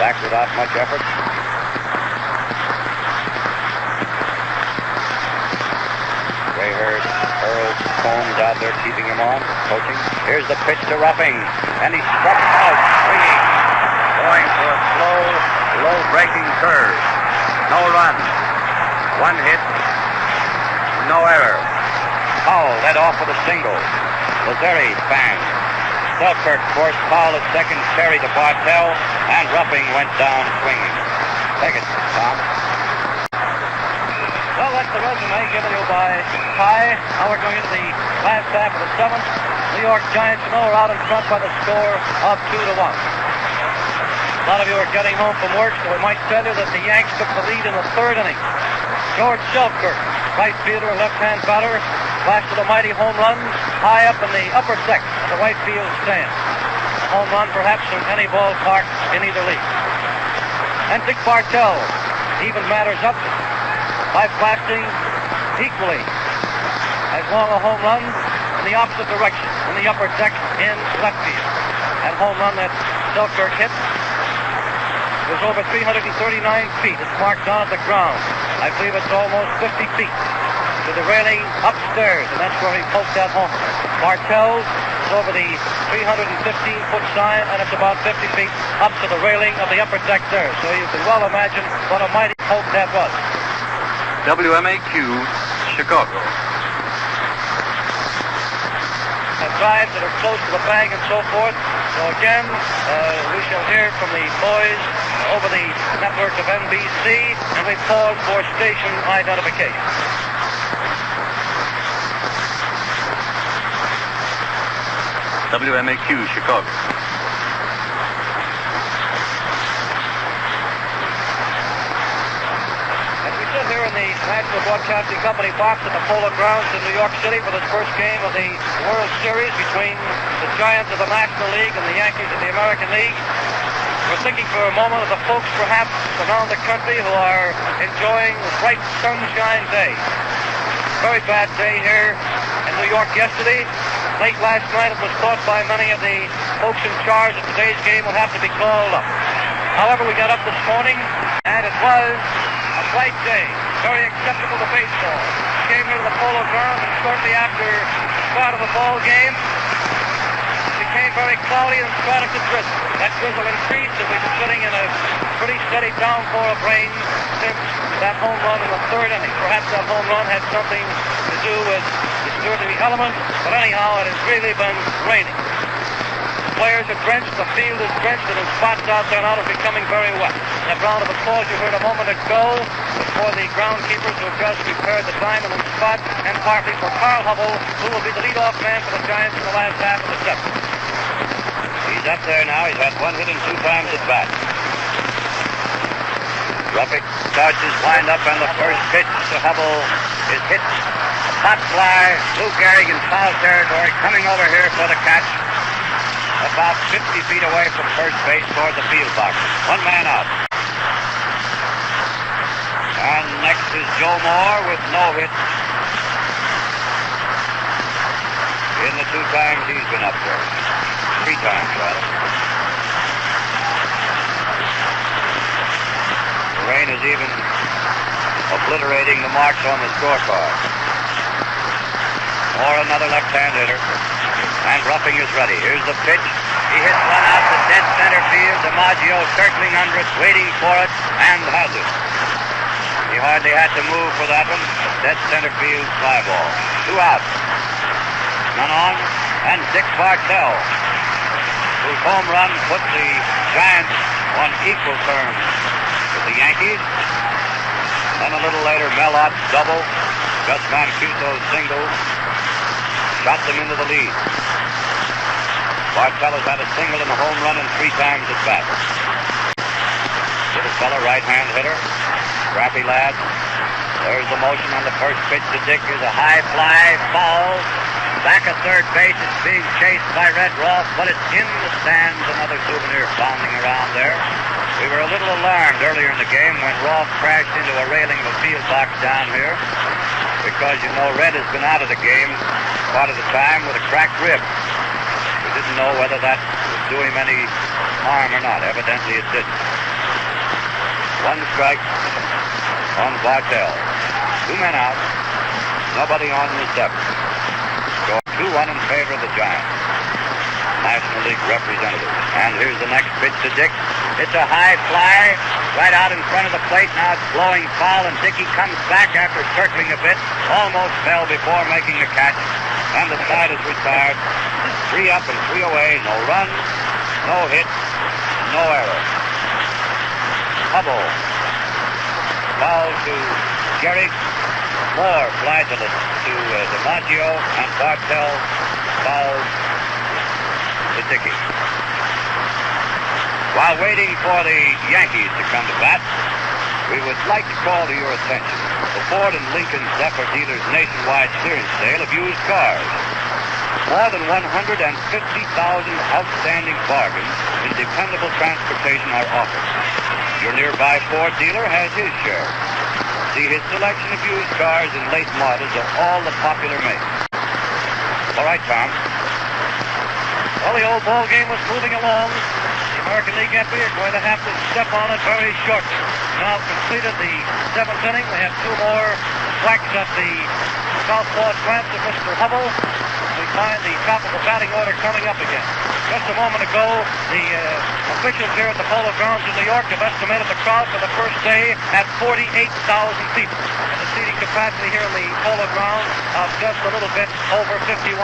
back without much effort. Gray-haired Earl Combs out there keeping him on, coaching. Here's the pitch to Ruffing, and he struck out, swinging. Going for a slow, low-breaking curve. No run. 1 hit. No error. Powell led off with a single. Lazeri banged. Selkirk forced Powell at second, Terry to Bartell, and Ruffing went down swinging. Take it, Tom. Well, that's the resume given you by Ty. Now we're going into the last half of the 7th. New York Giants are out in front by the score of 2-1. A lot of you are getting home from work, so we might tell you that the Yanks took the lead in the 3rd inning. George Selkirk, right fielder, left-hand batter, flashed a mighty home run high up in the upper section of the right field stand. A home run perhaps from any ballpark in either league. And Dick Bartell even matters up by flashing equally as long a home run in the opposite direction, in the upper deck in left field. That home run that Selkirk hit was over 339 feet. It's marked down at the ground. I believe it's almost 50 feet to the railing upstairs, and that's where he poked that home. Bartell's is over the 315-foot sign, and it's about 50 feet up to the railing of the upper deck there. So you can well imagine what a mighty poke that was. WMAQ, Chicago. And drives that are close to the bag and so forth. So again, we shall hear from the boys over the network of NBC, and we pause for station identification. WMAQ, Chicago. As we sit here in the National Broadcasting Company box at the Polo Grounds in New York City for this first game of the World Series between the Giants of the National League and the Yankees of the American League, we're thinking for a moment of the folks perhaps around the country who are enjoying the bright sunshine day. Very bad day here in New York yesterday. Late last night it was thought by many of the folks in charge that today's game would have to be called up. However, we got up this morning and it was a bright day, very acceptable to baseball. Came here to the Polo Grounds, and shortly after the start of the ball game, became very cloudy and starting to drizzle. That drizzle increased, and we've been sitting in a pretty steady downpour of rain since that home run in the third inning. Perhaps that home run had something to do with disturbing the elements, but anyhow, it has really been raining. The players are drenched, the field is drenched, and in spots out there now it's becoming very wet. That round of applause you heard a moment ago was for the groundskeepers who have just repaired the diamond and spot, and partly for Carl Hubble, who will be the leadoff man for the Giants in the last half of the seventh. He's up there now. He's had 1 hit and 2 times at bat. Ruffick starts his windup, and the first pitch to Hubble is hit. A pop fly. Lou Gehrig in foul territory, coming over here for the catch. About 50 feet away from first base toward the field box. 1 man out. And next is Joe Moore with no hit in the 2 times he's been up there. 3 times, rather. The rain is even obliterating the marks on the scorecard. Moore, another left-hand hitter. And Ruffing is ready. Here's the pitch. He hits one out to dead center field. DiMaggio circling under it, waiting for it, and has it. He hardly had to move for that one. Dead center field fly ball. 2 out. None on, and Dick Bartell, whose home run put the Giants on equal terms with the Yankees. Then a little later, Melot's double, Gus Mancuso's single, shot them into the lead. Bartell has had a single and a home run and 3 times at bat. Little fella, right-hand hitter, scrappy lad. There's the motion on the first pitch to Dick. Is a high fly, foul. Back at third base, it's being chased by Red Roth, but it's in the stands. Another souvenir bounding around there. We were a little alarmed earlier in the game when Roth crashed into a railing of a field box down here, because you know Red has been out of the game part of the time with a cracked rib. We didn't know whether that would do him any harm or not. Evidently it didn't. 1 strike on Bartell. 2 men out. Nobody on in the 7th. Score 2-1 in favor of the Giants. National League representatives. And here's the next pitch to Dick. It's a high fly right out in front of the plate. Now it's blowing foul, and Dickey comes back after circling a bit. Almost fell before making the catch. And the side is retired. 3 up and 3 away. No run, no hit, no error. Hubble. Foul to Gehrig. Moore flies it to DiMaggio, and Bartell fouls to Dickey. While waiting for the Yankees to come to bat, we would like to call to your attention the Ford and Lincoln Zephyr dealers' nationwide clearance sale of used cars. More than 150,000 outstanding bargains in dependable transportation are offered. Your nearby Ford dealer has his share. See his selection of used cars and late models of all the popular makes. All right, Tom. Well, the old ball game was moving along. The American League Empty are going to have to step on it very shortly. Now completed the 7th inning. They have 2 more whacks at the southpaw slants of Mr. Hubble. We find the top of the batting order coming up again. Just a moment ago, the officials here at the Polo Grounds in New York have estimated the crowd for the first day at 48,000 people. And the seating capacity here in the Polo Grounds of just a little bit over 51,000.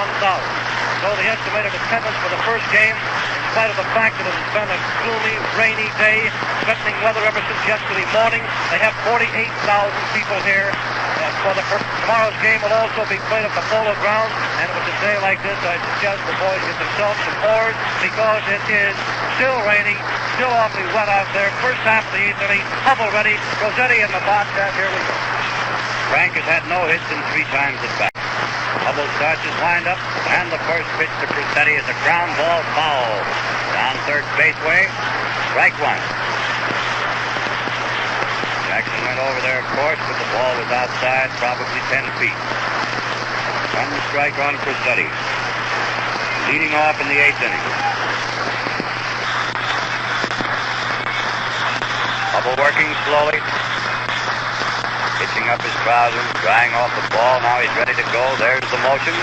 So the estimated attendance for the first game, in spite of the fact that it has been a gloomy, rainy day, threatening weather ever since yesterday morning, they have 48,000 people here. Tomorrow's game will also be played at the Polo Grounds, and with a day like this, I suggest the boys get themselves some oars, because it is still raining, still awfully wet out there. First half of the 8th inning, Hubble ready, Rossetti in the box, and here we go. Frank has had no hits in 3 times at bat. Hubble starts his windup, and the first pitch to Rossetti is a ground ball foul. Down third baseway, strike 1. Jackson went over there, of course, but the ball was outside, probably 10 feet. 1 strike on Rossetti. Leading off in the 8th inning. Hubble working slowly. Hitching up his trousers, drying off the ball. Now he's ready to go. There's the motion.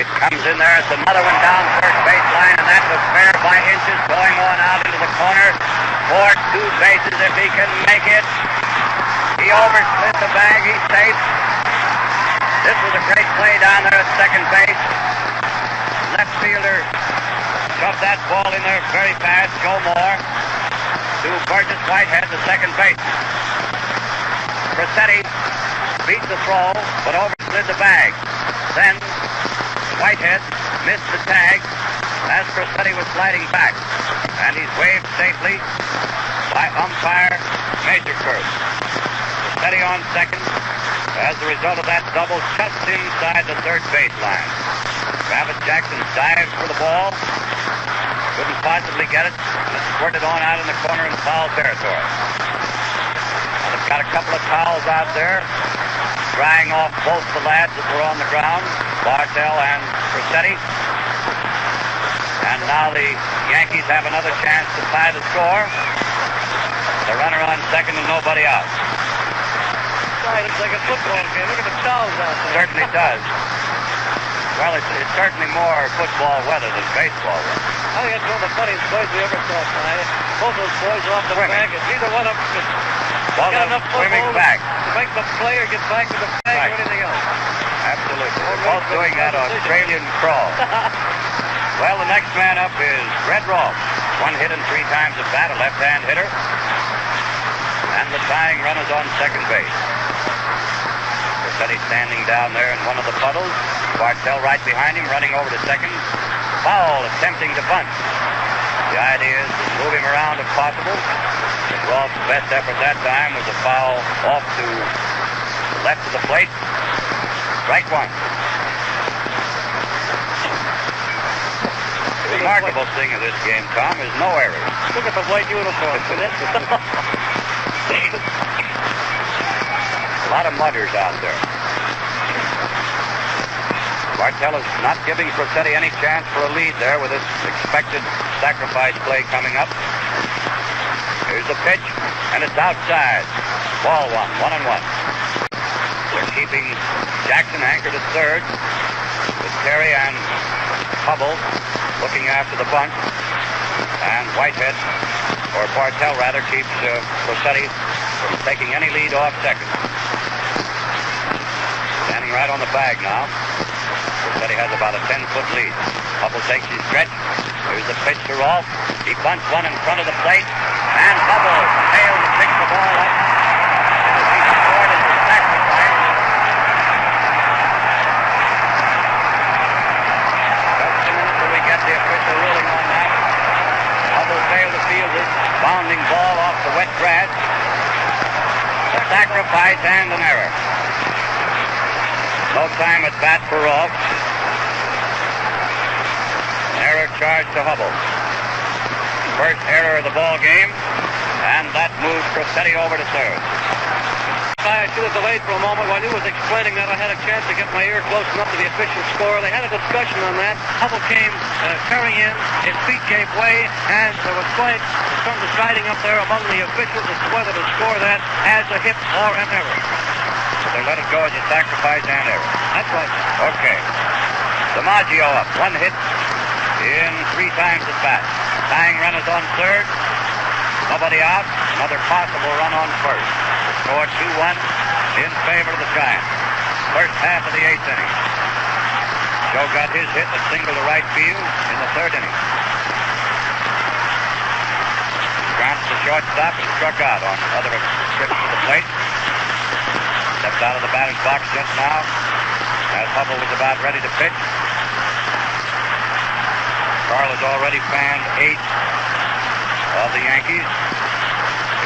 It comes in there. It's another one down first baseline, and that was fair by inches, going on out into the corner for 2 bases if he can make it. He overslid the bag. He's safe. This was a great play down there at second base. Left fielder shoved that ball in there very fast. Joe Moore to Burgess Whitehead, the second base. Rossetti beat the throw, but overslid the bag. Then Whitehead missed the tag as Rossetti was sliding back, and he's waved safely by umpire Majorford. Rossetti on second. As a result of that double, just inside the third baseline. Travis Jackson dives for the ball. Couldn't possibly get it. It squirted on out in the corner in foul territory. Now they've got a couple of towels out there, drying off both the lads that were on the ground, Bartell and Rossetti. And now the Yankees have another chance to tie the score. The runner on second and nobody out. Right, it's like a football game. Look at the towels out there. Certainly does. Well, it's certainly more football weather than baseball weather. I think that's one of the funniest plays we ever saw tonight. Both those boys are off the bag. It's either one of them got enough swimming back to make the player get back to the bag or anything else. Absolutely. They're both doing that Australian crawl. Well, the next man up is Red Rolfe. 1 hit and 3 times at bat, a left-hand hitter. And the tying run is on second base. Rossetti standing down there in one of the puddles. Bartell right behind him, running over to second. Foul, attempting to bunt. The idea is to move him around if possible. Rolfe's best effort that time was a foul off to left of the plate. Strike one. The remarkable thing of this game, Tom, is no errors. Look at the white uniform. A lot of mudders out there. Bartell is not giving Rossetti any chance for a lead there with this expected sacrifice play coming up. Here's the pitch, and it's outside. Ball 1-1-1. They're keeping Jackson anchored at third with Terry and Hubble looking after the bunt. And Whitehead, or Bartell rather, keeps Rossetti from taking any lead off second. Standing right on the bag now. Rossetti has about a 10-foot lead. Hubble takes his stretch. Here's the pitch to Rolfe. He bunts one in front of the plate. And Hubble fails to pick the ball up. He scored as a sacrifice. Just a minute till we get the official ruling on that. Hubble failed to field this bounding ball off the wet grass. A sacrifice and an error. No time at bat for Rolfe. An error charged to Hubble. First error of the ball game, and that moves Rossetti over to third. I should have delayed for a moment. While he was explaining that, I had a chance to get my ear close enough to the official score. They had a discussion on that. Hubble came tearing in. His feet gave way, and there was quite some deciding up there among the officials as to whether to score that as a hit or an error. So let it go as a sacrifice and error. That's right. Okay. DiMaggio up. 1 hit in 3 times at bat. Tying run is on third. Nobody out. Another possible run on first. Score 2-1 in favor of the Giants. First half of the 8th inning. Joe got his hit, a single to right field in the 3rd inning. Trounced the shortstop and struck out on other trips to the plate. Stepped out of the batter's box just now as Hubble was about ready to pitch. Carl has already fanned 8 of the Yankees.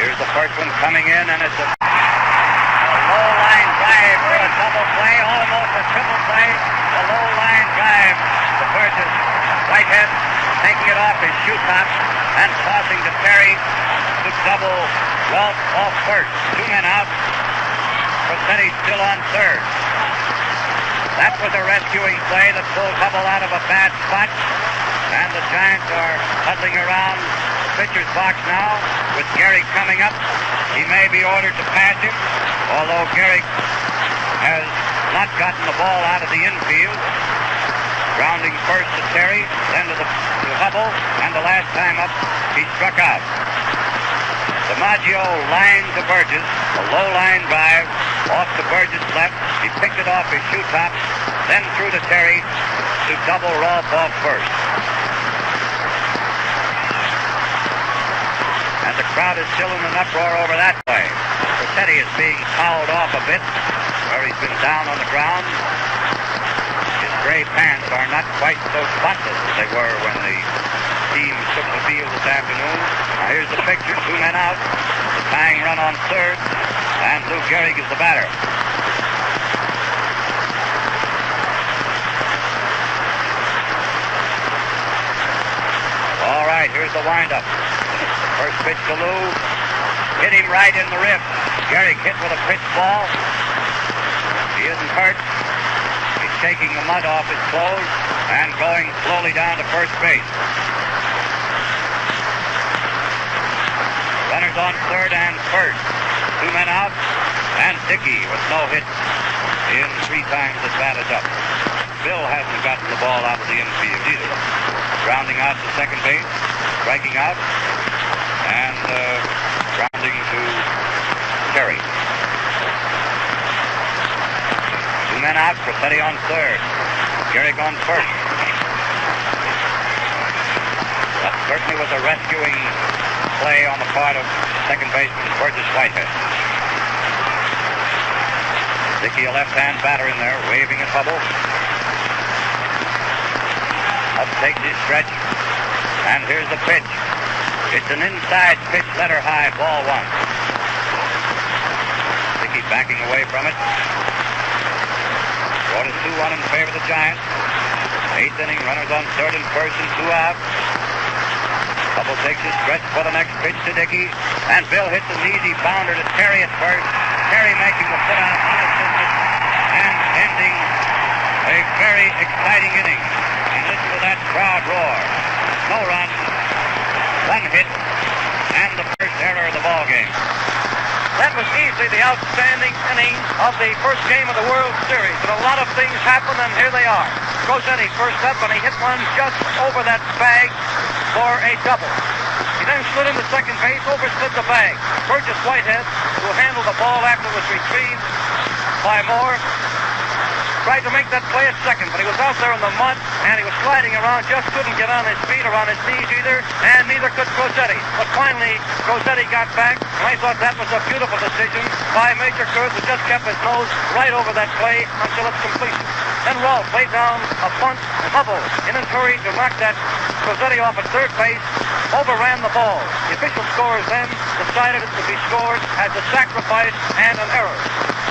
Here's the first one coming in, and it's a low line drive for a double play, almost a triple play. A low line drive to Burgess. Whitehead taking it off his shoe top and tossing to Terry to double Rolfe off first. 2 men out. Rossetti still on third. That was a rescuing play that pulled Hubble out of a bad spot. And the Giants are huddling around the pitcher's box now with Gehrig coming up. He may be ordered to pass him, although Gehrig has not gotten the ball out of the infield. Grounding first to Terry, then to Hubble, and the last time up, he struck out. DiMaggio lined to Burgess, a low line drive, off to Burgess left. He picked it off his shoe top, then threw to Terry to double Rolfe off first. And the crowd is still in an uproar over that play. Rossetti is being fouled off a bit, where he's been down on the ground. His gray pants are not quite so spotless as they were when the team took the field this afternoon. Now here's the picture, 2 men out, the tying run on third, and Lou Gehrig is the batter. All right, here's the windup. First pitch to Lou, hit him right in the rib. Gehrig hit with a pitch ball. He isn't hurt. He's shaking the mud off his clothes and going slowly down to first base. Runners on third and first. 2 men out, and Dickey with no hit in 3 times at bat is up. Bill hasn't gotten the ball out of the infield either. Grounding out to second base, striking out, and grounding to Terry. 2 men out, Rossetti on third. Gehrig on first. That certainly was a rescuing play on the part of second baseman Burgess Whitehead. Dickey, a left-hand batter in there, waving at Hubble. Up takes his stretch, and here's the pitch. It's an inside pitch, letter high, ball 1. Dickey backing away from it. Scored is 2-1 in favor of the Giants. 8th inning, runners on third and first and 2 out. Hubble takes his stretch for the next pitch to Dickey, and Bill hits an easy bounder to Terry at first. Terry making the put out unassisted and ending a very exciting inning. And listen to that crowd roar. No run, 1 hit, and the first error of the ball game. That was easily the outstanding inning of the first game of the World Series. And a lot of things happened, and here they are. Rossetti first up, and he hit one just over that bag for a double. He then slid into second base, overslid the bag. Burgess Whitehead, who handled the ball after it was retrieved by Moore, tried to make that play at second, but he was out there in the mud, and he was sliding around, just couldn't get on his feet or on his knees either, and neither could Rossetti. But finally, Rossetti got back, and I thought that was a beautiful decision by Major Kurth, who just kept his nose right over that play until its completion. Then Rolfe laid down a bunt, and Hubble, in a hurry to knock that Rossetti off at third base, overran the ball. The official scorers then decided it to be scored as a sacrifice and an error.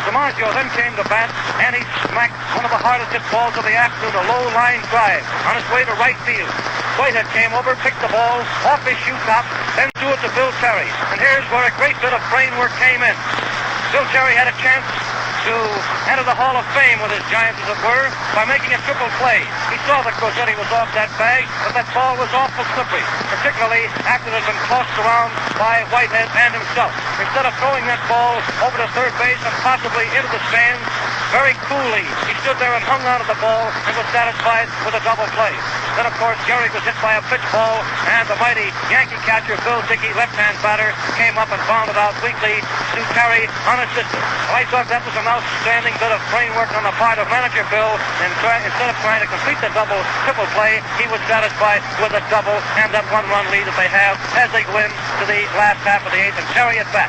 DiMaggio then came to bat, and he smacked one of the hardest hit balls of the afternoon, a low line drive, on his way to right field. Whitehead came over, picked the ball off his shoe top, then threw it to Bill Terry. And here's where a great bit of brain work came in. Bill Terry had a chance to enter the Hall of Fame with his Giants, as it were, by making a triple play. He saw that Rossetti was off that bag, but that ball was awful slippery, particularly after it had been tossed around by Whitehead and himself. Instead of throwing that ball over to third base and possibly into the stands, very coolly, he stood there and hung on to the ball and was satisfied with a double play. Then, of course, Gehrig was hit by a pitch ball, and the mighty Yankee catcher, Bill Dickey, left-hand batter, came up and fouled it out weakly to Terry unassisted. Well, I thought that was an outstanding bit of brain work on the part of manager Bill, and instead of trying to complete the triple play, he was satisfied with a double and that 1-run lead that they have as they go into the last half of the 8th, and Terry at bat.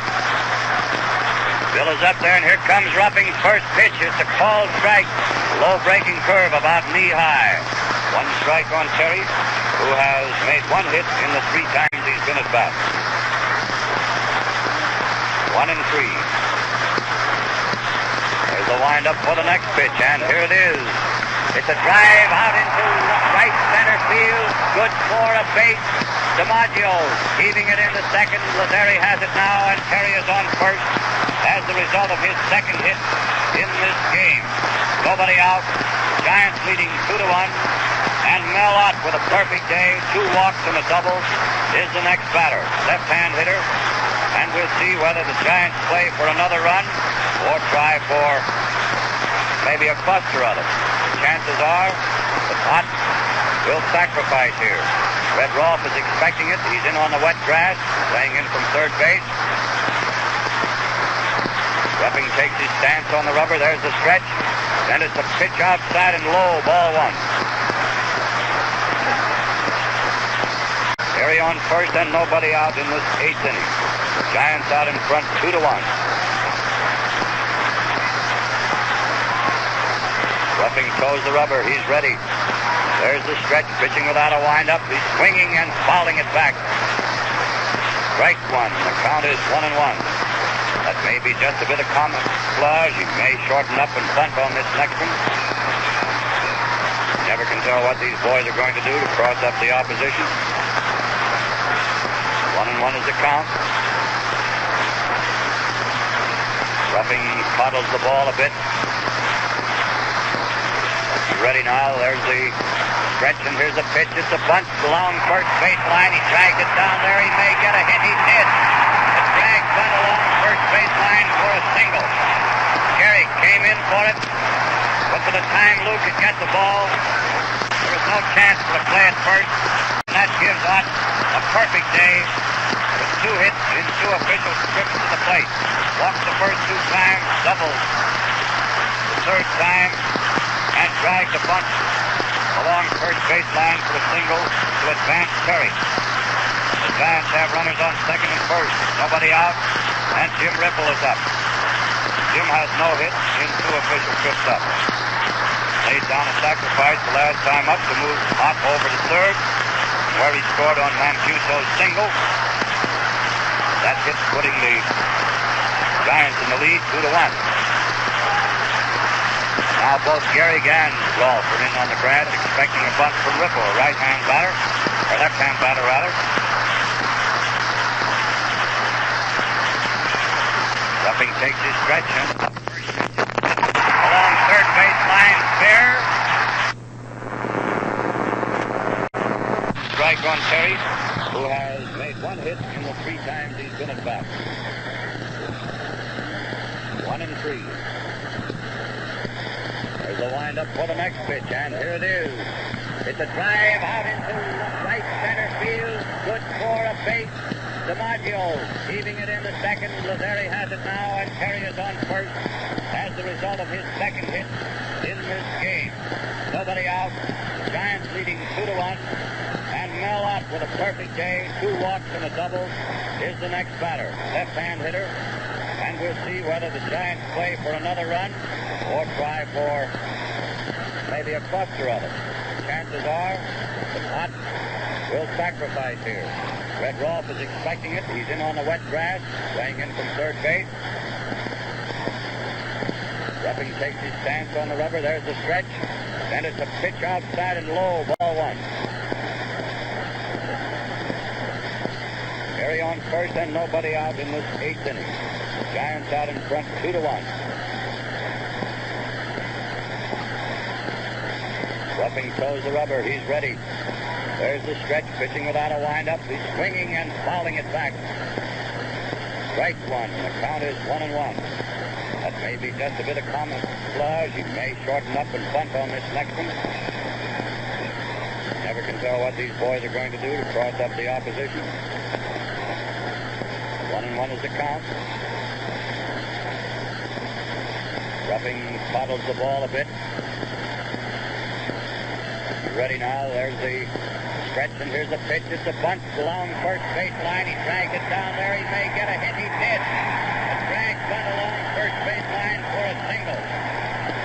Bill is up there, and here comes Ruffing's first pitch. It's a called strike. Low breaking curve about knee-high. 1 strike on Terry, who has made 1 hit in the 3 times he's been at bat. 1 and 3. There's the windup for the next pitch, and here it is. It's a drive out into right center field. Good for a base. DiMaggio heaving it into second. Lazeri has it now, and Terry is on first as the result of his second hit in this game. Nobody out. Giants leading 2-1. And Mel Ott with a perfect day, 2 walks and a double, is the next batter. Left-hand hitter. And we'll see whether the Giants play for another run or try for maybe a cluster of them. Chances are The pot will sacrifice here. Red Rolfe is expecting it. He's in on the wet grass, playing in from third base. Rupping takes his stance on the rubber. There's the stretch. Then it's a pitch outside and low, ball one. Gary on first and nobody out in this 8th inning. Giants out in front 2-1. Rupping toes the rubber. He's ready. There's the stretch, pitching without a windup. He's swinging and fouling it back. Strike one. The count is 1-1. That may be just a bit of camouflage. He may shorten up and bunt on this next one. Never can tell what these boys are going to do to cross up the opposition. 1-1 is the count. Rupping coddles the ball a bit. He's ready now. There's the stretch, and here's the pitch. It's a bunt along first baseline. He drags it down there. He may get a hit. He did. A drag bunt along first baseline for a single. Gary came in for it, but by the time Lou could get the ball, there was no chance for the play at first. And that gives Ott a perfect day with 2 hits in 2 official trips to the plate. Walked the first 2 times, doubled the 3rd time, and dragged the bunt along first baseline for a single to advance Terry. The Giants have runners on second and first. Nobody out, and Jim Ripple is up. Jim has no hit in 2 official trips up. Laid down a sacrifice the last time up to move Ott over to third, where he scored on Mancuso's single. That hit putting the Giants in the lead 2-1. Now both Gehrig and Rolfe are in on the grass, expecting a bunt from Ripple, a right-hand batter, or left-hand batter rather. Rupping takes his stretch and along third baseline, fair. Strike on Terry, who has made 1 hit in the 3 times he's been at bat. 1-3. There's a windup for the next pitch, and here it is. It's a drive out into right center field. Good for a base. DiMaggio heaving it into second. Lazzeri has it now, and Terry is on first as the result of his 2nd hit in this game. Nobody out. Giants leading 2-1. And Mel Ott with a perfect day. 2 walks and a double is the next batter. Left-hand hitter. And we'll see whether the Giants play for another run or try for maybe a cluster of it. Chances are that Ott will sacrifice here. Red Rolfe is expecting it. He's in on the wet grass, playing in from third base. Rupping takes his stance on the rubber. There's the stretch. Then it's a pitch outside and low, ball 1. Gary on first and nobody out in this 8th inning. Giants out in front 2-1. Rupping toes the rubber. He's ready. There's the stretch, pitching without a windup. He's swinging and fouling it back. Strike 1. The count is 1-1. That may be just a bit of camouflage. He may shorten up and bunt on this next one. Never can tell what these boys are going to do to cross up the opposition. 1-1 is the count. Rupping coddles the ball a bit. Ready now. There's the stretch, and here's the pitch. It's a bunt along first baseline. He dragged it down there. He may get a hit. He did. A drag bunt along first baseline for a single.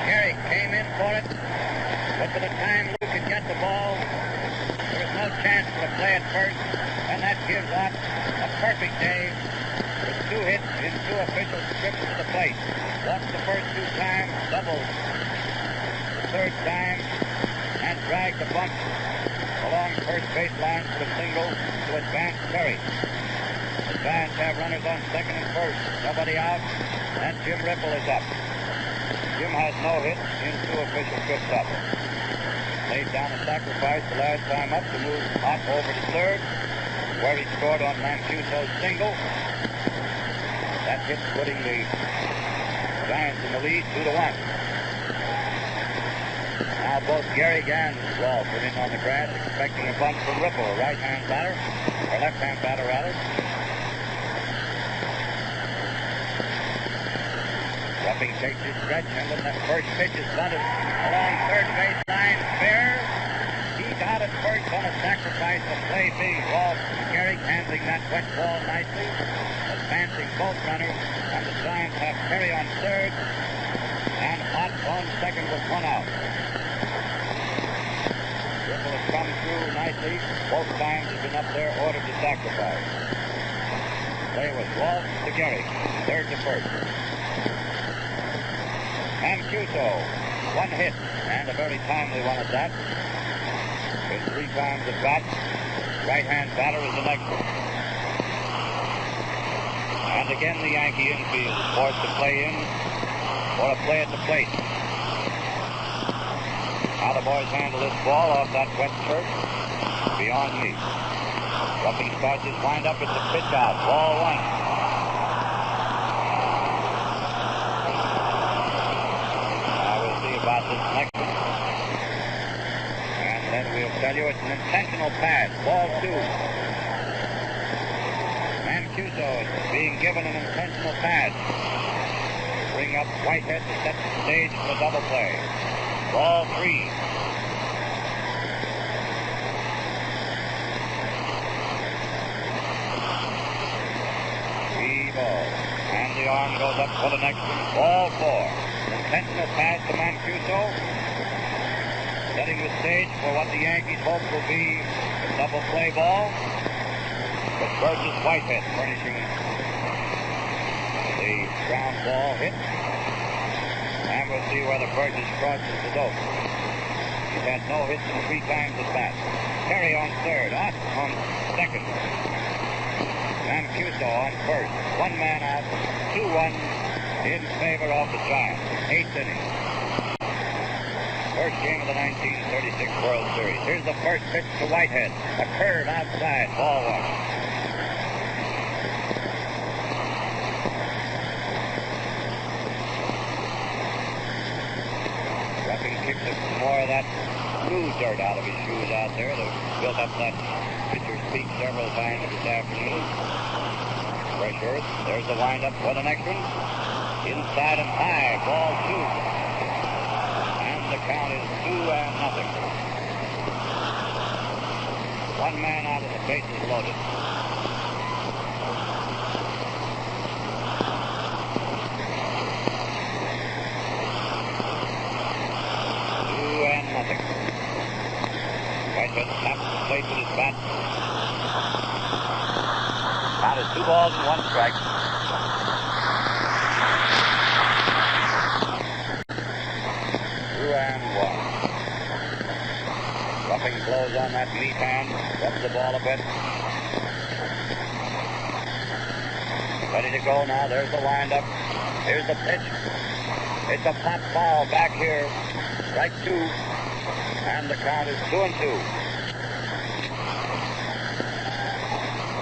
Gehrig came in for it, but by the time Lou could get the ball, there was no chance for the play at first, and that gives Ott a perfect day with 2 hits in 2 official trips to the plate. Walked the first 2 times, doubled the 3rd time, and dragged the bunt along first baseline for a single to advance Terry. The Giants have runners on second and first. Nobody out, and Jim Ripple is up. Jim has no hit in 2 official trips up. Laid down a sacrifice the last time up to move Ott over to third, where he scored on Mancuso's single. That hit putting the Giants in the lead 2-1. Now both Gehrig and Rolfe were in on the grass, expecting a bunt from Ripple, a right-hand batter, or left-hand batter rather. Rupping takes his stretch, and when that first pitch is bunted along third base line, fair. He's out at first on a sacrifice. The play being Rolfe and Gehrig handling that wet ball nicely, advancing both runners, and the Giants have Perry on third, and Ott on second with one out. Ripple has come through nicely. Both times has been up there, ordered to sacrifice. Play was Rolfe to Gehrig, third to first. Mancuso, one hit, and a very timely one at that. With 3 times at bat, right-hand batter is the next one. And again the Yankee infield is forced to play in or a play at the plate. How the boys handle this ball off that wet turf, beyond me. Rupping starts his wind-up, it's a pitch out, ball 1. About this next one. And then we'll tell you it's an intentional pass. Ball 2. Mancuso is being given an intentional pass. Bring up Whitehead to set the stage for the double play. Ball 3. And the arm goes up for the next one. Ball 4. Intentional pass to Mancuso, setting the stage for what the Yankees hope will be a double play ball, with Burgess Whitehead furnishing the ground ball hit. And we'll see whether Burgess crosses the dope. He's had no hits in 3 times at bat. Perry on third, Ott on second. Mancuso on first. 1 man out, 2 runs in favor of the Giants. 8th inning. First game of the 1936 World Series. Here's the first pitch to Whitehead. A curve outside, ball 1. Rupping kicks up some more of that blue dirt out of his shoes out there. They've built up that pitcher's peak several times this afternoon. Fresh earth. There's the windup for the next one. Inside and high, ball 2. And the count is 2-0. 1 man out of the bases loaded. Whitehead snaps the plate with his bat. Count is 2 balls and 1 strike. Rupping blows on that meat hand, rubs the ball a bit. Ready to go now. There's the windup. Here's the pitch. It's a pop ball back here. Strike 2. And the count is 2-2.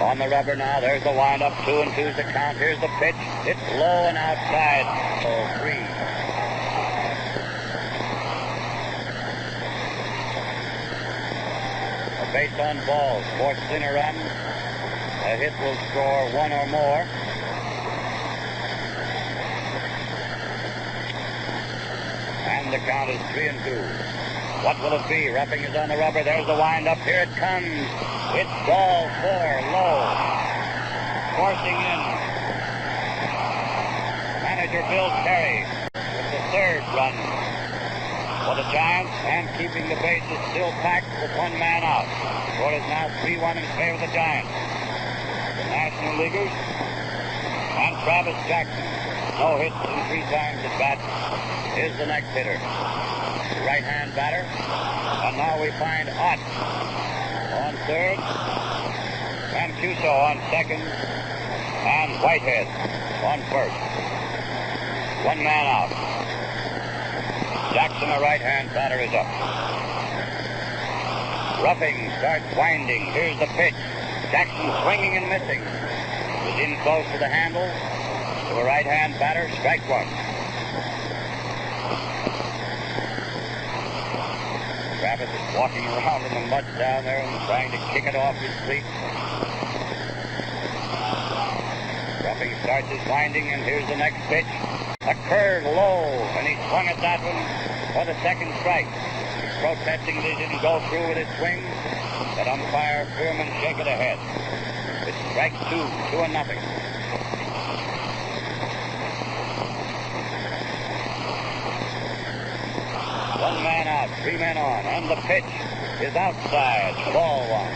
On the rubber now. There's the windup. 2-2's the count. Here's the pitch. It's low and outside. 3. Base on balls, forced in a run. A hit will score 1 or more. And the count is 3-2. What will it be? Rupping is on the rubber. There's the windup. Here it comes. It's ball 4, low. Forcing in. Manager Bill Terry with the 3rd run for the Giants, and keeping the bases still packed with 1 man out. Score is now 3-1 in favor of the Giants. The National Leaguers and Travis Jackson, no hits in 3 times at bat, is the next hitter. The right-hand batter. And now we find Ott on third, Mancuso on second, and Whitehead on first. 1 man out. Jackson, a right-hand batter, is up. Rupping starts winding. Here's the pitch. Jackson swinging and missing. Was in close to the handle. To a right-hand batter, strike 1. Babbitt is walking around in the mud down there and trying to kick it off his cleat. Ruffing starts his winding, and here's the next pitch. A curve low, and he swung at that one for the second strike. He's protesting that he didn't go through with his swing, but umpire Fearman shake it ahead. It's strike 2, 2-0. One man out, 3 men on, and the pitch is outside, ball 1.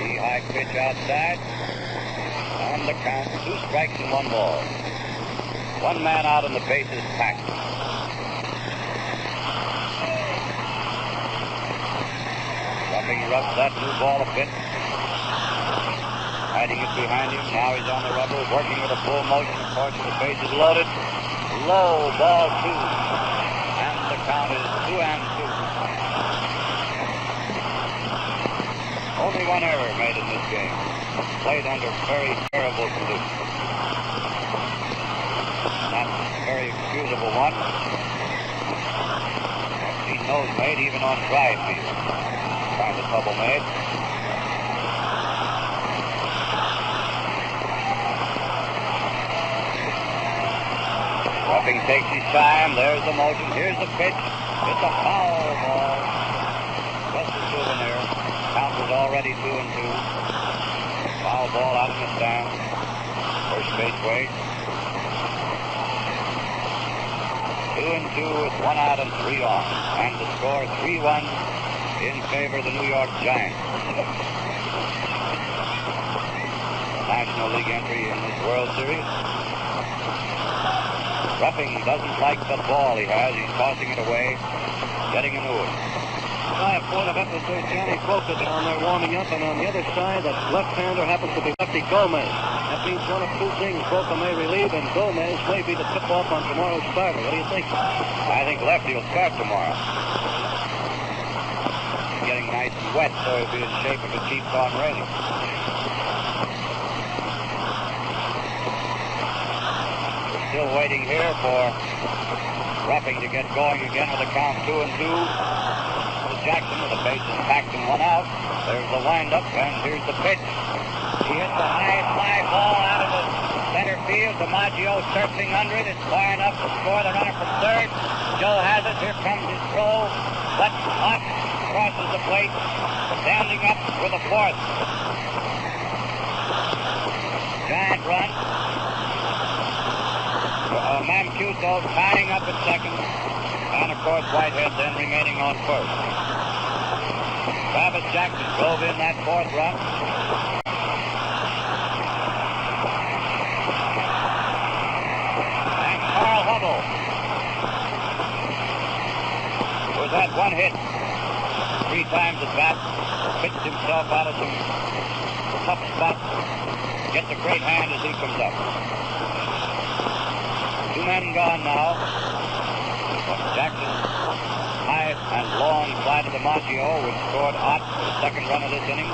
The high pitch outside, and the count, 2 strikes and 1 ball. 1 man out and the bases packed. Ruffing rubs that new ball a bit, hiding it behind him. Now he's on the rubber, working with a full motion. Of course, the base is loaded. Low, ball 2, and the count is 2-2. Only 1 error made in this game. Played under very terrible conditions. Not a very excusable one. I've seen those made even on dry field. Kind of trouble made. Ruffing takes his time. There's the motion. Here's the pitch. It's a foul ball. Just a souvenir. Count was already 2-2. Foul ball out in the stand. First base way. 2-2 with 1 out and 3 on. And the score 3-1 in favor of the New York Giants. National League entry in this World Series. Ruffing doesn't like the ball he has. He's tossing it away, getting a new one. By a point of emphasis, Johnny Broca down there warming up, and on the other side, that left-hander happens to be Lefty Gomez. That means one of 2 things. Broca may relieve, and Gomez may be the tip-off on tomorrow's starter. What do you think? I think Lefty will start tomorrow. He's getting nice and wet, so he'll be in shape if it keeps on raining. Still waiting here for Ruffing to get going again with a count 2-2. Jackson with the bases packed and 1 out. There's the windup, and here's the pitch. He hits a high fly ball out of the center field. DiMaggio circling under it. It's far enough to score the runner from third. Joe has it. Here comes his throw. But off crosses the plate. Standing up for the 4th. Giant run. Mancuso tying up at second, and of course Whitehead then remaining on first. Travis Jackson drove in that 4th run. And Carl Hubble was at 1 hit, 3 times at bat, pitched himself out of some tough spots, gets a great hand as he comes up. 2 men gone now. Jackson, high and long fly to DiMaggio, which scored Ott the 2nd run of this inning,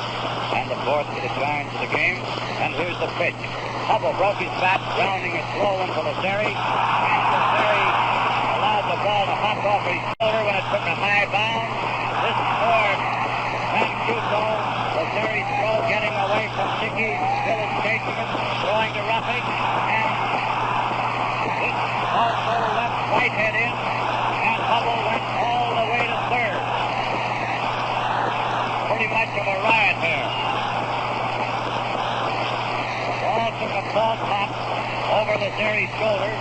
and the 4th for the Giants of the game. And here's the pitch. Hubble broke his bat, grounding a slow one for Lazeri, and Lazeri allowed the ball to hop off his shoulder when it took a high bound. This scored Mancuso. Lazeri's throw getting away from Dickey, still is chasing him, throwing to Ruffing, and also left Whitehead in, and Hubble went all the way to third. Pretty much of a riot here. Ball took a ball pop over Lazeri's shoulder,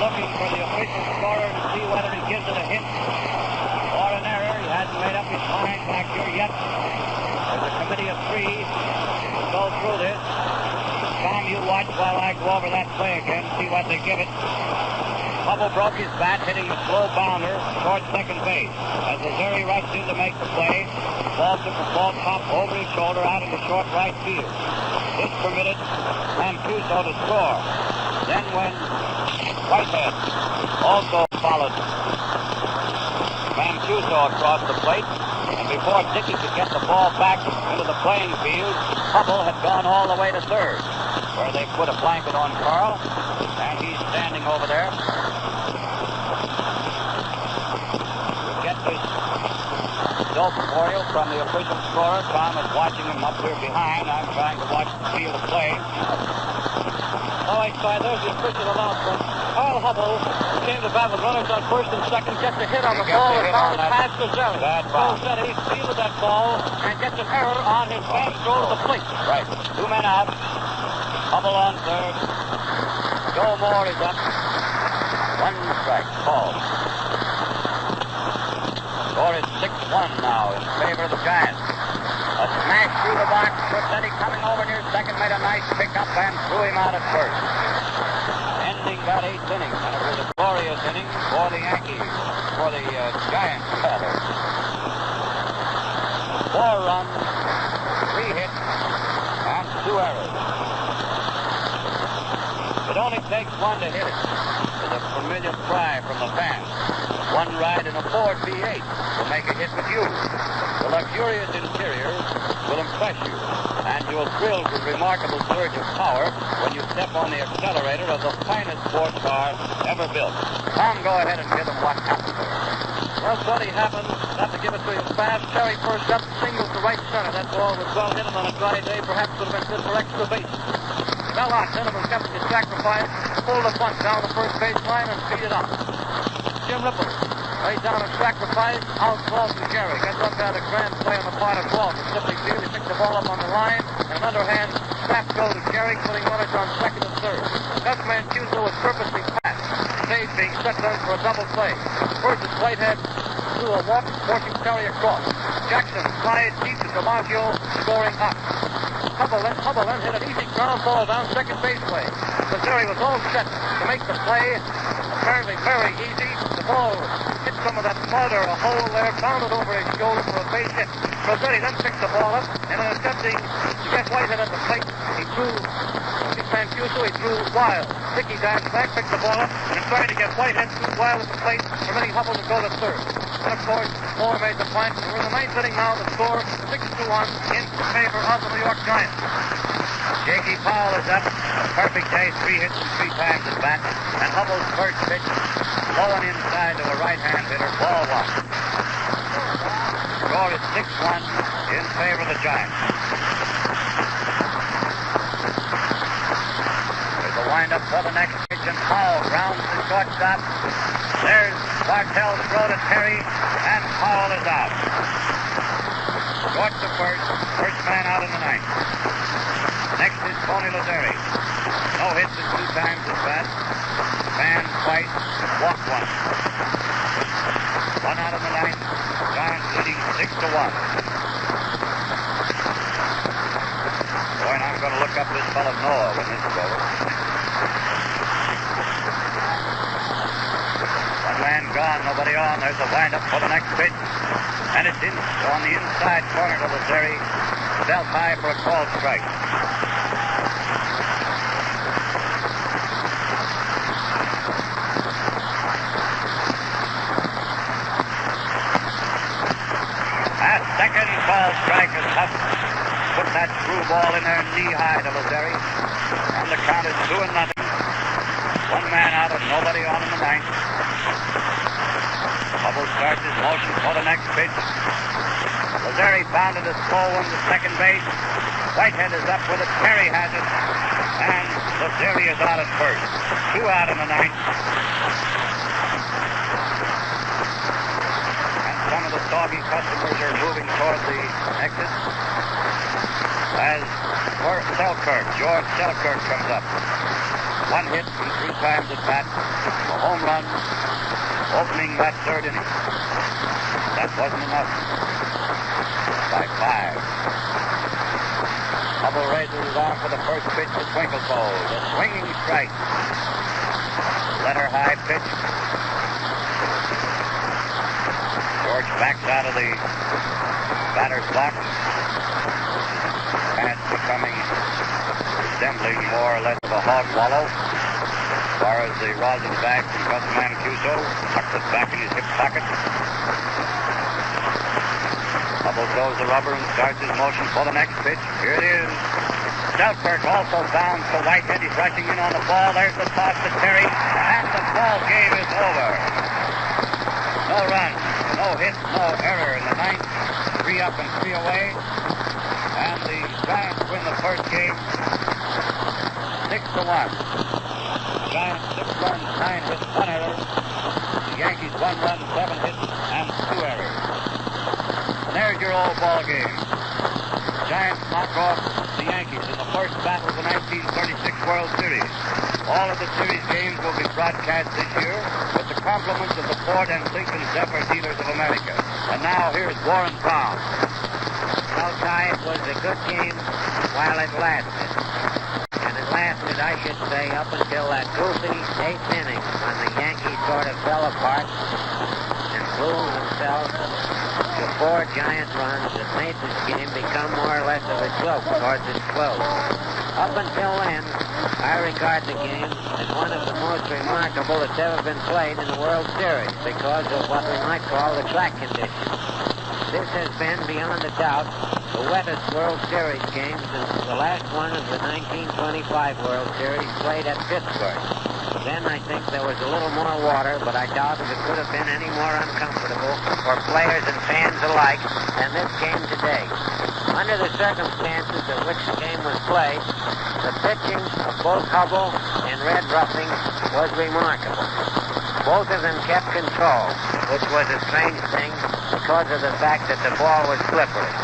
looking for the official scorer to see whether he gives it a hit or an error. He hasn't made up his mind back here yet. There's a committee of 3 to go through this. Tom, you watch while I go over that play again, see what they give it. Hubble broke his bat, hitting a slow bounder toward second base. As Lazeri rushed in to make the play, the ball took a ball pop over his shoulder out into short right field. This permitted Mancuso to score. Then when Whitehead also followed Mancuso across the plate, and before Dickey could get the ball back into the playing field, Hubble had gone all the way to third, where they put a blanket on Carl, and he's standing over there. dope memorial from the official scorer. Tom is watching him up here behind. I'm trying to watch the field of play. All right, Clyde, there's the official announcement. Carl Hubble, who came to bat with runners on first and second, gets a hit on the ball and found it past Gazzelli. Paul said he fielded that ball and gets an error on his back throw to the plate. Right. 2 men out. Hubble on third. Joe Moore is up. 1 strike. Ball. Score is 6-1 now in favor of the Giants. A smash through the box. Rossetti coming over near second made a nice pickup and threw him out at first. Ending that 8th inning, and it was a glorious inning for the Yankees, for the Giants, rather. 4 runs, 3 hits, and 2 errors. It only takes 1 to hit it. With a familiar cry from the fans. 1 ride in a Ford V8 will make a hit with you. The luxurious interior will impress you, and you'll thrill with remarkable surge of power when you step on the accelerator of the finest sports car ever built. Tom, go ahead and give them what happened there. Well, Sonny happened not to give it to you fast. Terry first up, singles to right center. That ball was well hit, and on a dry day, perhaps would have been good for extra base. Belloc, Cinnamon kept his sacrifice, pulled a bunt down the first baseline, and beat it up. Jim Ripple laid down a sacrifice, outcalls to Gary. Gets up there, a grand play on the part of Walton. Simply field, he picked the ball up on the line, and an underhand slap go to Gary, putting runners on second and third. Gus Mancuso was purposely passed. Stage being set done for a double play. First is Whitehead threw a walk, forcing Terry across. Jackson slides deep to DiMaggio, scoring up. Hubble then hit an easy ground ball down second base way. Missouri was all set to make the play, apparently very easy. The ball hit some of that mud or a hole there, bounded over his shoulder for a base hit. Rossetti then picked the ball up, and in attempting to get Whitehead at the plate, he threw Mancuso, he threw Wild. Dickey dashed back, picked the ball up, and tried to get Whitehead through Wild at the plate, permitting Hubble to go to third. And of course, Moore made the punt. We're in the 9th inning now. The score 6-1 in favor of the New York Giants. Jakey Powell is up. Perfect day, 3 hits and 3 times at bat. And Hubble's first pitch, low and inside to a right-hand hitter, ball 1. Score is 6-1 in favor of the Giants. There's a windup for the next pitch, and Powell grounds to shortstop. There's Bartell's throw to Terry, and Powell is out. Short to first man out in the 9th. Next is Tony Lazzeri. No hits in 2 times at bat. Fanned twice, walked 1. 1 out in the 9th. Giants leading 6-1. Boy, and I'm going to look up this fellow Noah when this is over. 1 man gone, nobody on. There's a windup for the next pitch. And it's on the inside corner to Lazzeri. Dealt high for a called strike. At second, called strike is Huff. Put that screwball in there knee-high to Lazzeri. And the count is 2-0. 1 man out and nobody on in the 9th. Hubble starts his motion for the next pitch. Lazzeri pounded a slow one to second base. Whitehead is up with it. Terry has it. And Lazzeri is out at first. 2 out in the 9th. And some of the doggy customers are moving toward the exit. As George Selkirk comes up. 1 hit and 3 times at bat. A home run opening that 3rd inning. That wasn't enough. By 5. Hubble raises his arm for the first pitch to Twinklefold. A swinging strike. Letter high pitch. George backs out of the batter's box. Pass becoming resembling more or less of a hog wallow. As far as the rosin bag from Gus Mancuso, tucks it back in his hip pocket. Hubble throws the rubber and starts his motion for the next pitch. Here it is. Selkirk also bounds to Whitehead. He's rushing in on the ball. There's the toss to Terry. And the ball game is over. No runs, no No hit, no error in the ninth. 3 up and 3 away. And the Giants win the first game 6-1. Giants 6 runs, 9 hits, 1 error. The Yankees 1 run, 7 hits, and 2 errors. And there's your old ball game. Giants knock off the Yankees in the first battle of the 1936 World Series. All of the series games will be broadcast this year with the compliments of the Ford and Lincoln Zephyr Dealers of America. And now here's Warren Brown. Well, Ty, it was a good game while it lasted. And it lasted, I should say, up until that goofy 8th inning when the Yankees sort of fell apart and blew themselves to 4 giant runs that made this game become more or less of a joke towards its close. Up until then, I regard the game as one of the most remarkable that's ever been played in the World Series because of what we might call the track conditions. This has been, beyond a doubt, the wettest World Series game since the last one of the 1925 World Series played at Pittsburgh. Then I think there was a little more water, but I doubt if it could have been any more uncomfortable for players and fans alike than this game today. Under the circumstances in which the game was played, the pitching of both Hubble and Red Ruffing was remarkable. Both of them kept control, which was a strange thing because of the fact that the ball was slippery.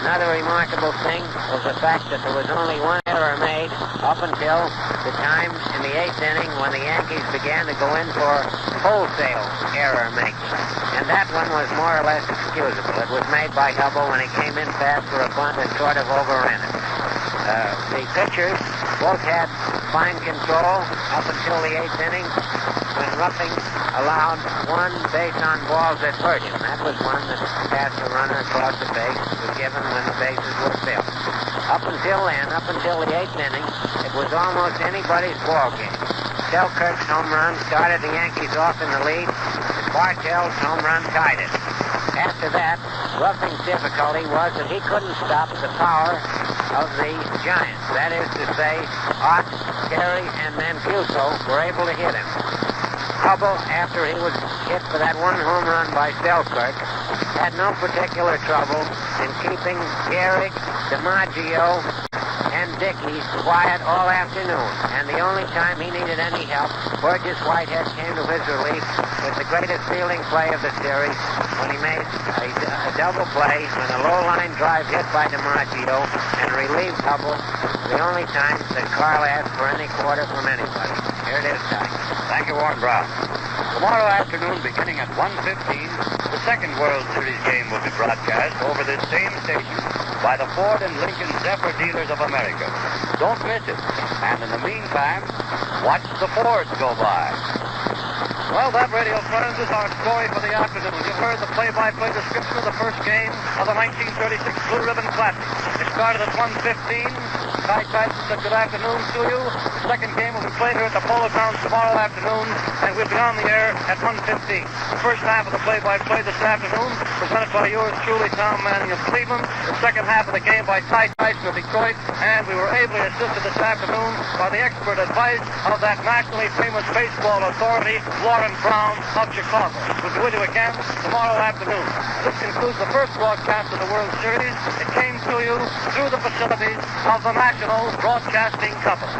Another remarkable thing was the fact that there was only 1 error made up until the time in the 8th inning when the Yankees began to go in for wholesale error making. And that one was more or less excusable. It was made by Hubble when he came in fast for a bunt and sort of overran it. The pitchers both had fine control up until the 8th inning when Ruffing allowed 1 base on balls that hurt him. That was one that passed the runner across the base. It was given when the bases were filled. Up until then, up until the 8th inning, it was almost anybody's ball game. Selkirk's home run started the Yankees off in the lead, and Bartell's home run tied it. After that, Ruffing's difficulty was that he couldn't stop the power of the Giants. That is to say, Ott, Terry, and Mancuso were able to hit him. Hubble, after he was hit for that 1 home run by Selkirk, had no particular trouble in keeping Gehrig, DiMaggio, and Dickey quiet all afternoon. And the only time he needed any help, Burgess Whitehead came to his relief with the greatest fielding play of the series when he made a double play on a low-line drive hit by DiMaggio and relieved Hubble the only time that Carl asked for any quarter from anybody. Here it is, Ty. Thank you, Warren Brown. Tomorrow afternoon, beginning at 1:15, the second World Series game will be broadcast over this same station by the Ford and Lincoln Zephyr Dealers of America. Don't miss it. And in the meantime, watch the Fords go by. Well, that, radio friends, is our story for the afternoon. You've heard the play-by-play description of the first game of the 1936 Blue Ribbon Classic. It started at 1:15. Ty Tyson said good afternoon to you. The second game will be played here at the Polo Grounds tomorrow afternoon, and we'll be on the air at 1:15. The first half of the play-by-play this afternoon, presented by yours truly, Tom Manning of Cleveland. The second half of the game by Ty Tyson of Detroit, and we were ably assisted this afternoon by the expert advice of that nationally famous baseball authority, Warren Brown of Chicago. We'll be with you again tomorrow afternoon. This concludes the first broadcast of the World Series. It came to you through the facilities of the National Broadcasting Company.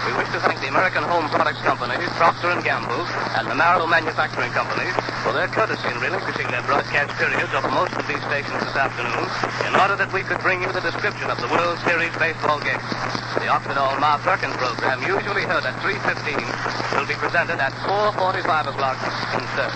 We wish to thank the American Home Products Company, Procter & Gamble, and the Merrill Manufacturing Company for their courtesy in relinquishing their broadcast periods of most of these stations this afternoon in order that we could bring you the description of the World Series baseball game. The Occidental Ma Perkins program, usually heard at 3:15, will be presented at 4:45 o'clock instead.